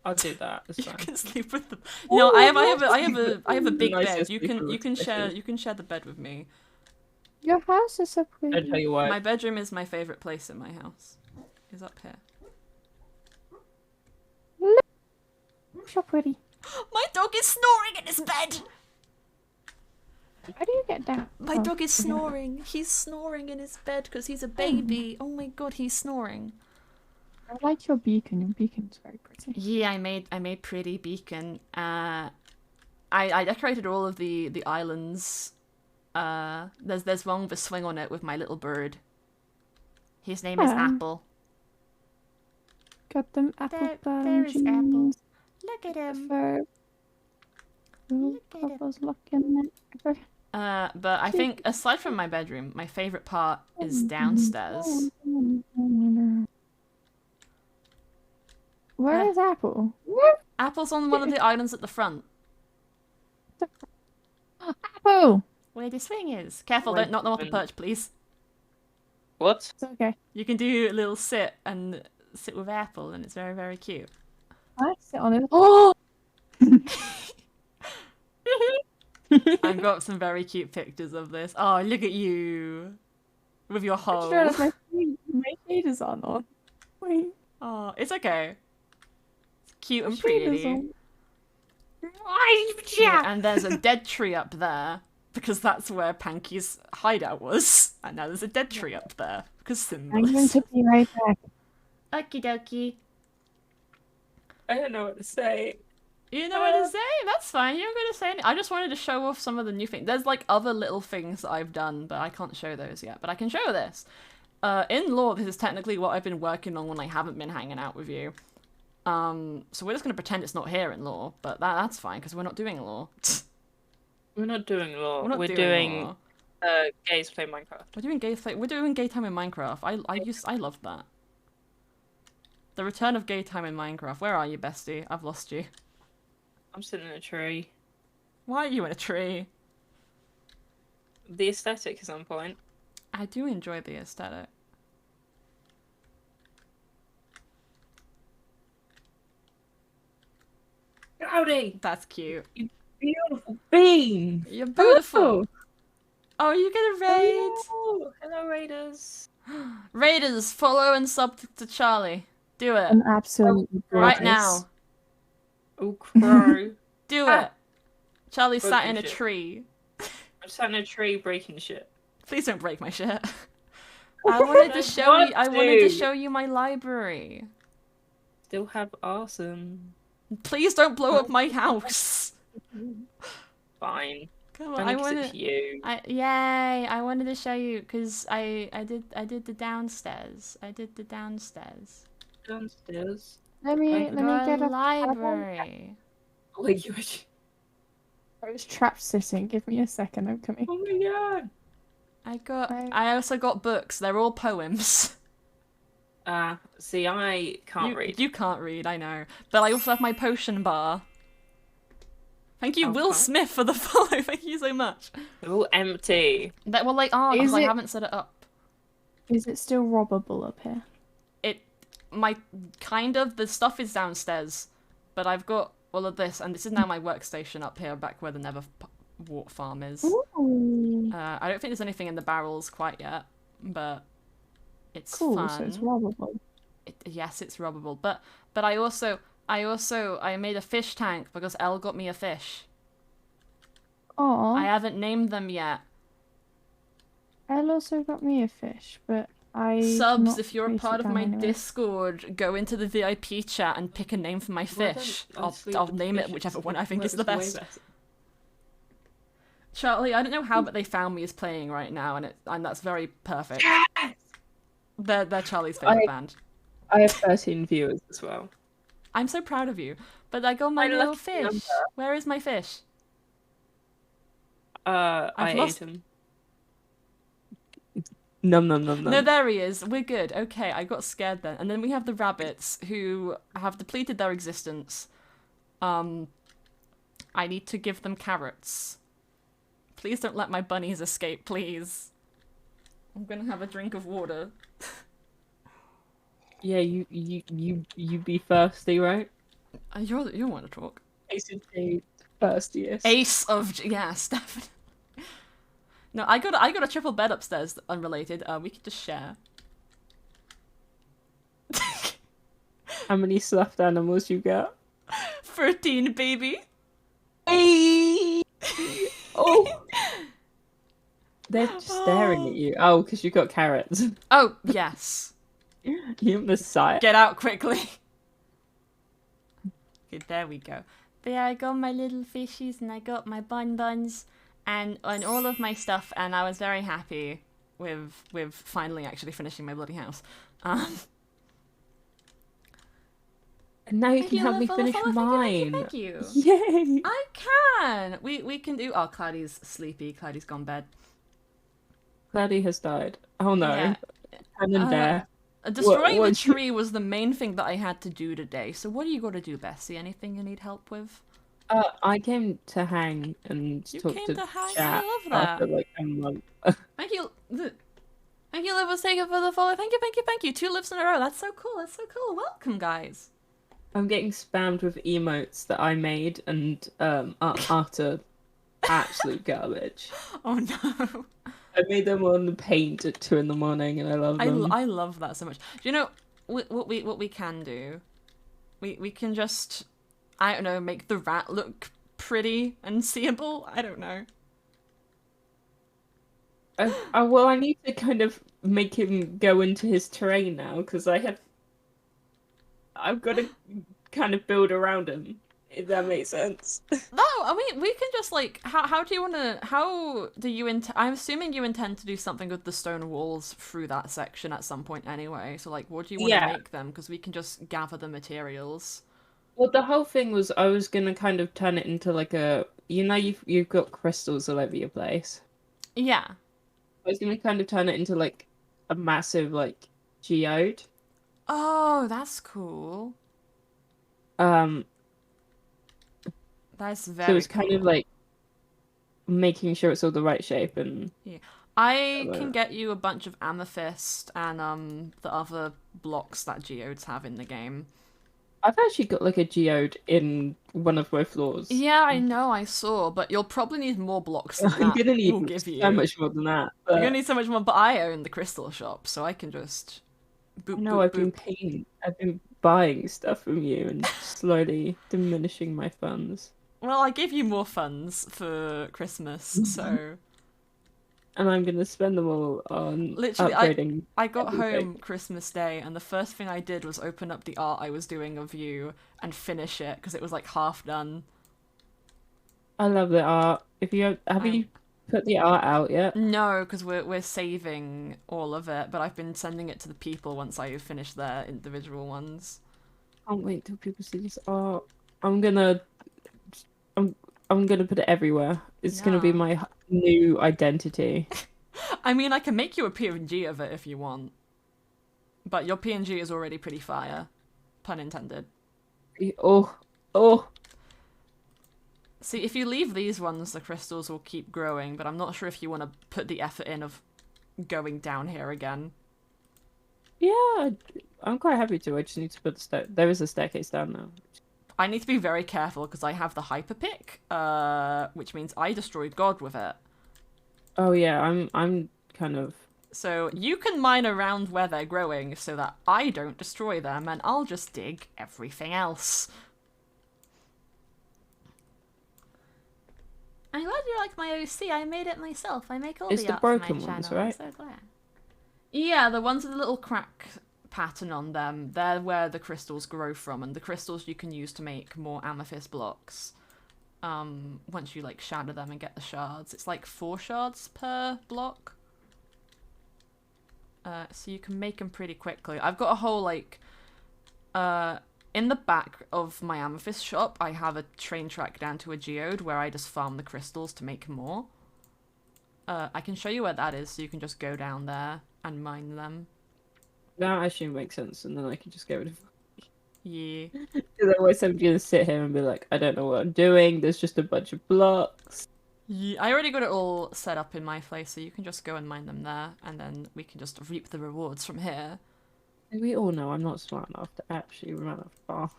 S3: I'll do that. It's
S1: You
S3: fine.
S1: can sleep with the. You know, I have a big bed.
S3: Nicest
S1: You
S3: people
S1: can share
S3: especially.
S1: the bed with me.
S4: your house is so
S3: I'll
S4: pretty.
S3: tell you what.
S1: My bedroom is my favorite place in my house. Is up here.
S4: So pretty.
S1: My dog is snoring in his bed.
S4: How do you get down?
S1: My
S4: Oh,
S1: dog is
S4: okay.
S1: snoring. He's snoring in his bed because he's a baby. Oh my god, he's snoring.
S4: I like your beacon. Your beacon's very pretty.
S1: Yeah, I made pretty beacon. I decorated all of the islands. There's one with a swing on it with my little bird. His name is
S4: Oh.
S1: Apple.
S4: Got them apple
S1: there is Apple.
S4: bungees.
S1: Look at him.
S4: For...
S1: Look at him.
S4: Papa's looking at her.
S1: But I think aside from my bedroom, my favorite part is downstairs.
S4: Where
S1: Uh,
S4: is Apple?
S1: Apple's on one of the islands at the front,
S4: Apple!
S1: where the swing is. Careful,
S3: Wait,
S1: don't knock them off the
S3: um,
S1: perch, please.
S3: What?
S4: It's okay.
S1: You can do a little sit with Apple, and it's very, very cute.
S4: I sit on it. Oh!
S1: I've got some very cute pictures of this. Oh, look at you with your
S4: I just
S1: hoe.
S4: realised my shaders aren't on. Wait.
S1: Oh, it's okay. It's cute
S4: my
S1: and
S4: shaders
S1: pretty.
S4: on.
S1: Yeah, and there's a dead tree up there because that's where Panky's hideout was. And now there's a dead tree up there because
S4: I'm going
S1: symbolism.
S4: to be right back.
S1: Okie dokie.
S3: I don't know what to say.
S1: You know what to say? That's fine. You're going to say anything. I just wanted to show off some of the new things. There's like other little things that I've done, but I can't show those yet. But I can show this. In lore, this is technically what I've been working on when I haven't been hanging out with you. So we're just gonna pretend it's not here in lore, but that's fine because we're not doing lore.
S3: We're not doing lore.
S1: We're not
S3: We're
S1: doing
S3: doing
S1: lore.
S3: gays play Minecraft.
S1: We're doing gay play. We're doing gay time in Minecraft. I loved that. The return of gay time in Minecraft. Where are you, bestie? I've lost you.
S3: I'm sitting in a tree.
S1: Why are you in a tree?
S3: The aesthetic is on point.
S1: I do enjoy the aesthetic.
S3: Howdy!
S1: That's cute.
S3: Beautiful bean!
S1: You're beautiful.
S3: Oh,
S1: Oh, you get a raid.
S3: hello Raiders.
S1: Raiders, follow and sub to Charlie. Do it
S4: I'm absolutely
S1: right
S4: gorgeous.
S1: now.
S3: Oh, crow.
S1: Do
S3: Ah.
S1: it. Charlie sat in a
S3: Broken shit.
S1: tree.
S3: I'm sat in a tree breaking shit.
S1: Please don't break my shit. I wanted to show
S3: want
S1: you. I wanted to
S3: to.
S1: show you my library.
S3: Still have awesome.
S1: Please don't blow up my house.
S3: Fine.
S1: Come on,
S3: Only
S1: I
S3: 'cause
S1: wanted.
S3: it's you.
S1: Yay! I wanted to show you because I did the downstairs. I did the downstairs.
S3: Downstairs.
S4: Let me
S3: Like
S4: get
S1: The
S4: a
S1: library.
S3: Oh, you.
S4: I was trap sitting. Give me a second. I'm coming.
S3: Oh my god.
S1: I also got books. They're all poems.
S3: See, I can't read.
S1: You can't read, I know. But I also have my potion bar. Thank you, Will
S3: Okay.
S1: Smith, for the follow. Thank you so much.
S3: They're all empty.
S1: That well, they are because
S4: Is
S1: I
S4: it-
S1: haven't set it up.
S4: Is it still robbable up here?
S1: My kind of the stuff is downstairs, but I've got all of this, and this is now my workstation up here, back where the Nether Wart farm is.
S4: Ooh,
S1: I don't think there's anything in the barrels quite yet, but it's
S4: cool.
S1: fun.
S4: So it's robbable.
S1: Yes, it's robbable, but I made a fish tank because Elle got me a fish.
S4: Oh,
S1: I haven't named them yet.
S4: Elle also got me a fish, but I
S1: Subs,
S4: cannot
S1: if you're a
S4: place
S1: part
S4: it
S1: of my
S4: down anywhere.
S1: Discord, go into the VIP chat and pick a name for my
S3: Well,
S1: fish.
S3: then, sleep
S1: I'll
S3: with
S1: name it
S3: fishes.
S1: whichever one I think
S3: Well,
S1: is the
S3: it's way
S1: best.
S3: better.
S1: Charlie, I don't know how, but they found me as playing right now, and that's very perfect. They're Charlie's favorite band.
S3: I have 13 viewers as well.
S1: I'm so proud of you. But I got my
S3: My
S1: little
S3: lucky
S1: fish.
S3: number.
S1: Where is my fish?
S3: I
S1: lost-
S3: ate him. Num num num num.
S1: No, there he is. We're good. Okay, I got scared then. And then we have the rabbits who have depleted their existence. I need to give them carrots. Please don't let my bunnies escape, please. I'm gonna have a drink of water.
S3: Yeah, you be thirsty, right?
S1: You want to talk?
S3: Ace of Spades, thirstiest.
S1: Ace of yes, definitely. No, I got a triple bed upstairs, unrelated. We could just share.
S3: How many stuffed animals you got?
S1: 13, baby.
S3: Oh. They're just staring at you. Oh, because you got carrots.
S1: Oh yes.
S3: You messiah.
S1: Get out quickly. Okay, there we go. But yeah, I got my little fishies and I got my buns and all of my stuff, and I was very happy with finally actually finishing my bloody house.
S3: And now you
S1: Thank
S3: can help me
S1: for the
S3: finish
S1: follow,
S3: mine.
S1: Thank you.
S3: Yay!
S1: I can. We can do. Oh, Cloudy's sleepy. Cloudy's gone bed.
S3: Cloudy has died. Oh no.
S1: Yeah.
S3: I'm in there.
S1: Destroying the
S3: what'd you-
S1: tree was the main thing that I had to do today. So what do you got to do, Bessie? Anything you need help with?
S3: I came to hang and
S1: You
S3: talk
S1: came
S3: to
S1: to hang? I
S3: chat
S1: love that.
S3: after like a month.
S1: Thank you. Thank you, Liv was taken for the follow. Thank you, thank you, thank you. 2 lives in a row. That's so cool. That's so cool. Welcome, guys.
S3: I'm getting spammed with emotes that I made and are utter absolute garbage.
S1: Oh no.
S3: I made them on the paint at 2 a.m. and I love them.
S1: I love that so much. Do you know what we can do? We can just, I don't know, make the rat look pretty and seeable. I don't know.
S3: Well, I need to kind of make him go into his terrain now because I've got to kind of build around him. If that makes sense.
S1: No, I mean we can just like how do you want to? How do you intend? I'm assuming you intend to do something with the stone walls through that section at some point anyway. So like, what do you want to make them? Because we can just gather the materials.
S3: Well, the whole thing was I was gonna kind of turn it into like a, you've got crystals all over your place.
S1: Yeah.
S3: I was gonna kind of turn it into like a massive like geode.
S1: Oh, that's cool. That's very.
S3: So it's kind of like making sure it's all the right shape and.
S1: Yeah. I can get you a bunch of amethyst and the other blocks that geodes have in the game.
S3: I've actually got like a geode in one of my floors.
S1: Yeah, I know, I saw, but you'll probably need more blocks than
S3: I'm
S1: that.
S3: gonna need
S1: We'll give you.
S3: so much more than that. But...
S1: You're gonna need so much more, but I own the crystal shop, so I can just boop,
S3: No,
S1: boop,
S3: I've been buying stuff from you and slowly diminishing my funds.
S1: Well, I gave you more funds for Christmas, so...
S3: And I'm gonna spend them all on upgrading.
S1: I got
S3: everything.
S1: home Christmas Day, and the first thing I did was open up the art I was doing of you and finish it, because it was like half done.
S3: I love the art. Have you put the art out yet?
S1: No, because we're saving all of it, but I've been sending it to the people once I finish their individual ones.
S3: Can't wait till people see this art. I'm gonna put it everywhere. It's gonna be my new identity.
S1: I mean, I can make you a PNG of it if you want. But your PNG is already pretty fire. Pun intended.
S3: Oh.
S1: See, if you leave these ones, the crystals will keep growing, but I'm not sure if you want to put the effort in of going down here again.
S3: Yeah, I'm quite happy to. I just need to put there is a staircase down now.
S1: I need to be very careful because I have the hyper pick, which means I destroyed God with it.
S3: Oh yeah, I'm kind of.
S1: So you can mine around where they're growing so that I don't destroy them, and I'll just dig everything else. I'm glad you like my OC. I made it myself. I make all
S3: It's
S1: the
S3: the
S1: art for my
S3: broken
S1: channel.
S3: ones, right?
S1: I'm so glad. Yeah, the ones with the little crack pattern on them. They're where the crystals grow from, and the crystals you can use to make more amethyst blocks. Once you like shatter them and get the shards, it's like 4 shards per block. So you can make them pretty quickly. I've got a whole like, in the back of my amethyst shop, I have a train track down to a geode where I just farm the crystals to make more. I can show you where that is, so you can just go down there and mine them.
S3: That actually makes sense, and then I can just get rid of.
S1: Yeah.
S3: Because otherwise I'm gonna sit here and be like, I don't know what I'm doing. There's just a bunch of blocks.
S1: Yeah, I already got it all set up in my place, so you can just go and mine them there, and then we can just reap the rewards from here.
S3: We all know I'm not smart enough to actually run that far.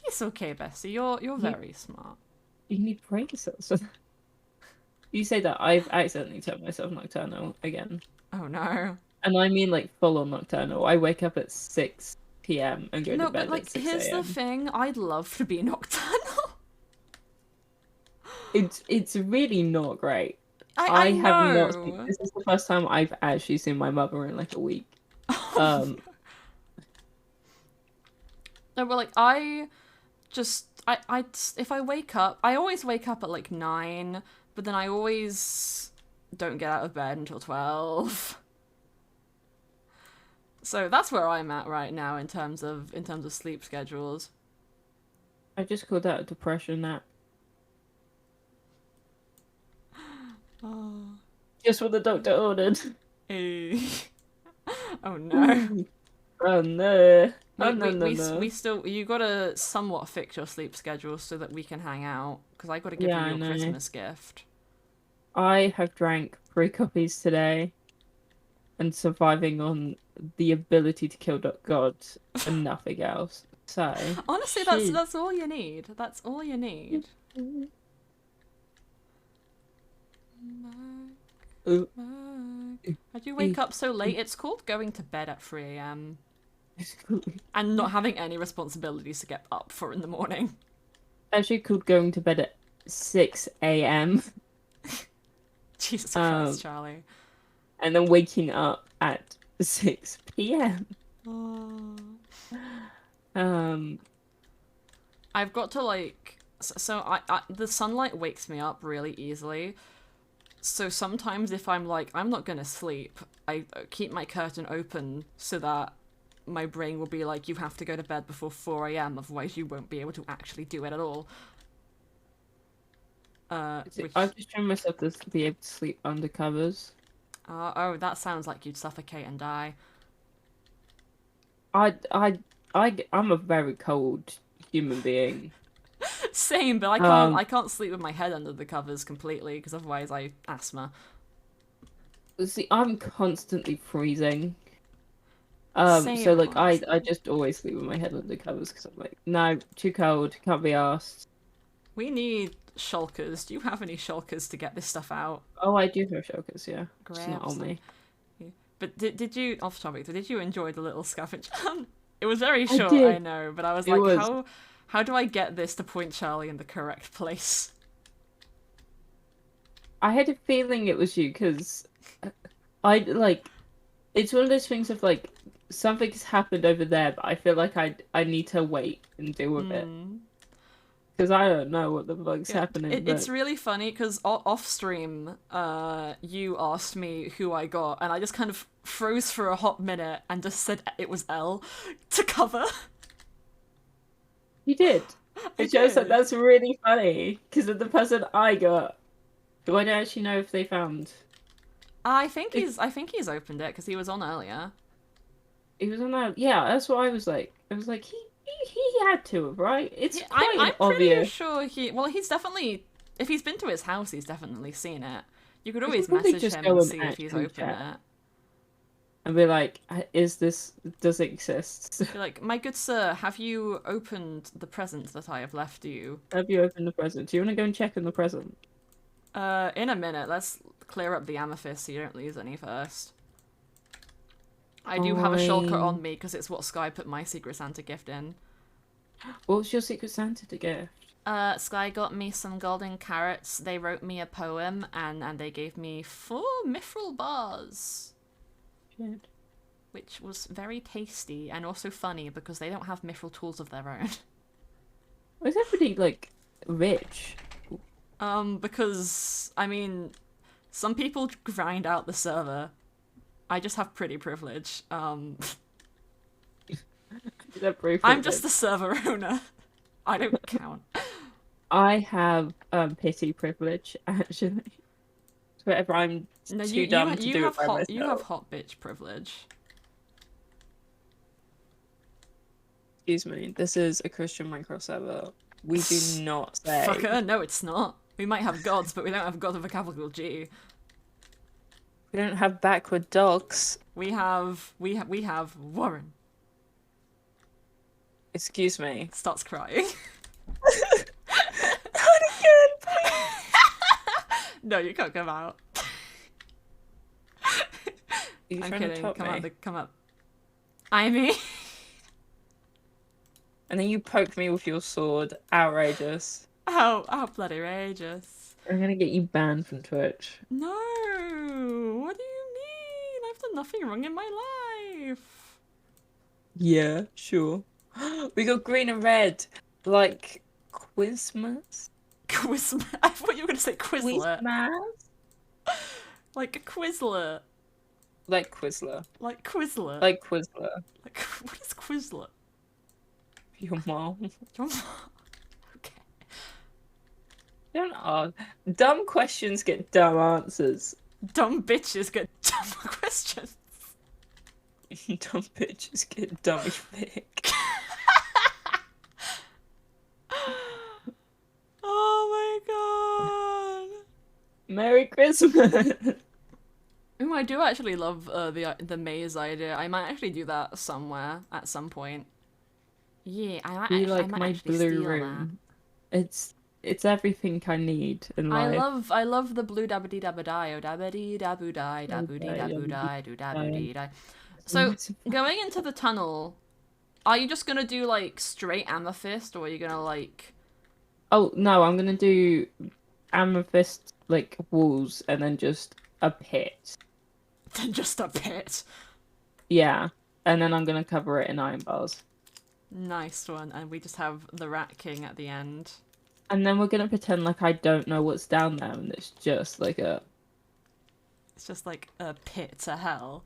S1: It's okay, Bessie. You're very smart.
S3: You need brain cells. You say that I've accidentally turned myself nocturnal again.
S1: Oh no.
S3: And I mean like full on nocturnal. I wake up at 6 p.m. and go
S1: No,
S3: to bed
S1: but like,
S3: at 6
S1: here's
S3: a.m.
S1: the thing. I'd love to be nocturnal.
S3: It's really not great.
S1: I
S3: have
S1: know.
S3: not seen, this is the first time I've actually seen my mother in like a week.
S1: No, but like if I wake up, I always wake up at like 9, but then I always don't get out of bed until 12. So that's where I'm at right now in terms of sleep schedules.
S3: I just called that a depression nap.
S1: Oh.
S3: Just what the doctor ordered.
S1: Oh no.
S3: Oh no. Oh, no.
S1: We still, you gotta somewhat fix your sleep schedule so that we can hang out, because I gotta give
S3: Yeah,
S1: you
S3: I
S1: your
S3: know.
S1: Christmas gift.
S3: I have drank 3 coffees today. and surviving on the ability to kill gods and nothing else. So
S1: Honestly,
S3: she-
S1: that's all you need. That's all you need.
S3: Ooh,
S1: How'd you wake up so late? It's called going to bed at 3 a.m. and not having any responsibilities to get up for in the morning.
S3: actually called going to bed at 6 a.m.
S1: Jesus Christ, Charlie.
S3: and then waking up at 6 p.m.
S1: I've got to like, so I the sunlight wakes me up really easily. So sometimes if I'm like, I'm not gonna sleep, I keep my curtain open so that my brain will be like, you have to go to bed before 4 a.m. otherwise you won't be able to actually do it at all. Which...
S3: I've just trained myself to be able to sleep under covers.
S1: Oh, that sounds like you'd suffocate and die.
S3: I'm a very cold human being.
S1: Same, but I can't sleep with my head under the covers completely because otherwise I asthma.
S3: See, I'm constantly freezing.
S1: Same,
S3: So like
S1: honestly.
S3: I just always sleep with my head under covers because I'm like, no, too cold, can't be arsed.
S1: We need shulkers. Do you have any shulkers to get this stuff out?
S3: Oh, I do have shulkers, yeah. It's not
S1: Grab
S3: on me.
S1: But did you, off topic, did you enjoy the little scavenger hunt? It was very short,
S3: did.
S1: I know, but I was
S3: It
S1: like,
S3: was.
S1: how do I get this to point Charlie in the correct place?
S3: I had a feeling it was you because I like. It's one of those things of like something has happened over there, but I feel like I need to wait and deal with it because I don't know what the fuck's happening.
S1: It's really funny because off stream, you asked me who I got, and I just kind of froze for a hot minute and just said it was Elle to cover.
S3: You did. It shows that that's really funny because of the person I got, who I don't actually know if they found.
S1: I think he's opened it because he was on earlier.
S3: He was on that. Yeah, that's what I was like. I was like, he had to have, right? It's quite
S1: I'm
S3: obvious.
S1: pretty sure he's definitely, if he's been to his house, he's definitely seen it. You could always
S3: probably
S1: message
S3: just
S1: him
S3: go
S1: and
S3: and
S1: see if he's
S3: actually
S1: opened
S3: check.
S1: it.
S3: And be like, does it exist?
S1: Be like, my good sir, have you opened the present that I have left you?
S3: Have you opened the present? Do you want to go and check in the present?
S1: In a minute, let's clear up the amethyst so you don't lose any first. I do have a shulker on me because it's what Sky put my Secret Santa gift in.
S3: What's your Secret Santa to gift?
S1: Sky got me some golden carrots. They wrote me a poem and they gave me 4 Mythrill bars.
S3: Shit.
S1: Which was very tasty and also funny because they don't have Mythrill tools of their own.
S3: Why is everybody like rich?
S1: Because I mean, some people grind out the server. I just have pretty privilege. I'm just the server owner. I don't count.
S3: I have pity privilege actually. Wherever I'm too dumb to do it by myself.
S1: You have hot bitch privilege.
S3: Excuse me, this is a Christian Minecraft server. We do not say.
S1: Fucker, no, it's not. We might have gods, but we don't have God with a capital G.
S3: We don't have backward dogs.
S1: We have Warren.
S3: Excuse me.
S1: Starts crying.
S3: Not again, please.
S1: No, you can't come out.
S3: I'm
S1: kidding. Come up. I mean.
S3: And then you poke me with your sword. Outrageous.
S1: How bloody outrageous.
S3: I'm gonna get you banned from Twitch.
S1: No! What do you mean? I've done nothing wrong in my life.
S3: Yeah, sure. We got green and red. Like Quizmas?
S1: Quizmas? I thought you were going to say Quizlet.
S3: Quizmas?
S1: Like a Quizlet.
S3: Like Quizler.
S1: Like Quizlet.
S3: Like Quizler.
S1: Like, what is Quizlet?
S3: Your mom.
S1: Your mom. Okay.
S3: Don't ask. Dumb questions get dumb answers.
S1: Dumb bitches get dumb questions.
S3: Dumb bitches get dummy thick.
S1: Oh my god.
S3: Merry Christmas.
S1: Ooh, I do actually love the maze idea. I might actually do that somewhere at some point. Yeah,
S3: Do you
S1: I
S3: like
S1: might
S3: my
S1: actually
S3: blue
S1: steal
S3: room? It's everything I need in
S1: that.
S3: life.
S1: I love the blue dabba dabba die, oh dabba dee daboo die, daboo dee daboo die, do daboo dee die. So going into the tunnel, are you just gonna do like straight amethyst, or are you gonna like?
S3: Oh no, I'm gonna do amethyst like walls and then just a pit.
S1: Then just a pit.
S3: Yeah, and then I'm gonna cover it in iron bars.
S1: Nice one, and we just have the Rat King at the end.
S3: And then we're gonna pretend like I don't know what's down there, and it's just like
S1: It's just like a pit to hell.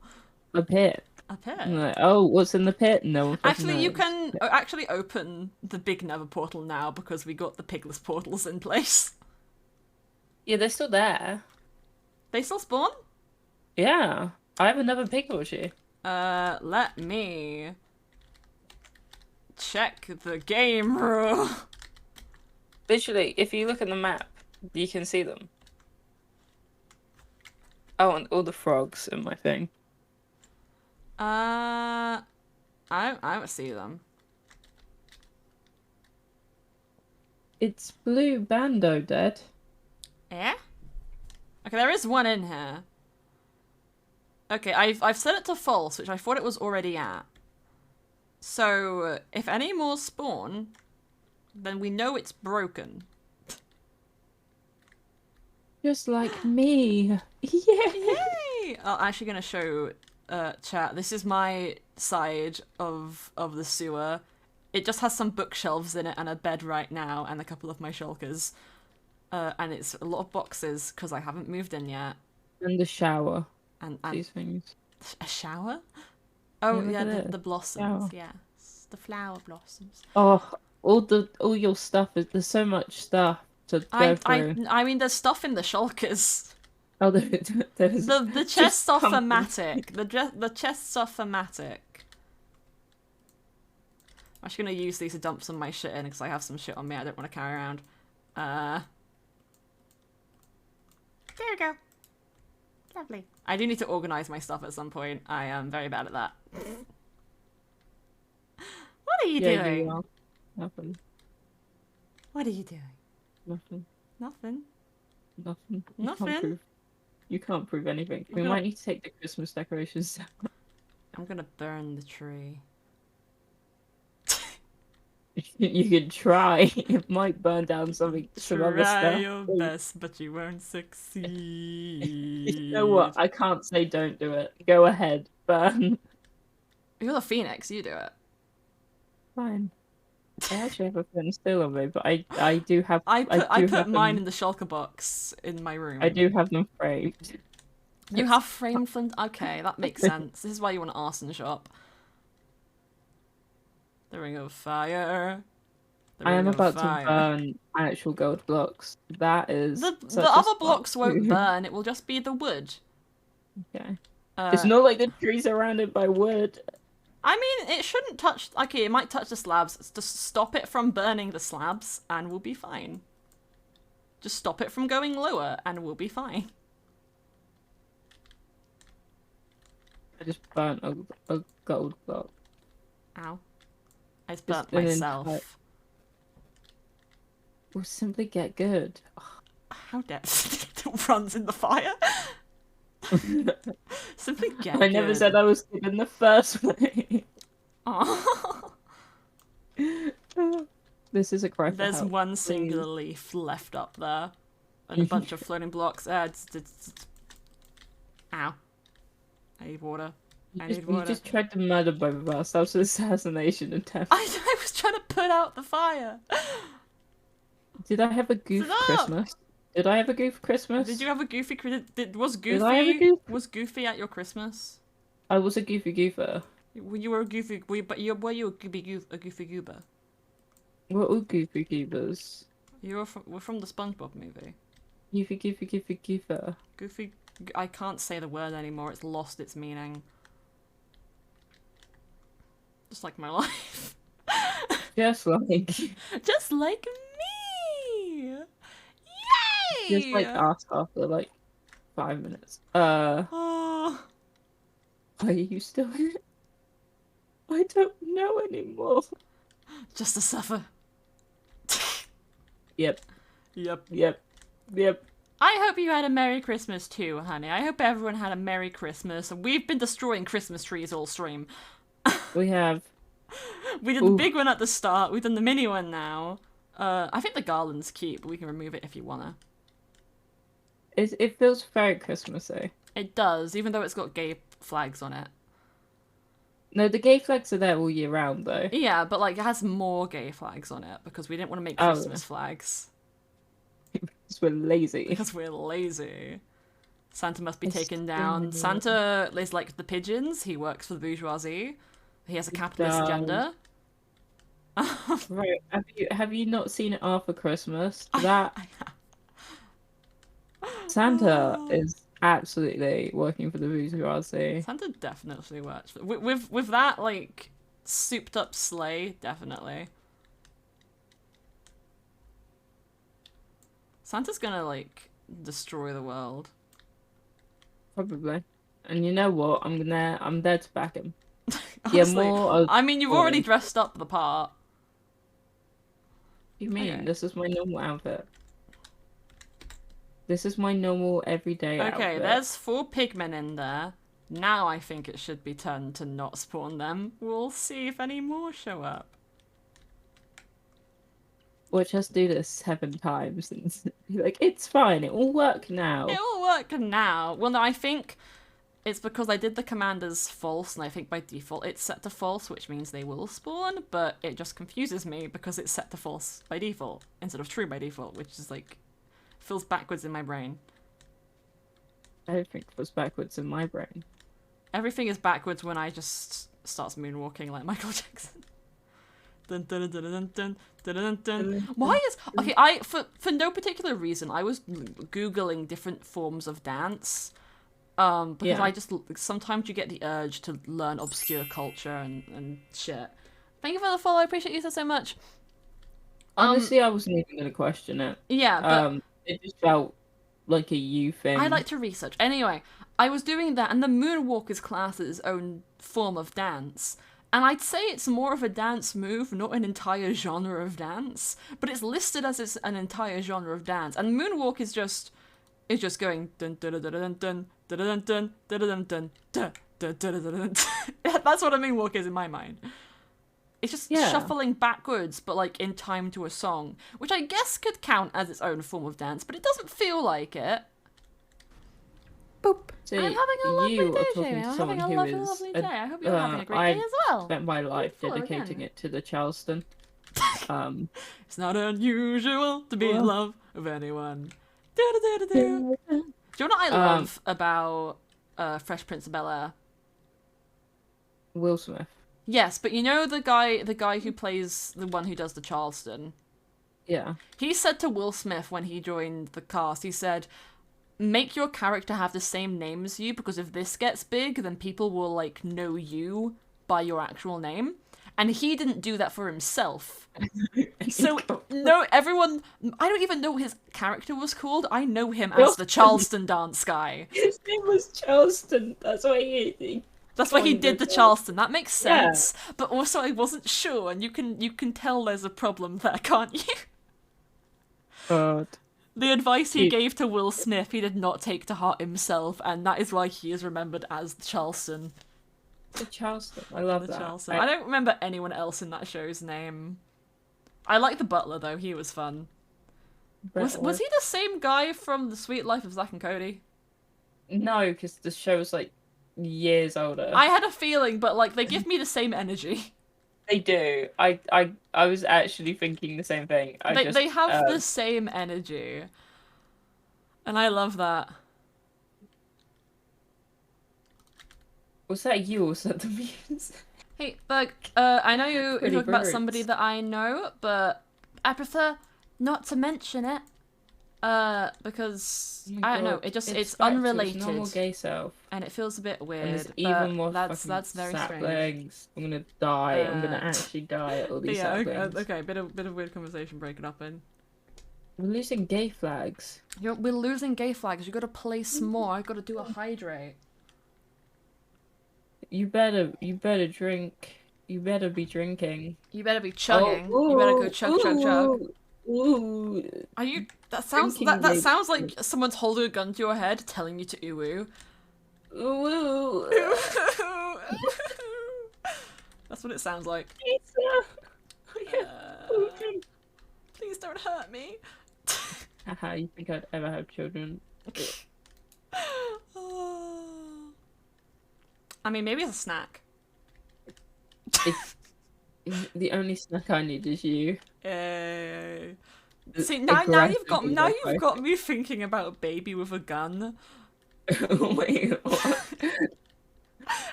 S3: a pit.
S1: A pit.
S3: I'm like, oh, what's in the pit? No one fucking
S1: Actually, you
S3: knows.
S1: can actually open the big Nether portal now because we got the pigless portals in place.
S3: Yeah, they're still there.
S1: They still spawn?
S3: Yeah, I have another pig orgy.
S1: Let me check the game rule.
S3: Literally, if you look at the map, you can see them. Oh, and all the frogs in my thing.
S1: I don't see them.
S3: It's blue bando dead.
S1: Eh? Okay, there is one in here. Okay, I've set it to false, which I thought it was already at. So if any more spawn, then we know it's broken.
S3: Just like me. Yeah.
S1: Yay! I'm actually gonna show chat. This is my side of the sewer. It just has some bookshelves in it and a bed right now and a couple of my shulkers. And it's a lot of boxes because I haven't moved in yet.
S3: And the shower.
S1: And
S3: These things.
S1: a shower? Oh
S3: look
S1: yeah,
S3: at
S1: the
S3: it.
S1: blossoms.
S3: Shower.
S1: Yes, the flower blossoms.
S3: Oh, all your stuff is there's so much stuff to go through.
S1: I mean, there's stuff in the shulkers.
S3: Oh, there's
S1: The chests are
S3: something.
S1: thematic. The chests are thematic. I'm actually gonna use these to dump some of my shit in because I have some shit on me I don't want to carry around. There we go. Lovely. I do need to organize my stuff at some point. I am very bad at that. What are you
S3: Yeah,
S1: doing?
S3: you are. Nothing.
S1: What are you doing?
S3: Nothing.
S1: Nothing.
S3: Nothing.
S1: Nothing?
S3: You can't prove anything. We
S1: gonna-
S3: might need to take the Christmas decorations down.
S1: I'm gonna burn the tree.
S3: You could try. It might burn down some other
S1: Try
S3: stuff.
S1: your best, but you won't succeed.
S3: You know what? I can't say don't do it. Go ahead. Burn.
S1: You're the phoenix. You do it.
S3: Fine. I actually have a friend still on me, but I do have.
S1: I
S3: do
S1: put
S3: have
S1: mine
S3: them,
S1: in the shulker box in my room.
S3: I do have them framed.
S1: You have framed them. Okay, that makes sense. This is why you want an arson shop. The Ring of Fire. The
S3: I am
S1: Ring of
S3: about to
S1: Fire.
S3: burn actual gold blocks. That is
S1: The
S3: such a
S1: other
S3: smart
S1: blocks won't
S3: move.
S1: burn. It will just be the wood.
S3: Okay.
S1: Uh,
S3: It's not like the tree's surrounded by wood.
S1: I mean, it shouldn't touch. Okay, it might touch the slabs. Just stop it from burning the slabs, and we'll be fine. Just stop it from going lower, and we'll be fine.
S3: I just burnt a gold block.
S1: Ow! I just burnt
S3: an
S1: myself.
S3: entire- We'll simply get good.
S1: How dare it runs in the fire? Simply get
S3: I never
S1: good.
S3: said I was good in the first place.
S1: Aw.
S3: This is a cry for
S1: There's
S3: help,
S1: one
S3: please.
S1: singular leaf left up there. And a bunch of floating blocks. Ow. I need water. I need
S3: You
S1: water.
S3: just tried to murder both of us. That was an assassination attempt.
S1: I was trying to put out the fire.
S3: Did I have a goof
S1: Sit up.
S3: Christmas? Did I have a goof Christmas?
S1: Did you have a goofy? Was
S3: Did I have a
S1: Goofy?
S3: goof?
S1: Was Goofy at your Christmas?
S3: I was a goofy goofer.
S1: You were a Goofy. Were you a Goofy goober?
S3: What are goofy goofers?
S1: You were from the SpongeBob movie.
S3: Goofy goofer.
S1: Goofy. I can't say the word anymore. It's lost its meaning. Just like my life.
S3: Just like,
S1: Just like me. Yay!
S3: just like ask after like 5 minutes. Are you still here? I don't know anymore.
S1: Just to suffer.
S3: Yep,
S1: Yep.
S3: yep, yep.
S1: I hope you had a Merry Christmas too, honey. I hope everyone had a Merry Christmas. We've been destroying Christmas trees all stream.
S3: We have.
S1: We did the big one at the start. We've done the mini one now. I think the garland's cute, but we can remove it if you wanna.
S3: It feels very Christmassy.
S1: It does, even though it's got gay flags on it.
S3: No, the gay flags are there all year round, though.
S1: Yeah, but like it has more gay flags on it because we didn't want to make
S3: Oh.
S1: Christmas flags.
S3: Because we're lazy.
S1: Because we're lazy. Santa must be
S3: It's
S1: taken down.
S3: still-
S1: Santa is like the pigeons. He works for the bourgeoisie. He has a capitalist
S3: does.
S1: agenda.
S3: Right, have you not seen it after Christmas?
S1: I
S3: That
S1: have.
S3: Santa
S1: Oh.
S3: is absolutely working for the bourgeoisie.
S1: Santa definitely works. With that like souped up sleigh, definitely. Santa's gonna like destroy the world.
S3: Probably. And you know what? I'm there to back him.
S1: Honestly,
S3: Yeah, more of
S1: I mean, you've already
S3: boring.
S1: dressed up the part.
S3: What do you mean?
S1: Okay.
S3: This is my normal outfit. This is my normal everyday outfit.
S1: Okay, there's 4 pigmen in there. Now I think it should be turned to not spawn them. We'll see if any more show up.
S3: Watch us do this 7 times and be like, it's fine, it will work now.
S1: It will work now. Well, no, I think it's because I did the command as false, and I think by default it's set to false, which means they will spawn, but it just confuses me because it's set to false by default instead of true by default, which is like, feels backwards in my brain.
S3: Everything was backwards in my brain.
S1: Everything is backwards when I just starts moonwalking like Michael Jackson. Dun, dun, dun, dun, dun, dun, dun, dun. Why is okay? For no particular reason, I was googling different forms of dance. Because
S3: Yeah.
S1: I just sometimes you get the urge to learn obscure culture and shit. Thank you for the follow. I appreciate you so much.
S3: Honestly, I wasn't even going to question it.
S1: Yeah, but
S3: It just felt like a you thing.
S1: I like to research. Anyway, I was doing that, and the moonwalk is classed as its own form of dance. And I'd say it's more of a dance move, not an entire genre of dance. But it's listed as it's an entire genre of dance. And moonwalk is just going dun dun dun dun dun dun dun dun dun dun dun dun dun dun dun. That's what a moonwalk is in my mind. It's just
S3: Yeah.
S1: shuffling backwards, but like in time to a song, which I guess could count as its own form of dance, but it doesn't feel like it.
S4: Boop.
S3: See,
S1: I'm having a lovely
S3: you
S1: day,
S3: are talking
S1: Jamie.
S3: to
S1: I'm
S3: someone
S1: having a
S3: who is
S1: lovely day. I hope you're having a great
S3: I've
S1: day as well.
S3: spent my life
S1: follow
S3: dedicating
S1: again.
S3: it to the Charleston.
S1: It's not unusual to be in love with anyone. Do-do-do-do-do. Do you know what I love about Fresh Prince of Bel-Air?
S3: Will Smith.
S1: Yes, but you know the guy who plays the one who does the Charleston?
S3: Yeah.
S1: He said to Will Smith when he joined the cast, he said, make your character have the same name as you, because if this gets big, then people will, like, know you by your actual name. And he didn't do that for himself. So, no, everyone... I don't even know what his character was called. I know him as the Charleston dance guy.
S3: His name was Charleston. That's why he
S1: That's why he did the Charleston. That makes
S3: Yeah.
S1: sense. But also, I wasn't sure, and you can tell there's a problem there, can't you?
S3: God.
S1: The advice he
S3: He-
S1: gave to Will Smith, he did not take to heart himself, and that is why he is remembered as Charleston.
S3: The Charleston. I love
S1: The
S3: that.
S1: Charleston. I don't remember anyone else in that show's name. I like the butler though; he was fun. Was he the same guy from The Sweet Life of Zack and Cody?
S3: No, because the show's like years older.
S1: I had a feeling, but like they give me the same energy.
S3: They do. I was actually thinking the same thing.
S1: They have the same energy, and I love that.
S3: Was that you or said the music?
S1: Hey, Berg, I know you're
S3: Pretty
S1: talking about
S3: birds.
S1: somebody that I know, but I prefer not to mention it. Because
S3: Oh my
S1: I don't know,
S3: God.
S1: it's
S3: back to its
S1: unrelated,
S3: normal gay self.
S1: and it feels a bit
S3: And
S1: weird.
S3: there's
S1: But
S3: even more
S1: that's
S3: fucking
S1: very strange.
S3: saplings. I'm gonna die. I'm gonna
S1: Uh,
S3: actually die at all
S1: But
S3: these
S1: yeah,
S3: saplings.
S1: okay, bit of weird conversation breaking up in.
S3: We're losing gay flags.
S1: We're losing gay flags. You got to place more. I got to do a hydrate.
S3: You better drink. You better be drinking.
S1: You better be chugging. You better go chug, chug, chug.
S3: Ooh.
S1: Are you? That sounds
S3: Drinking
S1: that
S3: lady.
S1: sounds like someone's holding a gun to your head, telling you to ooh
S3: Ooh.
S1: ooh. That's what it sounds like. Please don't hurt me.
S3: Haha, you think I'd ever have children?
S1: I mean, maybe as a snack.
S3: It's, the only snack I need is you.
S1: See, now you've got me thinking about a baby with a gun.
S3: Wait, what?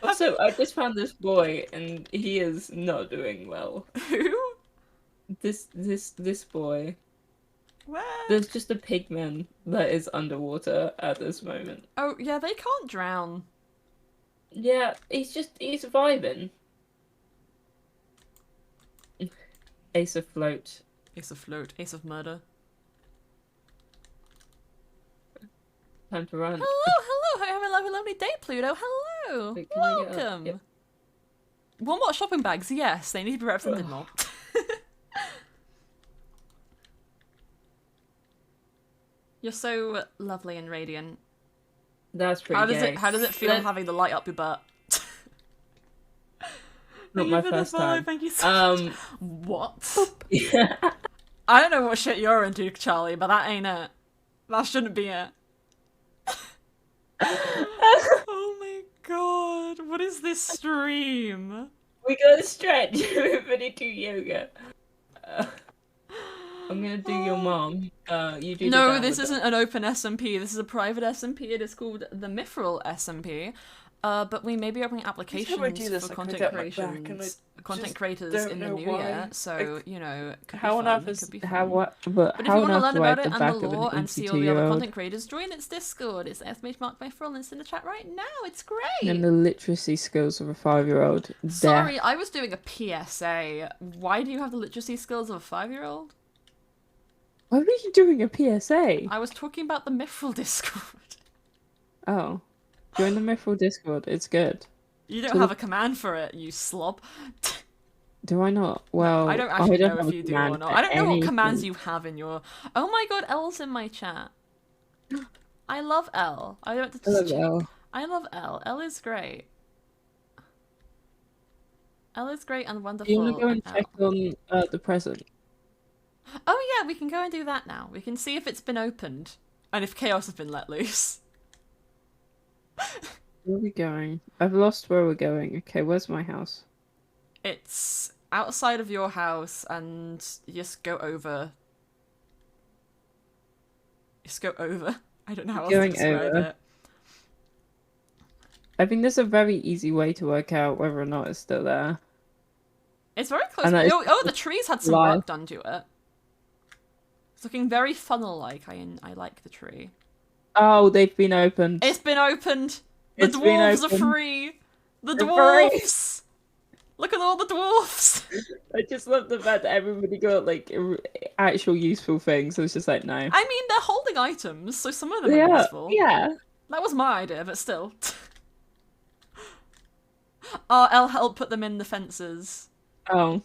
S3: Also, I just found this boy, and he is not doing well.
S1: Who?
S3: This boy.
S1: Where?
S3: There's just a pigman that is underwater at this moment.
S1: Oh yeah, they can't drown.
S3: Yeah, he's vibing. Ace afloat.
S1: Ace of float, ace of murder.
S3: Time to run.
S1: Hello, having a lovely day, Pluto. Hello,
S3: Wait, can I get up?
S1: welcome.
S3: Yep.
S1: One more shopping bags. Yes, they need to be represented more. You're so lovely and radiant.
S3: That's pretty gay.
S1: How does it feel having the light up your butt?
S3: Not my first time.
S1: Thank you so much. What?
S3: Yeah.
S1: I don't know what shit you're into, Charlie, but that ain't it. That shouldn't be it. Oh my god, what is this stream?
S3: We gotta stretch. Everybody do yoga. I'm gonna do your mom. You do.
S1: No,
S3: the
S1: this
S3: downward
S1: isn't an open SMP. This is a private SMP. It is called the Mythrill SMP. But we may be opening applications for content creators in the new year. So you know, could
S3: How
S1: be
S3: on
S1: fun,
S3: earth is
S1: could be fun.
S3: how what? But
S1: But if
S3: how
S1: you
S3: on
S1: want to
S3: earth
S1: learn
S3: do I
S1: about
S3: have
S1: it
S3: the
S1: and
S3: back
S1: the
S3: of an
S1: lore and see all the other
S3: 82-year-old?
S1: content creators, join its Discord. It's !Mythrill, and it's in the chat right now. It's great.
S3: And the literacy skills of a 5-year-old.
S1: Sorry, I was doing a PSA. Why do you have the literacy skills of a 5-year-old?
S3: Why were you doing a PSA?
S1: I was talking about the Mythrill Discord.
S3: Oh, join the Mythrill Discord. It's good.
S1: You don't have a command for it, you slob.
S3: Do I not? Well,
S1: I don't actually know
S3: have
S1: if
S3: a
S1: you do or
S3: command
S1: not.
S3: for
S1: I don't know what
S3: anything.
S1: commands you have in your... Oh my god, Elle's in my chat. I love Elle. I don't have to
S3: Hello,
S1: just check.
S3: Elle.
S1: I love Elle. Elle is great. Elle is great and wonderful.
S3: Do you want to go and
S1: Elle.
S3: check on the present?
S1: Oh yeah, we can go and do that now. We can see if it's been opened. And if chaos has been let loose.
S3: Where are we going? I've lost where we're going. Okay, where's my house?
S1: It's outside of your house and you just go over. Just go over. I don't know how else to
S3: Going
S1: describe
S3: over.
S1: it.
S3: I think there's a very easy way to work out whether or not it's still there.
S1: It's very close.
S3: And that is
S1: Oh, the trees had some
S3: live.
S1: work done to it. It's looking very funnel-like. I like the tree.
S3: Oh, they've been opened.
S1: It's been opened. The
S3: It's been
S1: dwarves are
S3: opened.
S1: free. The
S3: They're
S1: dwarves. Look at all the dwarves.
S3: I just love the fact that everybody got like actual useful things. So it's just like no.
S1: I mean, they're holding items, so some of them
S3: Yeah,
S1: are useful.
S3: yeah.
S1: That was my idea, but still. Oh, Elle helped put them in the fences.
S3: Oh,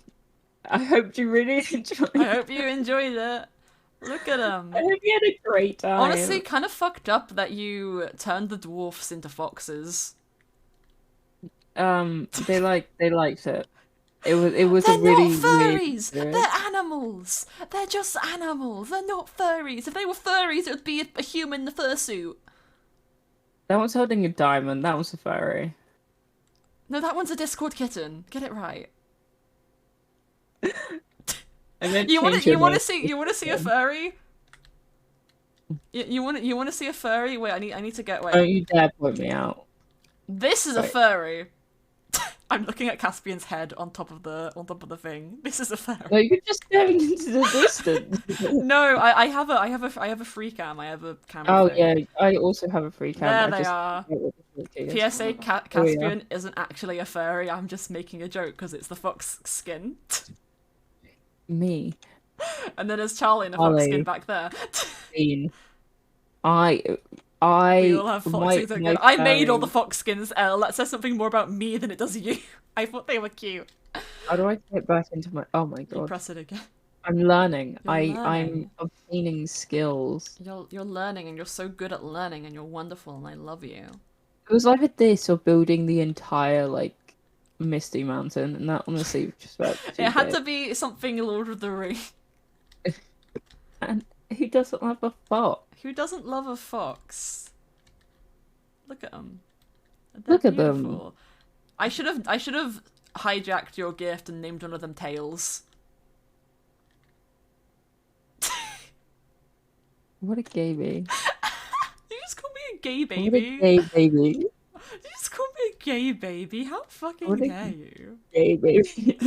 S3: I hope you really enjoyed.
S1: I hope you enjoyed it. Look at them.
S3: I hope you had a great time.
S1: Honestly, kind of fucked up that you turned the dwarfs into foxes.
S3: they liked it. It was
S1: They're
S3: a really
S1: not furries.
S3: weird experience.
S1: They're animals. They're just animals. They're not furries. If they were furries, it would be a human in a fursuit.
S3: That one's holding a diamond. That one's a furry.
S1: No, that one's a Discord kitten. Get it right. You want to see a furry? You want to see a furry? Wait, I need to get wait.
S3: Don't you dare point me out.
S1: This is a
S3: Wait.
S1: furry. I'm looking at Caspian's head on top of the thing. This is a furry.
S3: No, you're just staring into the distance.
S1: No, I have a free cam. I have a camera.
S3: Oh
S1: thing.
S3: yeah, I also have a free camera.
S1: There they are. PSA:
S3: Oh,
S1: Caspian isn't actually a furry. I'm just making a joke because it's the fox skin.
S3: Me.
S1: And then there's Charlie in a fox
S3: Charlie.
S1: skin back there.
S3: Bean.
S1: We all have fox skins. Are good. I made all the fox skins, Elle. That says something more about me than it does you. I thought they were cute.
S3: How do I get back into my? Oh my
S1: You
S3: god!
S1: press it again.
S3: I'm learning.
S1: You're
S3: I'm
S1: learning.
S3: obtaining skills.
S1: You're learning, and you're so good at learning, and you're wonderful, and I love you.
S3: It was either this or building the entire like Misty Mountain, and that honestly was just about.
S1: It had to be something Lord of the Rings.
S3: And who doesn't love a fox?
S1: Who doesn't love a fox? Look at them.
S3: Look at them.
S1: I should have hijacked your gift and named one of them Tails.
S3: What a gay baby.
S1: You just called me a gay
S3: What a
S1: baby.
S3: gay baby.
S1: You just called me a gay baby. How fucking dare you?
S3: Gay baby.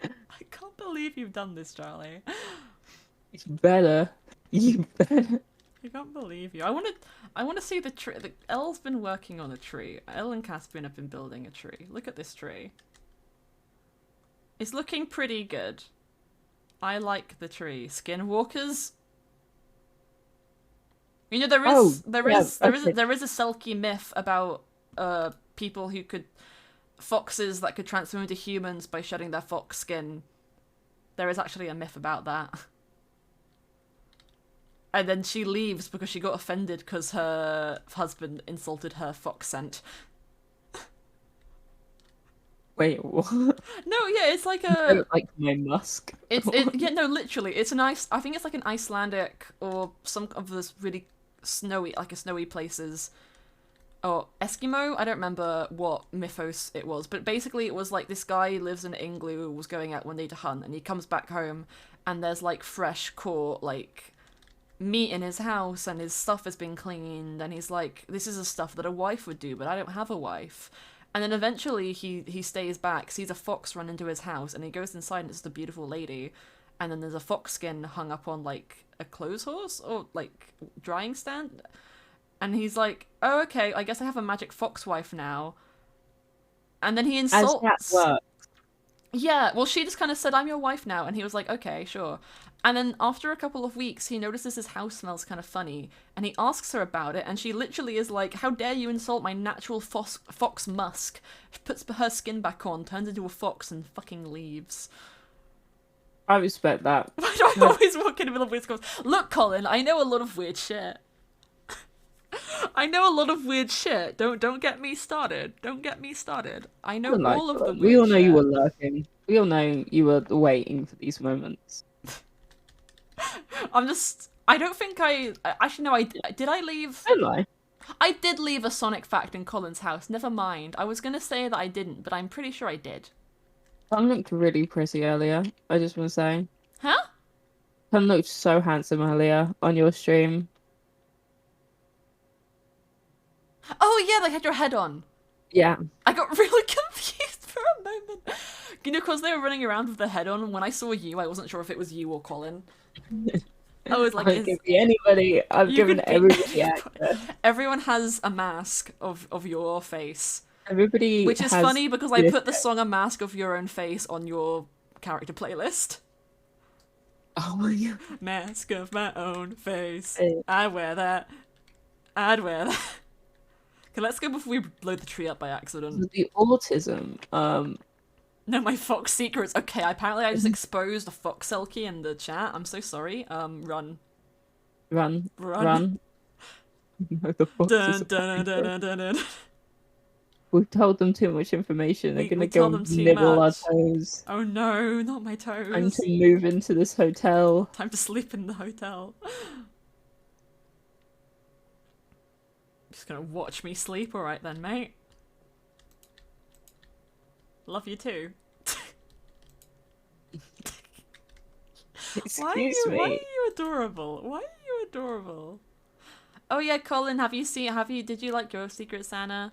S1: I can't believe you've done this, Charlie.
S3: It's better. You better.
S1: I can't believe you. I want to see the tree. Elle's been working on a tree. Elle and Caspian have been building a tree. Look at this tree. It's looking pretty good. I like the tree. Skinwalkers. You know there is a Selkie myth about people who could foxes that could transform into humans by shedding their fox skin. There is actually a myth about that. And then she leaves because she got offended because her husband insulted her fox scent.
S3: Wait, what?
S1: No, yeah, it's like a.
S3: Like my musk.
S1: No, literally, it's an ice. I think it's like an Icelandic or some of those really snowy places, or Eskimo. I don't remember what mythos it was, but basically it was like this guy lives in an igloo, was going out one day to hunt, and he comes back home, and there's like fresh caught like meat in his house, and his stuff has been cleaned, and he's like, this is the stuff that a wife would do, but I don't have a wife. And then eventually he stays back, sees a fox run into his house, and he goes inside, and it's the beautiful lady, and then there's a fox skin hung up on like a clothes horse or like drying stand, and he's like, oh okay, I guess I have a magic fox wife now. And then he insults.
S3: As that works.
S1: Yeah, well, she just kind of said, I'm your wife now. And he was like, okay, sure. And then after a couple of weeks, he notices his house smells kind of funny. And he asks her about it. And she literally is like, how dare you insult my natural fox musk? She puts her skin back on, turns into a fox, and fucking leaves.
S3: I respect that.
S1: Why do I always walk in the middle of weird comments? Look, Colin, I know a lot of weird shit. I know a lot of weird shit. Don't get me started. Don't get me started. I know all of the weird shit.
S3: We all know you were lurking. We all know you were waiting for these moments.
S1: I don't think actually no, did I leave?
S3: Don't lie.
S1: I did leave a Sonic fact in Colin's house. Never mind. I was gonna say that I didn't, but I'm pretty sure I did.
S3: Tom looked really pretty earlier. I just want to say.
S1: Huh?
S3: Tom looked so handsome earlier on your stream.
S1: Oh yeah, they had your head on.
S3: Yeah.
S1: I got really confused for a moment. You know, because they were running around with their head on, and when I saw you, I wasn't sure if it was you or Colin. I was like,
S3: I've given anybody. I've given everybody access.
S1: Everyone has a mask of your face.
S3: Everybody.
S1: Which is funny because I put the song "A Mask of Your Own Face" on your character playlist.
S3: Oh my god.
S1: Mask of my own face.
S3: Hey.
S1: I wear that. I'd wear that. Okay, let's go before we blow the tree up by accident.
S3: The autism.
S1: No, my fox secrets. Okay, apparently I just exposed a fox selkie in the chat. I'm so sorry. Run.
S3: Run. No, the fox is We've told them too much information. They're gonna go and nibble our toes.
S1: Oh no, not my toes.
S3: Time to move into this hotel.
S1: Time to sleep in the hotel. Just gonna watch me sleep, alright then, mate. Love you too.
S3: Excuse me.
S1: Why are you adorable? Why are you adorable? Oh yeah, Colin, did you like your Secret Santa?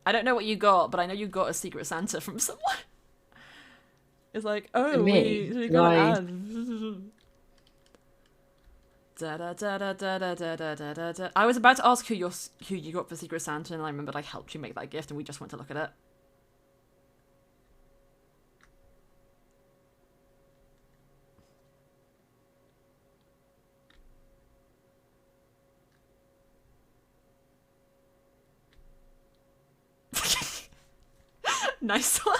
S1: I don't know what you got, but I know you got a Secret Santa from someone. It's like, oh, we got an ad. I was about to ask who you got for Secret Santa, and I remembered I helped you make that gift, and we just went to look at it. Nice one.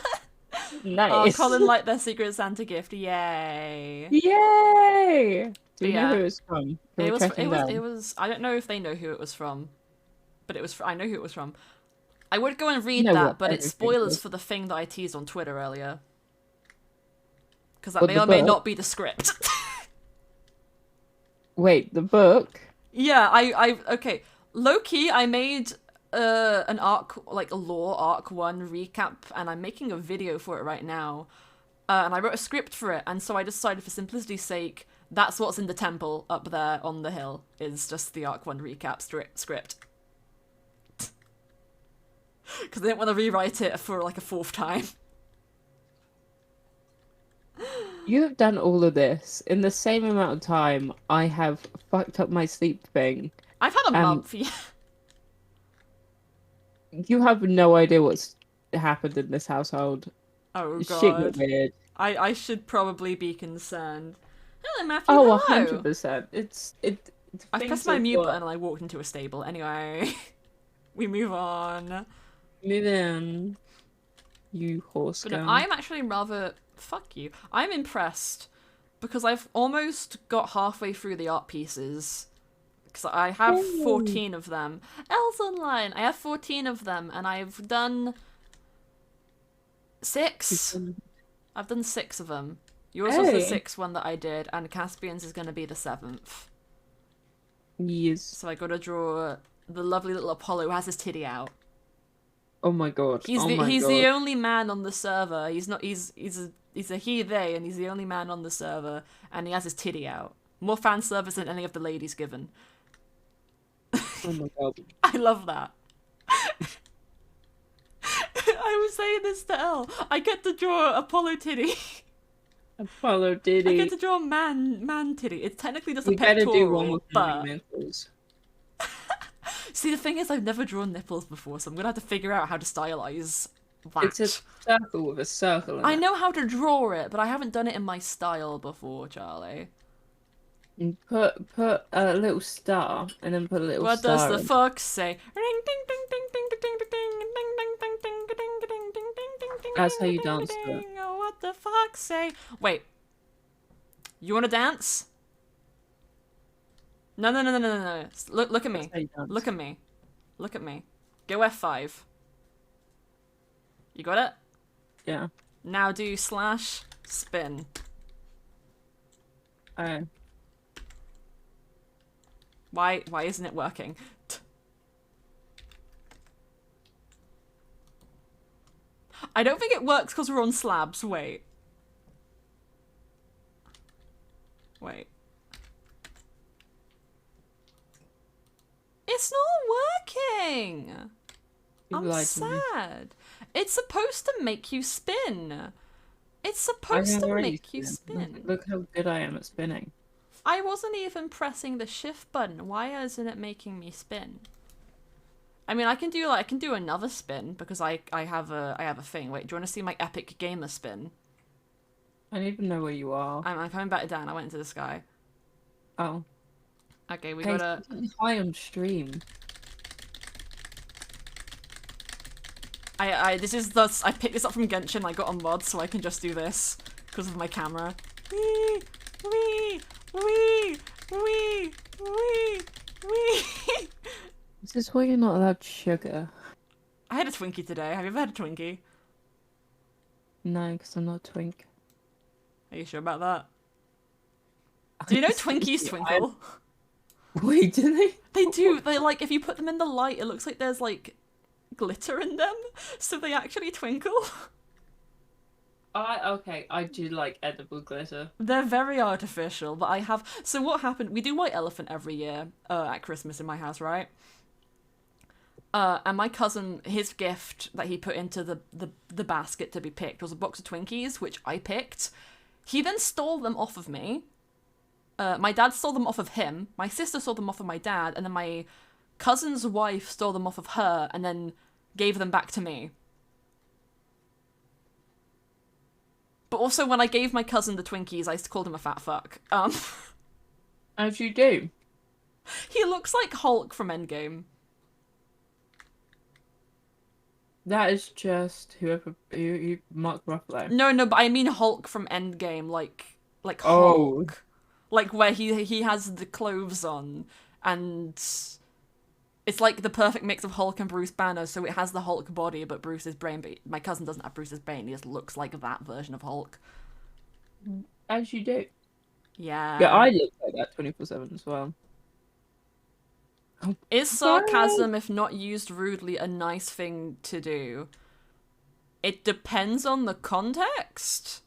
S1: Oh,
S3: Nice.
S1: Colin liked their Secret Santa gift. Yay.
S3: Yay! Do we
S1: Yeah.
S3: know who it's from? Can we track him down?
S1: It was. I don't know if they know who it was from, but it was. I know who it was from. I would go and read
S3: know
S1: that,
S3: what
S1: but it's
S3: everything
S1: spoilers
S3: is.
S1: for the thing that I teased on Twitter earlier. Because that
S3: What,
S1: may
S3: the
S1: or may
S3: book?
S1: not be the script.
S3: Wait, the book?
S1: Yeah, okay. Low key, I made an arc, like a lore arc 1 recap, and I'm making a video for it right now. And I wrote a script for it, and so I decided for simplicity's sake, that's what's in the temple up there on the hill, is just the arc 1 recap script. Because I didn't want to rewrite it for like a 4th time.
S3: You have done all of this in the same amount of time I have fucked up my sleep thing.
S1: I've had a month, yeah.
S3: You have no idea what's happened in this household.
S1: Oh
S3: Shit
S1: god.
S3: got weird.
S1: I should probably be concerned. Hello, Matthew.
S3: Oh,
S1: hello.
S3: 100%.
S1: I
S3: things
S1: pressed my
S3: have
S1: mute
S3: got-
S1: button and I walked into a stable. Anyway, we move on.
S3: Move in. You horse
S1: But no,
S3: gun.
S1: I'm actually rather... Fuck you. I'm impressed because I've almost got halfway through the art pieces. Because I have
S3: Yay.
S1: 14 of them. Els Online! I have 14 of them and I've done... 6? I've done 6 of them. Yours was the
S3: Hey.
S1: 6th one that I did, and Caspian's is going to be the 7th.
S3: Yes.
S1: So I gotta draw the lovely little Apollo who has his titty out.
S3: Oh my god.
S1: He's
S3: oh
S1: the
S3: my
S1: he's
S3: god.
S1: the only man on the server. He's a he they, and he's the only man on the server, and he has his titty out. More fan service than any of the ladies given.
S3: Oh my god.
S1: I love that. I was saying this to Elle. I get to draw Apollo titty.
S3: Apollo
S1: I
S3: Diddy.
S1: get to draw man titty. It's technically just a
S3: We better
S1: pectoral,
S3: do one with
S1: but
S3: nipples.
S1: see, the thing is, I've never drawn nipples before, so I'm gonna have to figure out how to stylize that.
S3: It's a circle with a circle in
S1: I
S3: it.
S1: know how to draw it, but I haven't done it in my style before, Charlie.
S3: And put a little star and then put a little
S1: What
S3: star
S1: does the
S3: in.
S1: fuck say? Ring ding ding ding ding ding ding ding ding ding ding ding ding ding ding ding ding ding.
S3: That's how you dance to it.
S1: Oh, what the fuck say? Wait. You wanna dance? No. Look at me.
S3: That's how you dance.
S1: Look at me. Look at me. Go F5. You got it?
S3: Yeah.
S1: Now do slash spin.
S3: Oh.
S1: Why isn't it working? I don't think it works because we're on slabs. Wait. It's not working!
S3: You
S1: I'm
S3: lied to me.
S1: sad. It's supposed to make you spin. It's
S3: I
S1: supposed
S3: have
S1: to
S3: already
S1: make you
S3: spin.
S1: spin.
S3: Look how good I am at spinning.
S1: I wasn't even pressing the shift button. Why isn't it making me spin? I mean, I can do another spin because I have a thing. Wait, do you want to see my epic gamer spin?
S3: I don't even know where you are.
S1: I'm coming back down. I went into the sky.
S3: Oh.
S1: Okay, we
S3: Hey,
S1: gotta.
S3: something high on stream.
S1: I picked this up from Genshin. I got on mods, so I can just do this because of my camera. Wee, wee, wee, wee, wee, wee.
S3: Is this why you're not allowed sugar?
S1: I had a Twinkie today. Have you ever had a Twinkie?
S3: No, because I'm not a twink.
S1: Are you sure about that? Do you know Twinkies twinkle?
S3: Wait, do they?
S1: They do. They like if you put them in the light, it looks like there's like glitter in them, so they actually twinkle.
S3: Okay, I do like edible glitter.
S1: They're very artificial, but I have. So what happened? We do White Elephant every year at Christmas in my house, right? And my cousin, his gift that he put into the basket to be picked was a box of Twinkies, which I picked. He then stole them off of me. My dad stole them off of him. My sister stole them off of my dad, and then my cousin's wife stole them off of her, and then gave them back to me. But also, when I gave my cousin the Twinkies, I called him a fat fuck.
S3: As you do.
S1: He looks like Hulk from Endgame.
S3: That is just who Mark Ruffalo.
S1: No, but I mean Hulk from Endgame, like
S3: Oh.
S1: Hulk, like where he has the clothes on, and it's like the perfect mix of Hulk and Bruce Banner. So it has the Hulk body, but Bruce's brain. But my cousin doesn't have Bruce's brain. He just looks like that version of Hulk.
S3: As you do.
S1: Yeah.
S3: Yeah, I look like that 24/7 as well.
S1: Is sarcasm, if not used rudely, a nice thing to do? It depends on the context.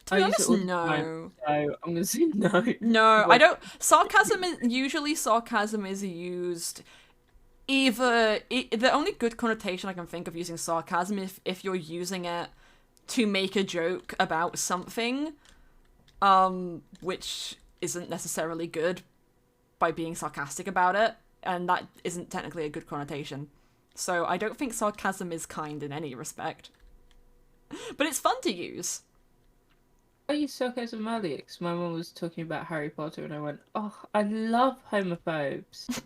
S1: To be
S3: I use it
S1: honest,
S3: all the
S1: no.
S3: time, so I'm gonna say no.
S1: No, I don't. Usually sarcasm is used either. The only good connotation I can think of using sarcasm if you're using it to make a joke about something, which isn't necessarily good by being sarcastic about it, and that isn't technically a good connotation. So I don't think sarcasm is kind in any respect. But it's fun to use.
S3: I used sarcasm earlier because my mum was talking about Harry Potter and I went, oh, I love homophobes.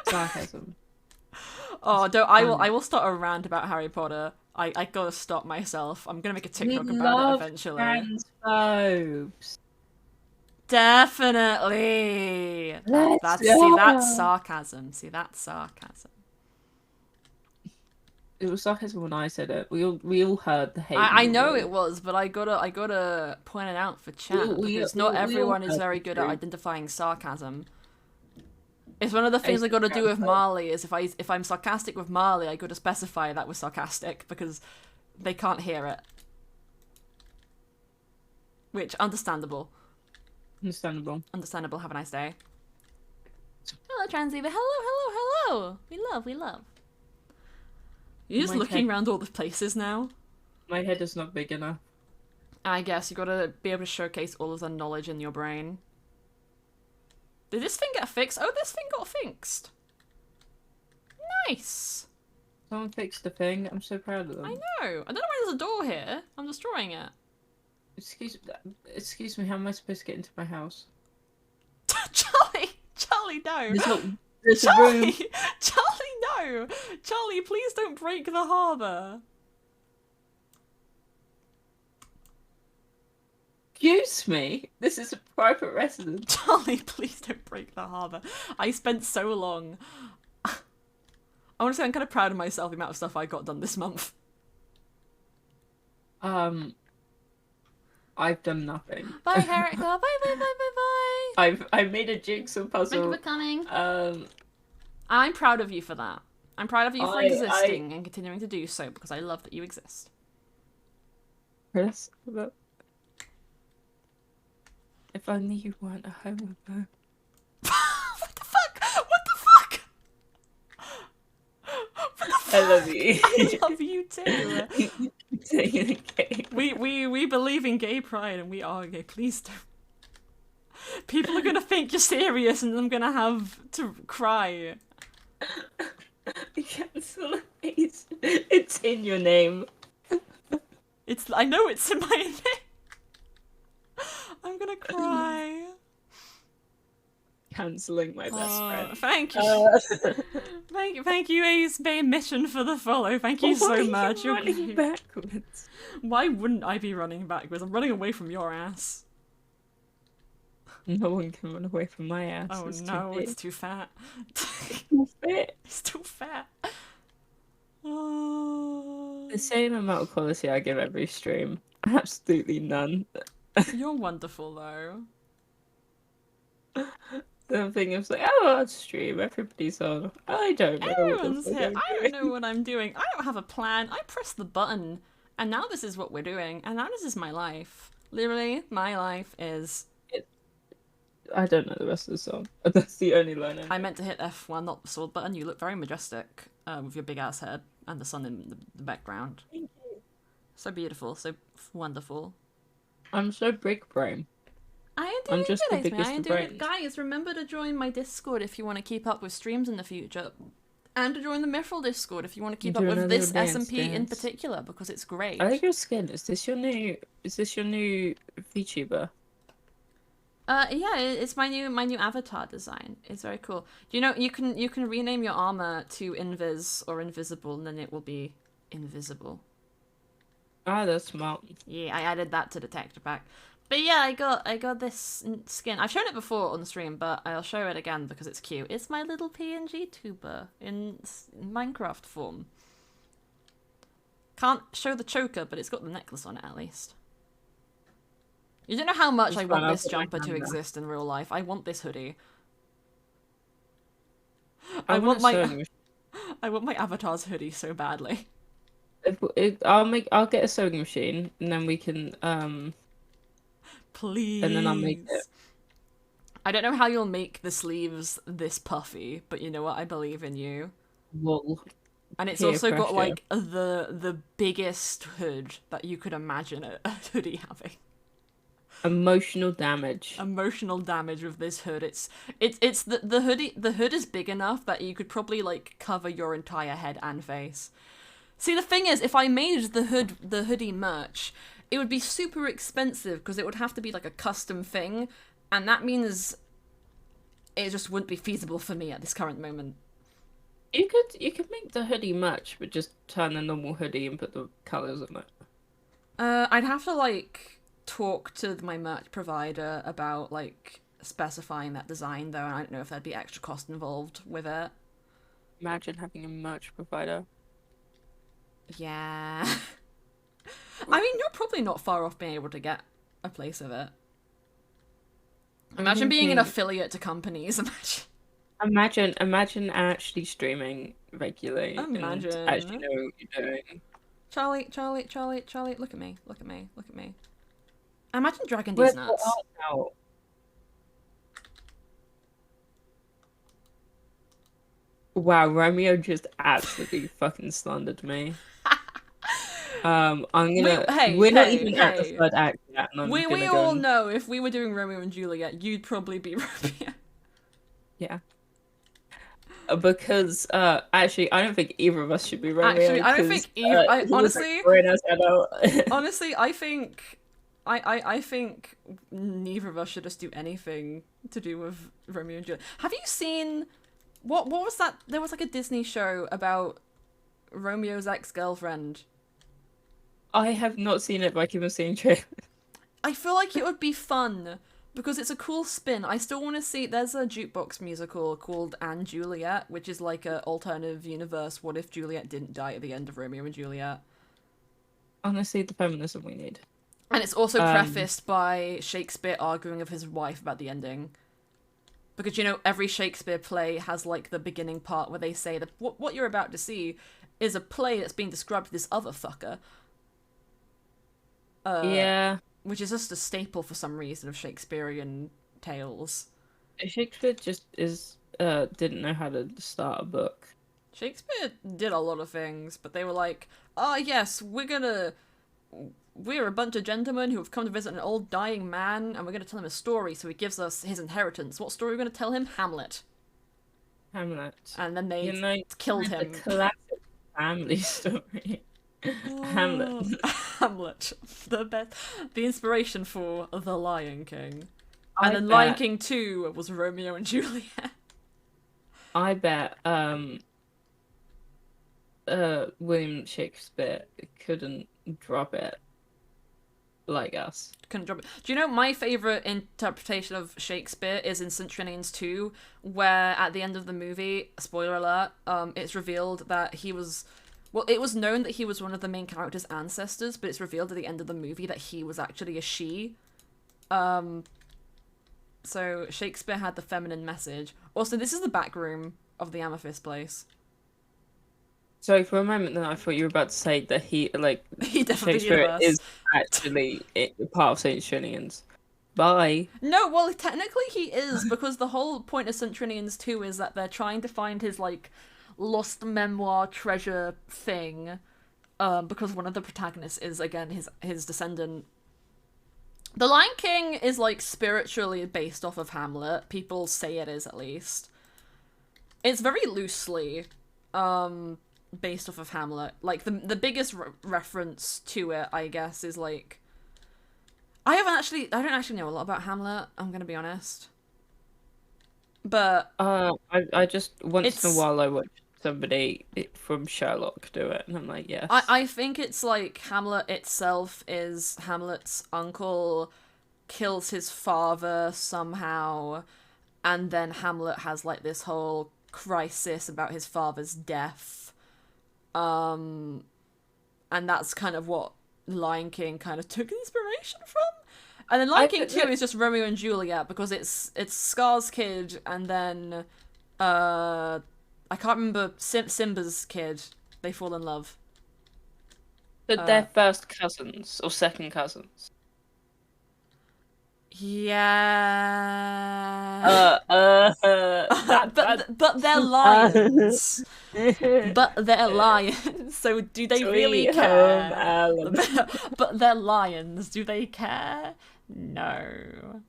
S3: Sarcasm.
S1: Oh, don't I will start a rant about Harry Potter. I gotta stop myself. I'm gonna make a TikTok about it eventually.
S3: Transphobes.
S1: Definitely. That's sarcasm. See, that's sarcasm.
S3: It was sarcasm when I said it. We all heard the hate.
S1: I know it was, but I gotta point it out for chat because not everyone is very good at identifying sarcasm. It's one of the things I gotta do with Marley. Is if I'm sarcastic with Marley, I gotta specify that was sarcastic because they can't hear it. Which understandable. Understandable. Have a nice day. Hello, Transceiver. Hello. We love. You're just looking around all the places now.
S3: My head is not big enough.
S1: I guess you gotta be able to showcase all of the knowledge in your brain. Did this thing get fixed? Oh, this thing got fixed. Nice.
S3: Someone fixed the thing. I'm so proud of them.
S1: I know. I don't know why there's a door here. I'm destroying it.
S3: Excuse me. How am I supposed to get into my house?
S1: Charlie, no.
S3: There's a room.
S1: Charlie, no. Charlie, please don't break the harbour.
S3: Excuse me. This is a private residence.
S1: Charlie, please don't break the harbour. I spent so long. I want to say I'm kind of proud of myself, the amount of stuff I got done this month.
S3: I've done nothing.
S1: Bye, Erica. Bye.
S3: I made a jigsaw puzzle.
S1: Thank you for coming. I'm proud of you for that. I'm proud of you for existing and continuing to do so because I love that you exist.
S3: Chris, if only you weren't a homophobe.
S1: What the fuck?
S3: I love you.
S1: I love you too. We believe in gay pride and we are gay. Please don't. People are gonna think you're serious and I'm gonna have to cry.
S3: Cancel it. It's in your name.
S1: I know it's in my name. I'm gonna cry.
S3: Cancelling my best friend.
S1: Thank you. Thank you, Ace Bay Mission for the follow. Thank you so much.
S3: You're running backwards.
S1: Why wouldn't I be running backwards? I'm running away from your ass.
S3: No one can run away from my ass.
S1: Oh no, it's too fat.
S3: Too fit.
S1: It's too fat. Oh.
S3: The same amount of quality I give every stream. Absolutely none.
S1: You're wonderful though.
S3: The thing is like, oh, I'll stream. Everybody's on. I don't know.
S1: Everyone's here. I don't know what I'm doing. I don't have a plan. I pressed the button, and now this is what we're doing. And now this is my life. Literally, my life is.
S3: I don't know the rest of the song. That's the only line I know.
S1: I meant to hit F1, not the sword button. You look very majestic with your big ass head and the sun in the background.
S3: Thank you.
S1: So beautiful, so wonderful.
S3: I'm so big brain. I'm just the biggest brain.
S1: Guys, remember to join my Discord if you want to keep up with streams in the future. And to join the Mythrill Discord if you want to keep up with this SMP in particular, because it's great.
S3: I like your skin. Is this your new VTuber?
S1: Yeah, it's my new avatar design. It's very cool. Do you know you can rename your armor to invis or invisible, and then it will be invisible.
S3: Ah, that's smart.
S1: Yeah, I added that to the texture pack. But yeah, I got this skin. I've shown it before on the stream, but I'll show it again because it's cute. It's my little PNG tuber in Minecraft form. Can't show the choker, but it's got the necklace on it at least. You don't know how much I want this jumper to exist in real life. I want this hoodie. I want my avatar's hoodie so badly.
S3: I'll get a sewing machine and then we can
S1: Please.
S3: and then I'll make it.
S1: I don't know how you'll make the sleeves this puffy, but you know what? I believe in you.
S3: Wool.
S1: And it's
S3: Peer
S1: also got
S3: pressure.
S1: like the biggest hood that you could imagine a hoodie having.
S3: Emotional damage.
S1: Emotional damage with this hood. It's the hoodie. The hood is big enough that you could probably like cover your entire head and face. See, the thing is, if I made the hoodie merch, it would be super expensive because it would have to be like a custom thing, and that means it just wouldn't be feasible for me at this current moment.
S3: You could make the hoodie merch, but just turn a normal hoodie and put the colours on it.
S1: I'd have to like talk to my merch provider about like specifying that design though, and I don't know if there'd be extra cost involved with it.
S3: Imagine having a merch provider.
S1: Yeah. I mean, you're probably not far off being able to get a place of it. Imagine being an affiliate to companies.
S3: Imagine actually streaming regularly.
S1: Imagine.
S3: And actually know what you're doing.
S1: Charlie, look at me. Imagine dragging these nuts.
S3: Wow, Romeo just absolutely fucking slandered me. I'm gonna. We're not even at the third act yet.
S1: We all know if we were doing Romeo and Juliet, you'd probably be Romeo.
S3: Yeah. Because actually, I don't think either of us should be Romeo.
S1: Actually, I don't think either. Honestly, I think neither of us should just do anything to do with Romeo and Juliet. Have you seen what was that? There was like a Disney show about Romeo's ex-girlfriend.
S3: I have not seen it, but I keep on seeing trailers.
S1: I feel like it would be fun because it's a cool spin. I still want to see. There's a jukebox musical called *And Juliet*, which is like a alternative universe. What if Juliet didn't die at the end of Romeo and Juliet?
S3: Honestly, the feminism we need.
S1: And it's also prefaced by Shakespeare arguing with his wife about the ending. Because, you know, every Shakespeare play has, like, the beginning part where they say that what you're about to see is a play that's being described to this other fucker.
S3: Yeah.
S1: Which is just a staple for some reason of Shakespearean tales.
S3: Shakespeare just didn't know how to start a book.
S1: Shakespeare did a lot of things, but they were like, oh yes, we're a bunch of gentlemen who have come to visit an old dying man, and we're going to tell him a story so he gives us his inheritance. What story are we going to tell him? Hamlet. And then they killed him.
S3: The classic family story. Hamlet.
S1: Hamlet. The best. The inspiration for The Lion King. And then Lion King 2 was Romeo and Juliet.
S3: I bet William Shakespeare couldn't drop it like us.
S1: Couldn't drop it. Do you know my favourite interpretation of Shakespeare is in St. Trinian's 2, where at the end of the movie, spoiler alert, it's revealed that he was... Well, it was known that he was one of the main character's ancestors, but it's revealed at the end of the movie that he was actually a she. So Shakespeare had the feminine message. Also, this is the back room of the Amethyst place.
S3: So for a moment then I thought you were about to say that he
S1: definitely
S3: Shakespeare is actually part of St. Trinian's. Bye.
S1: No, well, technically he is, because the whole point of St. Trinian's 2 is that they're trying to find his, like, lost memoir treasure thing, because one of the protagonists is, again, his descendant. The Lion King is, like, spiritually based off of Hamlet. People say it is, at least. It's very loosely, based off of Hamlet. Like, the biggest reference to it, I guess, is, like... I don't actually know a lot about Hamlet, I'm gonna be honest. But
S3: I just once in a
S1: It's-
S3: while I watch somebody from Sherlock do it, and I'm like, yes.
S1: I think it's like Hamlet itself is Hamlet's uncle kills his father somehow, and then Hamlet has like this whole crisis about his father's death. And that's kind of what Lion King kind of took inspiration from. And then Lion King 2 is just Romeo and Juliet because it's Scar's kid and then I can't remember Simba's kid. They fall in love.
S3: But they're first cousins or second cousins.
S1: Yeah.
S3: That-
S1: but they're lions. But they're lions. So do they really
S3: Sweet
S1: care?
S3: home, Alan.
S1: But they're lions. Do they care? No.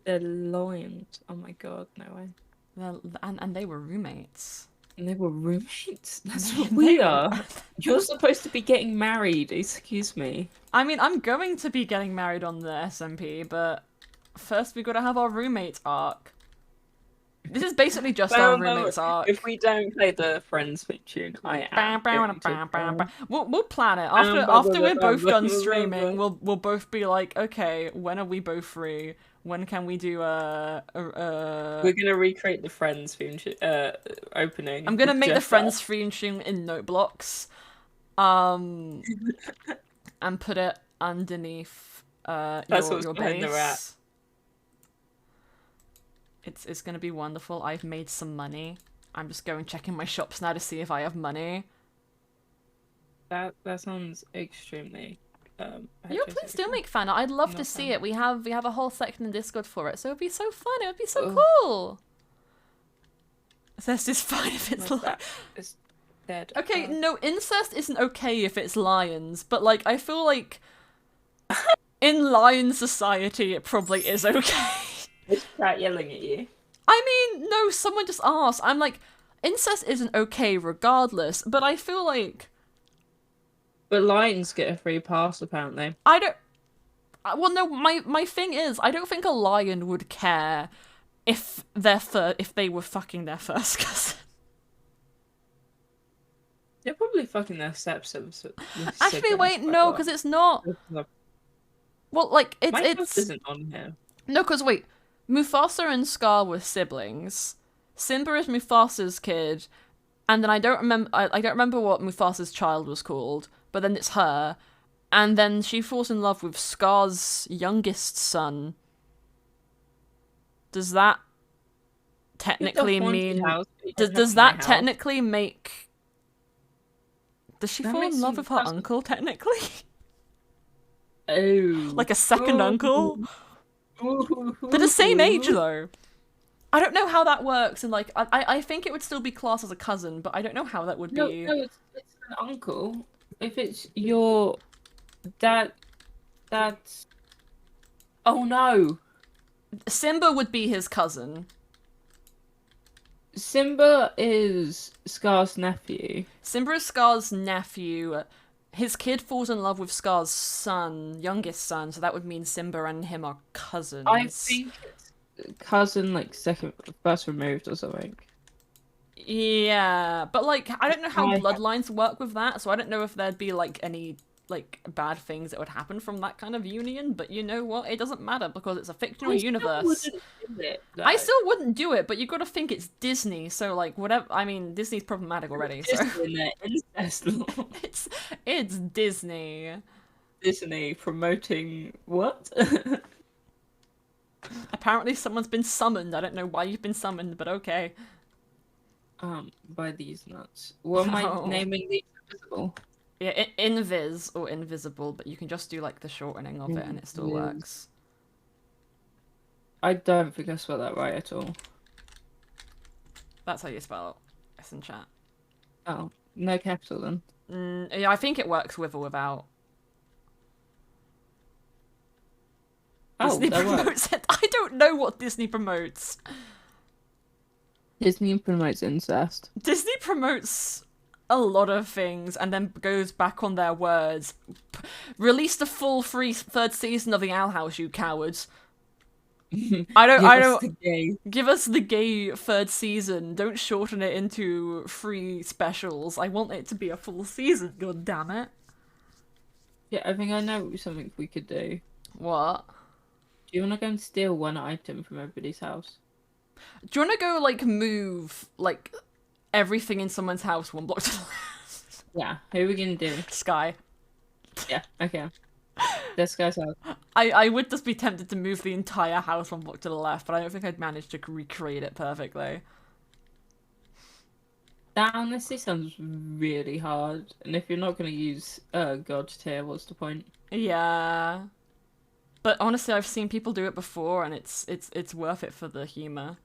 S3: They're lions. Oh my god, no way.
S1: And they were roommates.
S3: And they were roommates. That's what
S1: They
S3: we
S1: were-
S3: are. You're supposed to be getting married. Excuse me.
S1: I mean, I'm going to be getting married on the SMP, but first we gotta have our roommates arc. This is basically just our roommates arc.
S3: If we don't play the Friends theme tune, I am going to
S1: We'll plan it after we're both done streaming. We'll both be like, okay, when are we both free? When can we do
S3: We're gonna recreate the Friends theme opening.
S1: I'm gonna
S3: with
S1: make the
S3: Jeff
S1: Friends theme tune in note blocks, and put it underneath
S3: That's what's
S1: your
S3: behind the rat.
S1: base. It's gonna be wonderful. I've made some money. I'm just going checking my shops now to see if I have money.
S3: That sounds extremely.
S1: Yo, please do make fan art. I'd love to
S3: Not
S1: see
S3: fan.
S1: it. We have a whole section in Discord for it, so it'd be so fun. It would be so
S3: Ugh.
S1: cool. Incest is fine if it's
S3: That is dead.
S1: okay. No, incest isn't okay if it's lions, but like I feel like in lion society it probably is okay.
S3: Is Cat yelling at you?
S1: I mean, no, someone just asked. I'm like, incest isn't okay regardless, but I feel like
S3: But lions get a free pass apparently.
S1: I don't. Well, no, my thing is, I don't think a lion would care if if they were fucking their first cousin.
S3: They're probably fucking their stepsons.
S1: Actually, wait, no, because it's not. Well, like it's
S3: isn't on here.
S1: no, because wait, Mufasa and Scar were siblings. Simba is Mufasa's kid, and then I don't remember what Mufasa's child was called, but then it's her, and then she falls in love with Scar's youngest son. Does that technically mean? Does that technically make? Does she
S3: That
S1: fall
S3: makes
S1: in love
S3: you
S1: with her
S3: puzzled.
S1: uncle technically?
S3: Oh,
S1: Like a second
S3: Ooh.
S1: uncle? They're the same age though. I don't know how that works, and like I think it would still be classed as a cousin, but I don't know how that would
S3: No,
S1: be.
S3: it's an uncle. If it's your dad, that's. Oh no,
S1: Simba would be his cousin.
S3: Simba is Scar's nephew.
S1: Simba is Scar's nephew. His kid falls in love with Scar's son, youngest son, so that would mean Simba and him are cousins.
S3: I think it's cousin, like first removed or something.
S1: Yeah, but like I don't know how
S3: I-
S1: bloodlines work with that, so I don't know if there'd be like any like bad things that would happen from that kind of union, but you know what? It doesn't matter because it's a fictional universe. I still wouldn't do it, but you got to think it's Disney, so like whatever. I mean, Disney's problematic already, so
S3: Incest law.
S1: it's Disney.
S3: Disney promoting what?
S1: Apparently, someone's been summoned. I don't know why you've been summoned, but okay.
S3: By these nuts. What am
S1: Oh.
S3: I naming these? Invisible.
S1: Yeah, invis or invisible, but you can just do like the shortening of it, and it still
S3: Invis.
S1: works.
S3: I don't think I spelled that right at all.
S1: That's how you spell it. It's in chat.
S3: Oh, no capital then.
S1: Yeah, I think it works with or without.
S3: Oh,
S1: Disney
S3: that works.
S1: promotes it. I don't know what Disney promotes.
S3: Disney promotes incest.
S1: Disney promotes a lot of things and then goes back on their words. Release the full third season of the Owl House, you cowards. I don't give us the gay third season. Don't shorten it into 3 specials. I want it to be a full season, god damn it.
S3: Yeah, I think I know something we could do.
S1: What?
S3: Do you want to go and steal one item from everybody's house?
S1: Do you want to go, like, move, like, everything in someone's house 1 block to the left?
S3: Yeah, who are we going to do?
S1: Sky.
S3: Yeah, okay. This guy's house.
S1: I would just be tempted to move the entire house 1 block to the left, but I don't think I'd manage to recreate it perfectly.
S3: That honestly sounds really hard, and if you're not going to use God tier, what's the point?
S1: Yeah. But honestly, I've seen people do it before, and it's worth it for the humor.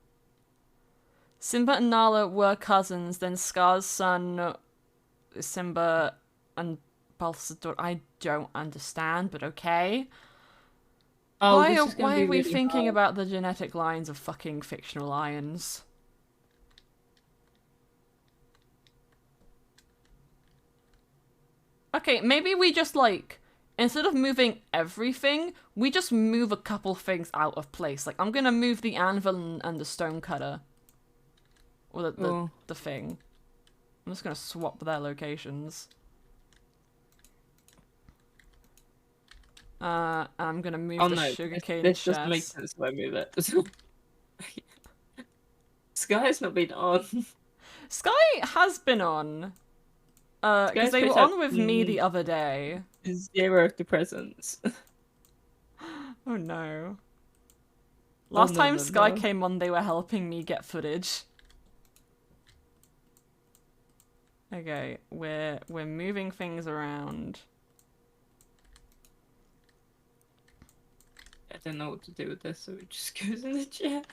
S1: Simba and Nala were cousins, then Scar's son, Simba, and Balthazar's daughter. I don't understand, but okay.
S3: Oh,
S1: why
S3: this is gonna
S1: are
S3: be
S1: we
S3: really
S1: thinking
S3: hard.
S1: about the genetic lines of fucking fictional lions? Okay, maybe we just, like, instead of moving everything, we just move a couple things out of place. Like, I'm gonna move the anvil and the stone cutter. Or the thing. I'm just gonna swap their locations. I'm gonna move the sugarcane
S3: this
S1: chest.
S3: doesn't make sense if I move it. Sky's not been on.
S1: Sky has been on. Because they were on with me the other day.
S3: 0 to presents.
S1: Oh no. Last
S3: no,
S1: time
S3: no,
S1: Sky
S3: no.
S1: came on, they were helping me get footage. Okay, we're moving things around.
S3: I don't know what to do with this, so it just goes in the chat.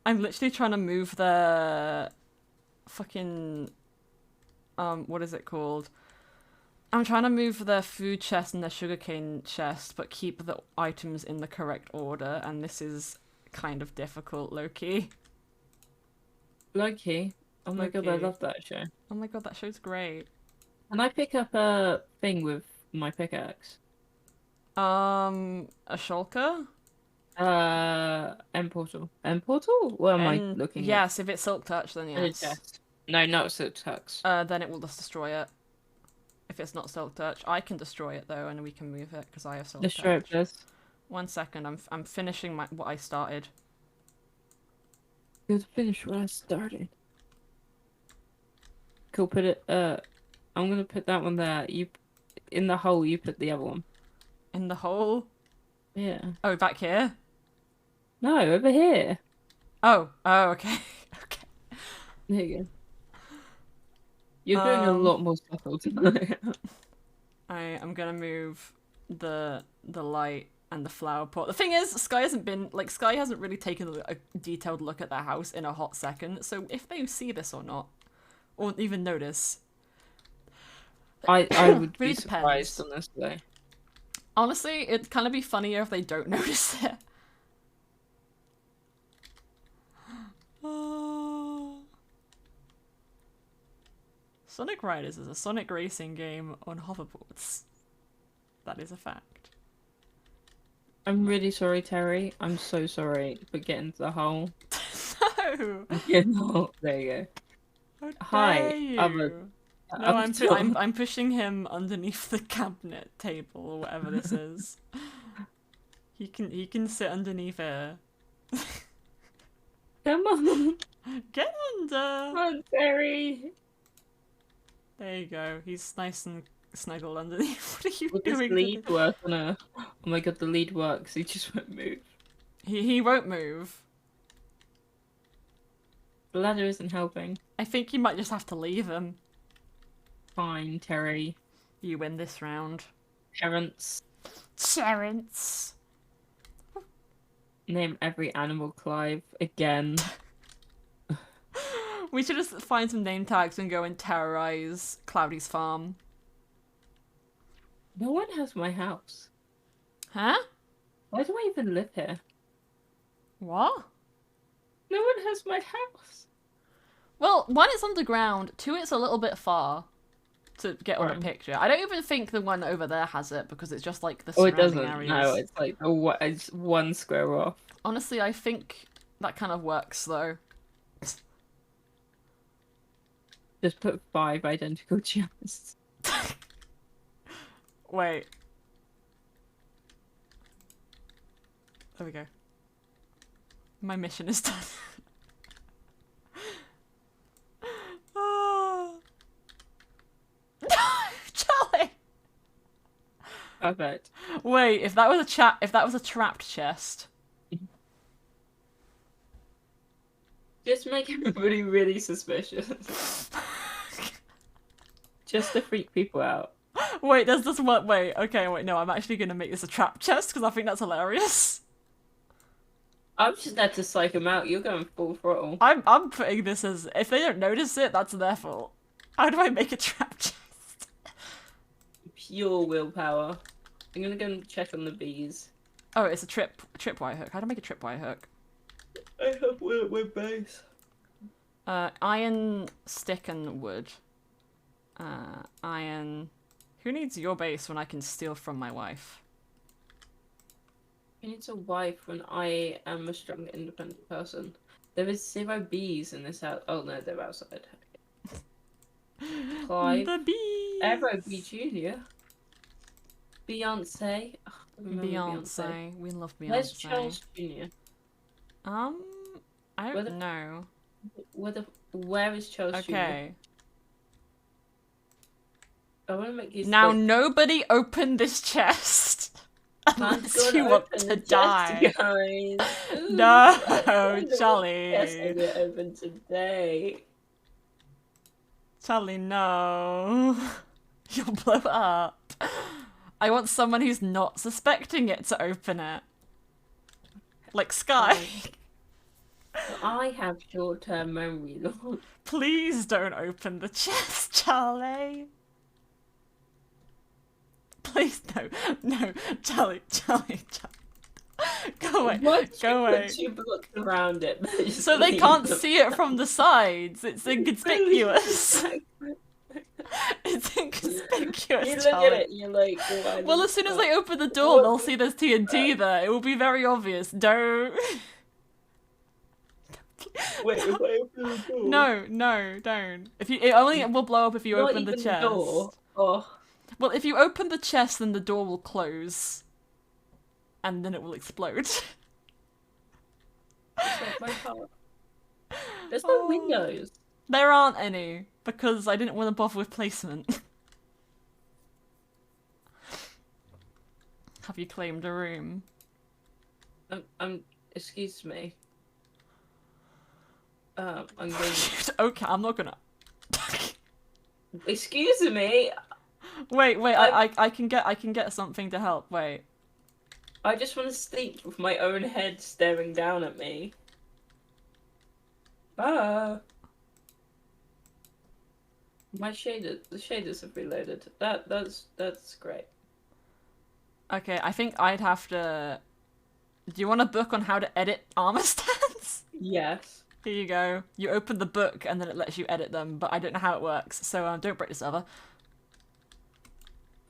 S1: I'm literally trying to move the fucking what is it called? I'm trying to move the food chest and the sugarcane chest, but keep the items in the correct order, and this is kind of difficult, low-key.
S3: Loki. Oh my god, I
S1: Loki.
S3: love that show.
S1: Oh my god, that show's great.
S3: Can I pick up a thing with my pickaxe?
S1: A shulker?
S3: End portal. End portal? What am I
S1: And
S3: looking at?
S1: yes, if it's silk touch, then
S3: A
S1: yes.
S3: chest. No, not silk touch.
S1: Then it will just destroy it. If it's not silk touch, I can destroy it though, and we can move it because I have silk
S3: Destroy it,
S1: touch.
S3: please.
S1: 1 second, I'm finishing what I started.
S3: Good finish what I started. Cool, put it, I'm gonna put that one there. You, in the hole, you put the other one.
S1: In the hole?
S3: Yeah.
S1: Oh, back here?
S3: No, over here.
S1: Oh, okay. Okay.
S3: There you go. You're doing a lot more stuff tonight.
S1: I'm gonna move the light and the flower pot. The thing is, Sky hasn't really taken a detailed look at their house in a hot second, so if they see this or not, or even notice.
S3: I would
S1: Really
S3: be surprised,
S1: depends.
S3: honestly.
S1: Honestly, it'd kind of be funnier if they don't notice it. Sonic Riders is a Sonic racing game on hoverboards. That is a fact.
S3: I'm really sorry, Terry. I'm so sorry for getting to the hole.
S1: No!
S3: Get in the hole. There you go.
S1: How
S3: Hi,
S1: dare you?
S3: other-
S1: No,
S3: other
S1: I'm pushing him underneath the cabinet table or whatever this is. He can sit underneath here.
S3: Come on.
S1: Get under.
S3: Come on, Terry.
S1: There you go. He's nice and snuggled underneath. What are you
S3: Will this
S1: doing?
S3: lead work on a... Oh my god, the lead works. He just won't move.
S1: He won't move.
S3: The ladder isn't helping.
S1: I think you might just have to leave him.
S3: Fine, Terry.
S1: You win this round.
S3: Parents.
S1: Terrence.
S3: Name every animal Clive again.
S1: We should just find some name tags and go and terrorize Cloudy's farm.
S3: No one has my house.
S1: Huh?
S3: Why do I even live here?
S1: What?
S3: No one has my house.
S1: Well, one, it's underground. Two, it's a little bit far to get on a
S3: Right.
S1: picture. I don't even think the one over there has it because it's just like the
S3: Oh, it
S1: surrounding
S3: doesn't.
S1: areas.
S3: No, it's like it's 1 square off.
S1: Honestly, I think that kind of works though.
S3: Just put 5 identical chests.
S1: Wait. There we go. My mission is done. Oh. Charlie!
S3: Perfect.
S1: Wait, if that was a trapped chest.
S3: Just make everybody really suspicious. Just to freak people out.
S1: Wait, there's this one. Wait, okay, wait, no, I'm actually gonna make this a trap chest because I think that's hilarious.
S3: I'm just there to psych them out. You're going full throttle.
S1: I'm putting this as if they don't notice it, that's their fault. How do I make a trap chest?
S3: Pure willpower. I'm gonna go and check on the bees.
S1: Oh, it's a tripwire hook. How do I make a tripwire hook?
S3: I have with base.
S1: Iron, stick, and wood. Iron. Who needs your base when I can steal from my wife?
S3: Who needs a wife when I am a strong, independent person? There is 0 bees in this house. Oh no, they're outside. Clive.
S1: The bee.
S3: Aero B Junior. Beyonce. Oh, I remember
S1: Beyonce. We love Beyonce.
S3: Where's Charles Junior?
S1: I
S3: Where the-
S1: don't know.
S3: Where is Charles Junior?
S1: Okay.
S3: I want to make you
S1: Now
S3: sick.
S1: nobody open this chest
S3: I'm
S1: unless
S3: gonna
S1: you want
S3: open
S1: to
S3: the chest,
S1: die.
S3: guys. Ooh,
S1: No,
S3: I wonder
S1: Charlie.
S3: what chest I get open today.
S1: Charlie, no. You'll blow up. I want someone who's not suspecting it to open it. Like Sky.
S3: I have short-term memory loss.
S1: Please don't open the chest, Charlie. Please, no, Charlie. Go away,
S3: Once
S1: go
S3: you
S1: away.
S3: put 2 blocks around it, just
S1: So they
S3: leave
S1: can't
S3: them.
S1: see it from the sides. It's inconspicuous. It's inconspicuous,
S3: You look
S1: Charlie.
S3: at it, you're like, why
S1: Well,
S3: the
S1: as soon as
S3: fuck?
S1: they open the door, they'll see there's TNT there. It will be very obvious. Don't.
S3: Wait, if I open the door?
S1: No, don't. If you, it only will blow up if you
S3: Not
S1: open the
S3: even
S1: chest.
S3: door. Oh,
S1: Well, if you open the chest, then the door will close, and then it will explode.
S3: it's like my heart. There's no
S1: Oh.
S3: windows.
S1: There aren't any because I didn't want to bother with placement. Have you claimed a room?
S3: Excuse me. I'm going.
S1: Okay, I'm not gonna.
S3: Excuse me.
S1: Wait, I can get something to help. Wait.
S3: I just want to sleep with my own head staring down at me. Ah. The shaders have reloaded. That's great.
S1: Okay, I think I'd have to. Do you want a book on how to edit armor stands?
S3: Yes.
S1: Here you go. You open the book and then it lets you edit them, but I don't know how it works, so don't break the server.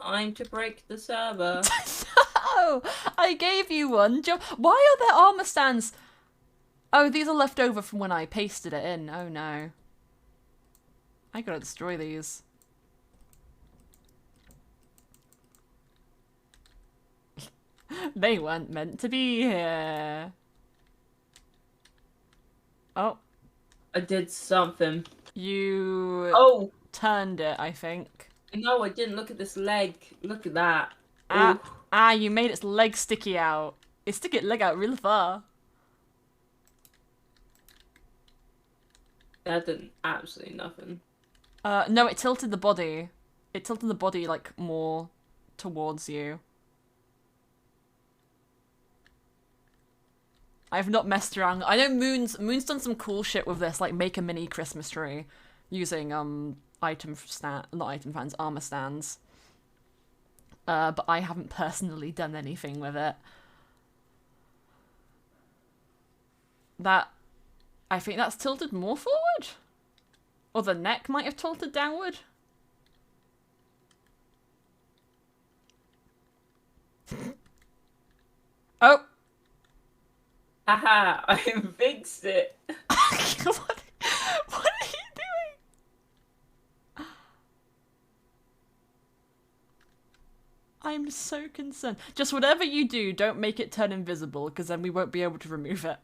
S3: I'm to break the server.
S1: No! I gave you one. Why are there armor stands? Oh, these are left over from when I pasted it in. Oh no. I gotta destroy these. They weren't meant to be here. Oh,
S3: I did something.
S1: you
S3: Oh
S1: turned it, I think.
S3: no, I didn't. Look at this leg. Look at that.
S1: Ah,
S3: Ooh.
S1: you made its leg sticky out. It stick its leg out real far.
S3: That did absolutely nothing.
S1: No, it tilted the body. It tilted the body, like, more towards you. I've not messed around. I know Moon's done some cool shit with this, like make a mini Christmas tree using armor stands. But I haven't personally done anything with it. I think that's tilted more forward. Or the neck might have tilted downward. Oh!
S3: Haha, I fixed it.
S1: what are you doing? I'm so concerned. Just whatever you do, don't make it turn invisible, because then we won't be able to remove it.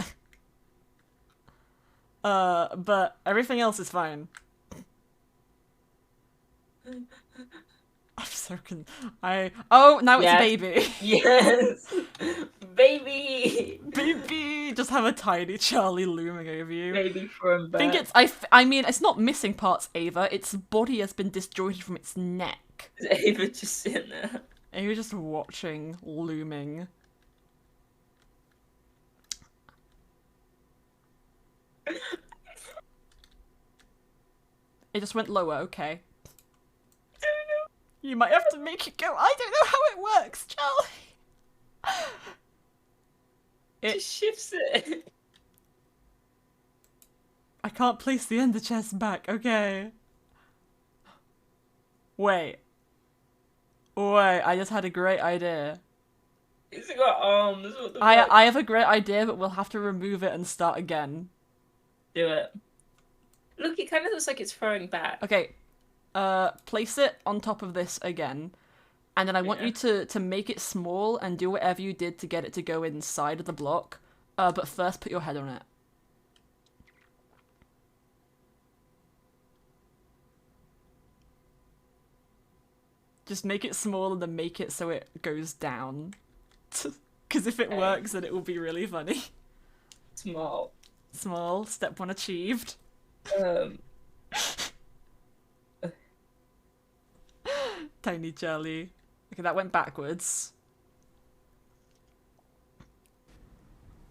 S1: But everything else is fine. I'm so Oh, now it's a baby.
S3: Yes! Baby!
S1: Baby! Just have a tiny Charlie looming over you.
S3: Baby from
S1: I think it's, I mean, it's not missing parts, Ava. Its body has been disjointed from its neck.
S3: Is Ava just sitting there?
S1: Ava just watching, looming. It just went lower, okay.
S3: I don't know.
S1: You might have to make it go. I don't know how it works, Charlie.
S3: It just shifts it.
S1: I can't place the ender chest back, okay. Wait, I just had a great idea.
S3: It's got arms, what the fuck?
S1: I have a great idea, but we'll have to remove it and start again.
S3: Do it. Look, it kind of looks like it's throwing back.
S1: Okay, place it on top of this again, and then I want you to make it small and do whatever you did to get it to go inside of the block, but first put your head on it. Just make it small and then make it so it goes down. Because if it works, then it will be really funny.
S3: Small.
S1: Small, step 1 achieved. Tiny Charlie. Okay, that went backwards.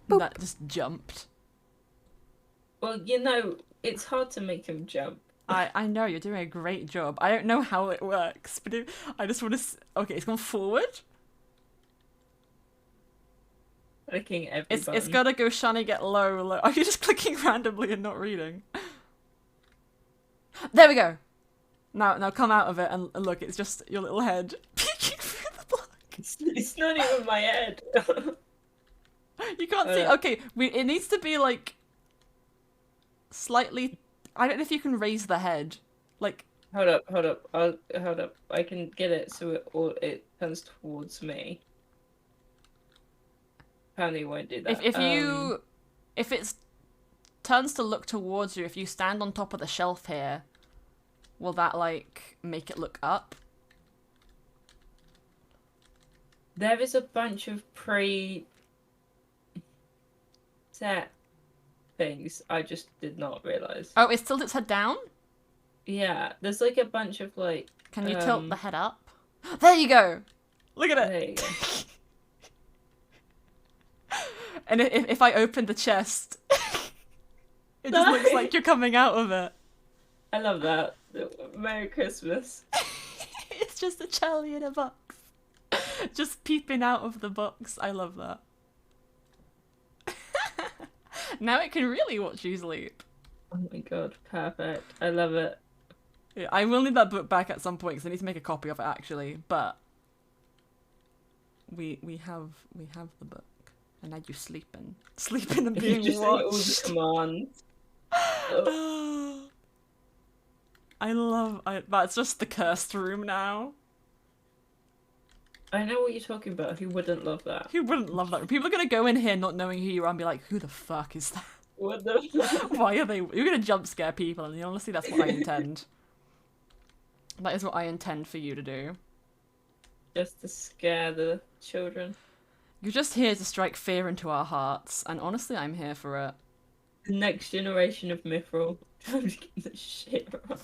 S4: Boop.
S1: That just jumped.
S3: Well, you know, it's hard to make him jump.
S1: I know, you're doing a great job. I don't know how it works, but I just want to... Okay, it's gone forward.
S3: Clicking every
S1: It's
S3: button.
S1: gotta go shiny, get low, low. Are you just clicking randomly and not reading? There we go. Now come out of it and look, it's just your little head peeking through the block.
S3: It's not even my head.
S1: You can't see. Okay, it needs to be like slightly. I don't know if you can raise the head. Like,
S3: Hold up. Hold up. I can get it so it turns towards me. Apparently, it won't do that.
S1: if it turns to look towards you, if you stand on top of the shelf here, will that like make it look up?
S3: There is a bunch of set things I just did not realize.
S1: Oh, it's tilted its head down?
S3: Yeah, there's like a bunch of like.
S1: Can you tilt the head up? There you go! Look at it!
S3: There you go.
S1: And if I open the chest, it just looks like you're coming out of it.
S3: I love that. Merry Christmas.
S1: It's just a Charlie in a box. Just peeping out of the box. I love that. Now it can really watch you sleep.
S3: Oh my god, perfect. I love it.
S1: Yeah, I will need that book back at some point because I need to make a copy of it actually. But we have the book, and now you're sleeping and
S3: You
S1: being
S3: just say all the
S1: watched.
S3: commands.
S1: That's just the cursed room now.
S3: I know what you're talking about. Who wouldn't love that?
S1: Who wouldn't love that? People are gonna go in here not knowing who you are and be like, who the fuck is that?
S3: What the fuck?
S1: Why are they? You're gonna jump scare people, and honestly, that's what I intend. That is what I intend for you to do.
S3: Just to scare the children.
S1: You're just here to strike fear into our hearts, and honestly, I'm here for it.
S3: The next generation of Mythrill. I'm just getting the shit wrong.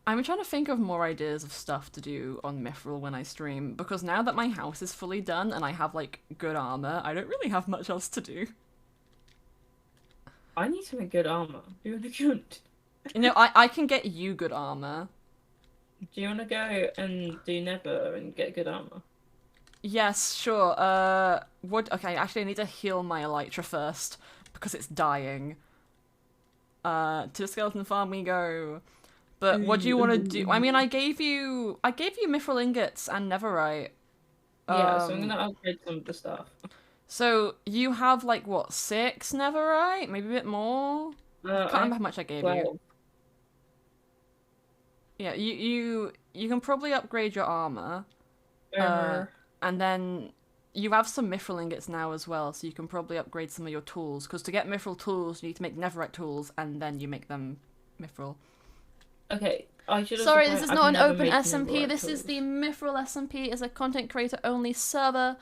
S1: I'm trying to think of more ideas of stuff to do on Mythrill when I stream, because now that my house is fully done and I have, like, good armor, I don't really have much else to do.
S3: I need some good armor. Do you want to go?
S1: You know, I can get you good armor.
S3: Do you want to go and do Nether and get good armor?
S1: Yes, sure. Okay, actually I need to heal my Elytra first, because it's dying. To skeleton farm we go. But what do you want to do? I mean, I gave you mithril ingots and netherite.
S3: Yeah, so I'm gonna upgrade some of the stuff.
S1: So you have like what, 6 netherite? Maybe a bit more? I can't remember how much I gave you. Yeah, you can probably upgrade your armor. And then you have some mithril ingots now as well, so you can probably upgrade some of your tools. Because to get mithril tools, you need to make netherite tools, and then you make them mithril.
S3: Okay, I should.
S1: Sorry, this is not an open SMP. This is the Mythrill SMP. It's a content creator only server.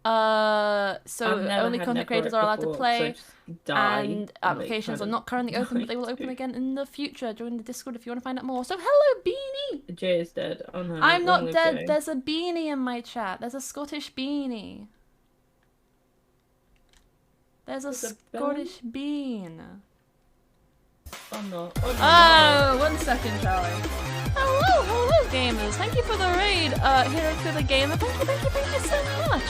S1: So only content creators are allowed to play, and applications are not currently open, but they will open again in the future. Join the Discord if you want to find out more. So hello, Beanie.
S3: Jay is dead. Oh no,
S1: I'm not dead. Jay. There's a Beanie in my chat. There's a Scottish Beanie. There's a Scottish bean.
S3: Oh no.
S1: Oh, 1 second, Charlie. Hello, gamers. Thank you for the raid, Hero to the Gamer. Thank you so much.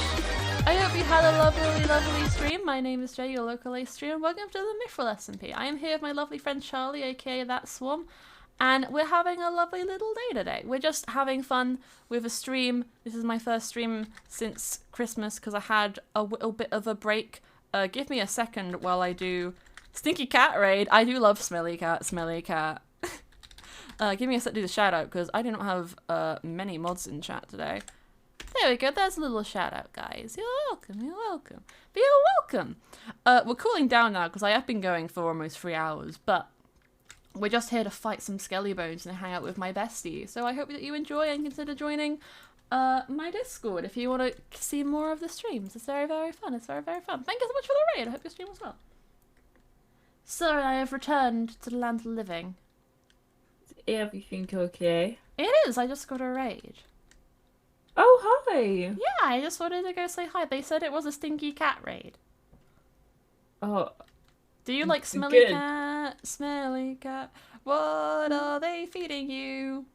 S1: I hope you had a lovely stream. My name is Jay, your local ace streamer. Welcome to the Mythrill SMP. I am here with my lovely friend Charlie, aka That Swarm, and we're having a lovely little day today. We're just having fun with a stream. This is my first stream since Christmas because I had a little bit of a break. Give me a second while I do Stinky Cat raid. I do love Smelly Cat. Give me a sec to do the shout out because I do not have many mods in chat today. There we go, there's a little shout out, guys. You're welcome. But you're welcome. We're cooling down now because I have been going for almost 3 hours, but we're just here to fight some skelly bones and hang out with my bestie. So I hope that you enjoy and consider joining my Discord if you want to see more of the streams. It's very fun. Thank you so much for the raid. I hope your stream was well. So I have returned to the land of the living.
S3: Is everything okay?
S1: It is. I just got a raid.
S3: Oh, hi!
S1: Yeah, I just wanted to go say hi. They said it was a Stinky Cat raid.
S3: Oh.
S1: Do you like Smelly Cat? Smelly Cat. What are they feeding you?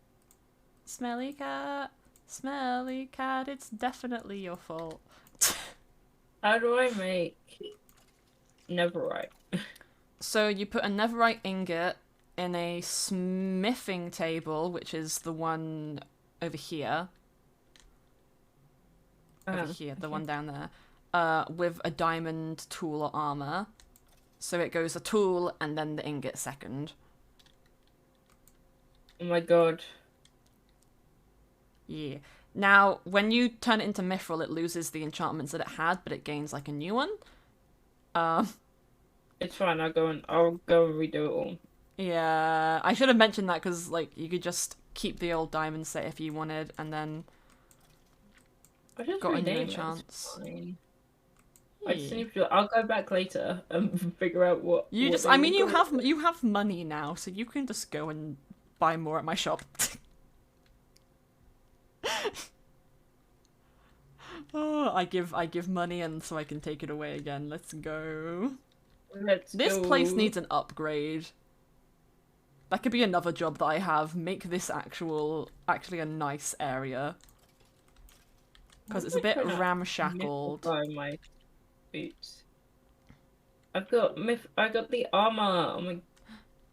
S1: Smelly Cat. It's definitely your fault.
S3: How do I make netherite?
S1: So you put a netherite ingot in a smithing table, which is the one over here. The one down there, with a diamond tool or armor. So it goes a tool and then the ingot second.
S3: Oh my god.
S1: Yeah. Now, when you turn it into Mythrill, it loses the enchantments that it had, but it gains like a new one.
S3: It's fine. I'll go and redo it all.
S1: Yeah, I should have mentioned that because like you could just keep the old diamond set if you wanted, and then.
S3: I just
S1: got a new chance.
S3: I just need to. I'll go back later and figure out what.
S1: You just. I mean, you have money now, so you can just go and buy more at my shop. Oh, I give money, and so I can take it away again. Let's go. This place needs an upgrade. That could be another job that I have. Make this actually a nice area. Because it's a bit ramshackled.
S3: My boots. I got the armor. Oh my!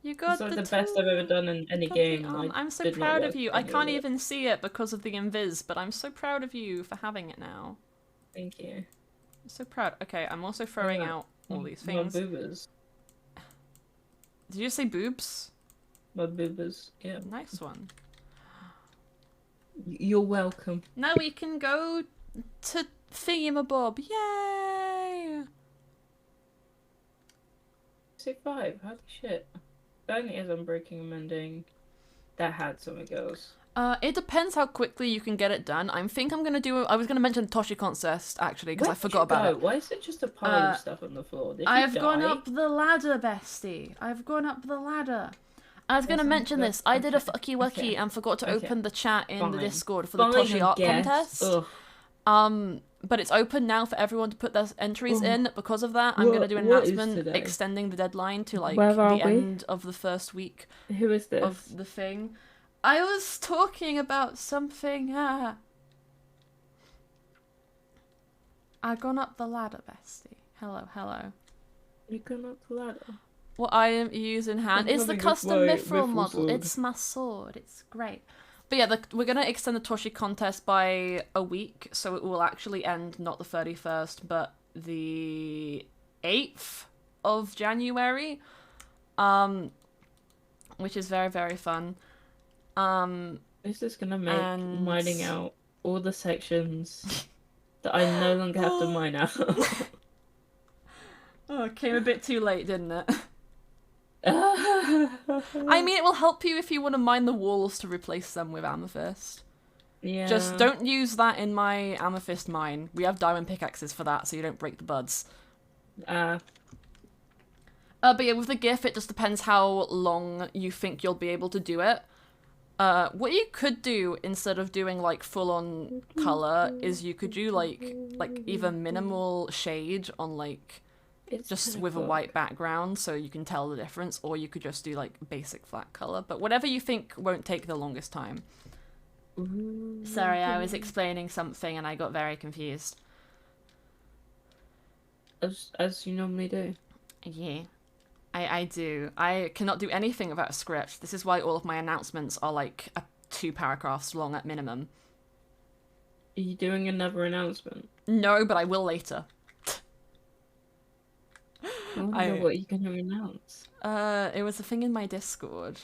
S1: You got
S3: the best I've ever done in any game.
S1: I'm so proud of you. I can't even see it because of the invis, but I'm so proud of you for having it now.
S3: Thank you.
S1: I'm so proud. Okay, I'm also throwing out all these things.
S3: My boobers.
S1: Did you say boobs?
S3: My boobers. Yeah.
S1: Nice one.
S3: You're welcome.
S1: Now we can go to Thingamabob. Yay!
S3: 5. Holy shit. The only is I'm breaking and mending. That had something else.
S1: It depends how quickly you can get it done. I was gonna mention Toshi Contest actually because I forgot about it.
S3: Why is it just a pile of stuff on the floor?
S1: I've gone up the ladder, bestie. I've gone up the ladder. I was gonna mention this. I did a fucky wucky and forgot to open the chat in the Discord for the Toshi art contest. Ugh. But it's open now for everyone to put their entries in. Because of that, I'm gonna do an announcement extending the deadline to like the end of the first week.
S3: Who is this?
S1: Of the thing. I was talking about something. I've gone up the ladder, bestie. Hello.
S3: You gone up the ladder?
S1: what I am using in hand
S3: I'm
S1: is the
S3: having a
S1: custom
S3: white
S1: Mythrill
S3: Mythrill
S1: model.
S3: sword.
S1: It's my sword. It's great. But yeah, we're going to extend the Toshi contest by a week, so it will actually end not the 31st, but the 8th of January, which is very, very fun.
S3: This is gonna make
S1: And-
S3: mining out all the sections that I no longer have to mine out.
S1: Oh, it came a bit too late, didn't it?
S3: I
S1: I mean, it will help you if you want to mine the walls to replace them with amethyst.
S3: yeah.
S1: Just don't use that in my amethyst mine. We have diamond pickaxes for that, so you don't break the buds. But yeah, with the GIF, it just depends how long you think you'll be able to do it. What you could do instead of doing like full-on color is you could do like either minimal shade on like
S3: It's
S1: just
S3: 10
S1: with a
S3: o'clock.
S1: white background so you can tell the difference, or you could just do like basic flat color. But whatever you think won't take the longest time.
S3: Ooh.
S1: Sorry, I was explaining something and I got very confused.
S3: As you normally do.
S1: Yeah. I do. I cannot do anything without a script. This is why all of my announcements are like 2 paragraphs long at minimum.
S3: Are you doing another announcement?
S1: No, but I will later.
S3: I wonder what you're gonna announce.
S1: It was a thing in my Discord.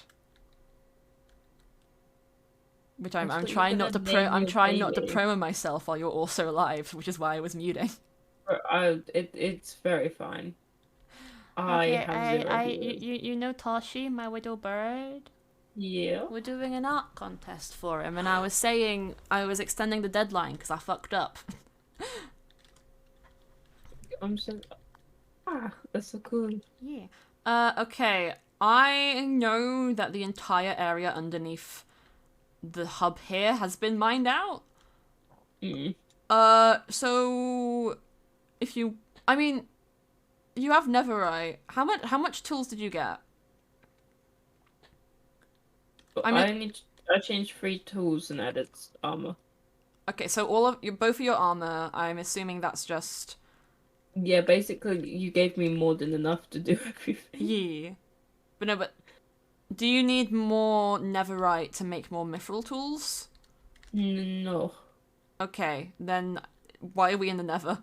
S1: Which I'm
S3: I thought you were
S1: trying not to
S3: gonna name
S1: I'm
S3: your
S1: trying not to
S3: baby.
S1: promo myself while you're also live, which is why I was muting.
S3: It's very fine. I have zero viewers.
S1: you know Toshi, my little bird?
S3: Yeah.
S1: We're doing an art contest for him, and I was saying I was extending the deadline because I fucked up.
S3: I'm so. That's so cool.
S1: Yeah. Okay. I know that the entire area underneath the hub here has been mined out.
S3: Mm.
S1: So if you, I mean, you have netherite. How much tools did you get? I mean-
S3: I changed 3 tools and added armor.
S1: Okay, so both of your armor, I'm assuming that's just
S3: Yeah, basically you gave me more than enough to do everything.
S1: yeah. But no, but do you need more netherite to make more mithril tools?
S3: No,
S1: Okay, then why are we in the nether?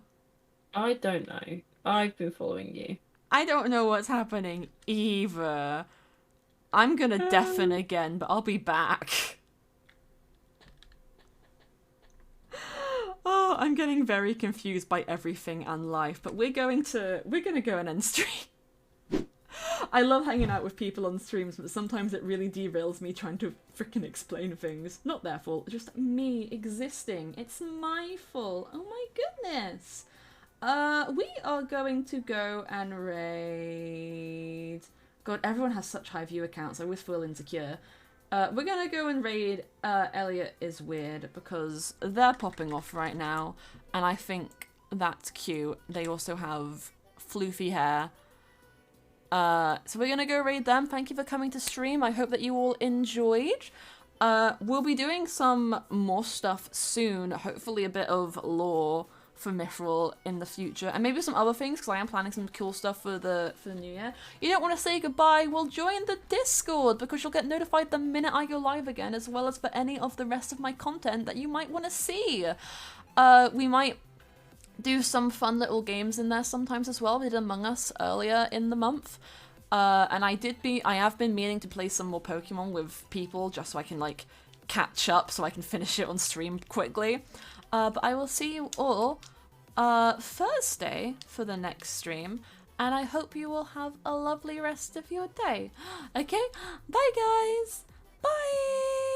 S3: I don't know. I've been following you.
S1: I don't know what's happening either. I'm gonna deafen again, but I'll be back. Oh, I'm getting very confused by everything and life, but we're gonna go and end stream. I love hanging out with people on streams, but sometimes it really derails me trying to freaking explain things. Not their fault, just me existing. It's my fault. Oh my goodness. We are going to go and raid. God, everyone has such high view accounts. I always feel insecure. We're gonna go and raid Elliot is Weird because they're popping off right now, and I think that's cute. They also have floofy hair. So we're gonna go raid them. Thank you for coming to stream. I hope that you all enjoyed. We'll be doing some more stuff soon. Hopefully a bit of lore for Mythrill in the future, and maybe some other things because I am planning some cool stuff for the new year. You don't want to say goodbye? Well, join the Discord because you'll get notified the minute I go live again, as well as for any of the rest of my content that you might want to see. We might do some fun little games in there sometimes as well. We did Among Us earlier in the month. And I have been meaning to play some more Pokemon with people just so I can like catch up so I can finish it on stream quickly. But I will see you all Thursday for the next stream, and I hope you all have a lovely rest of your day. Okay, bye guys. Bye.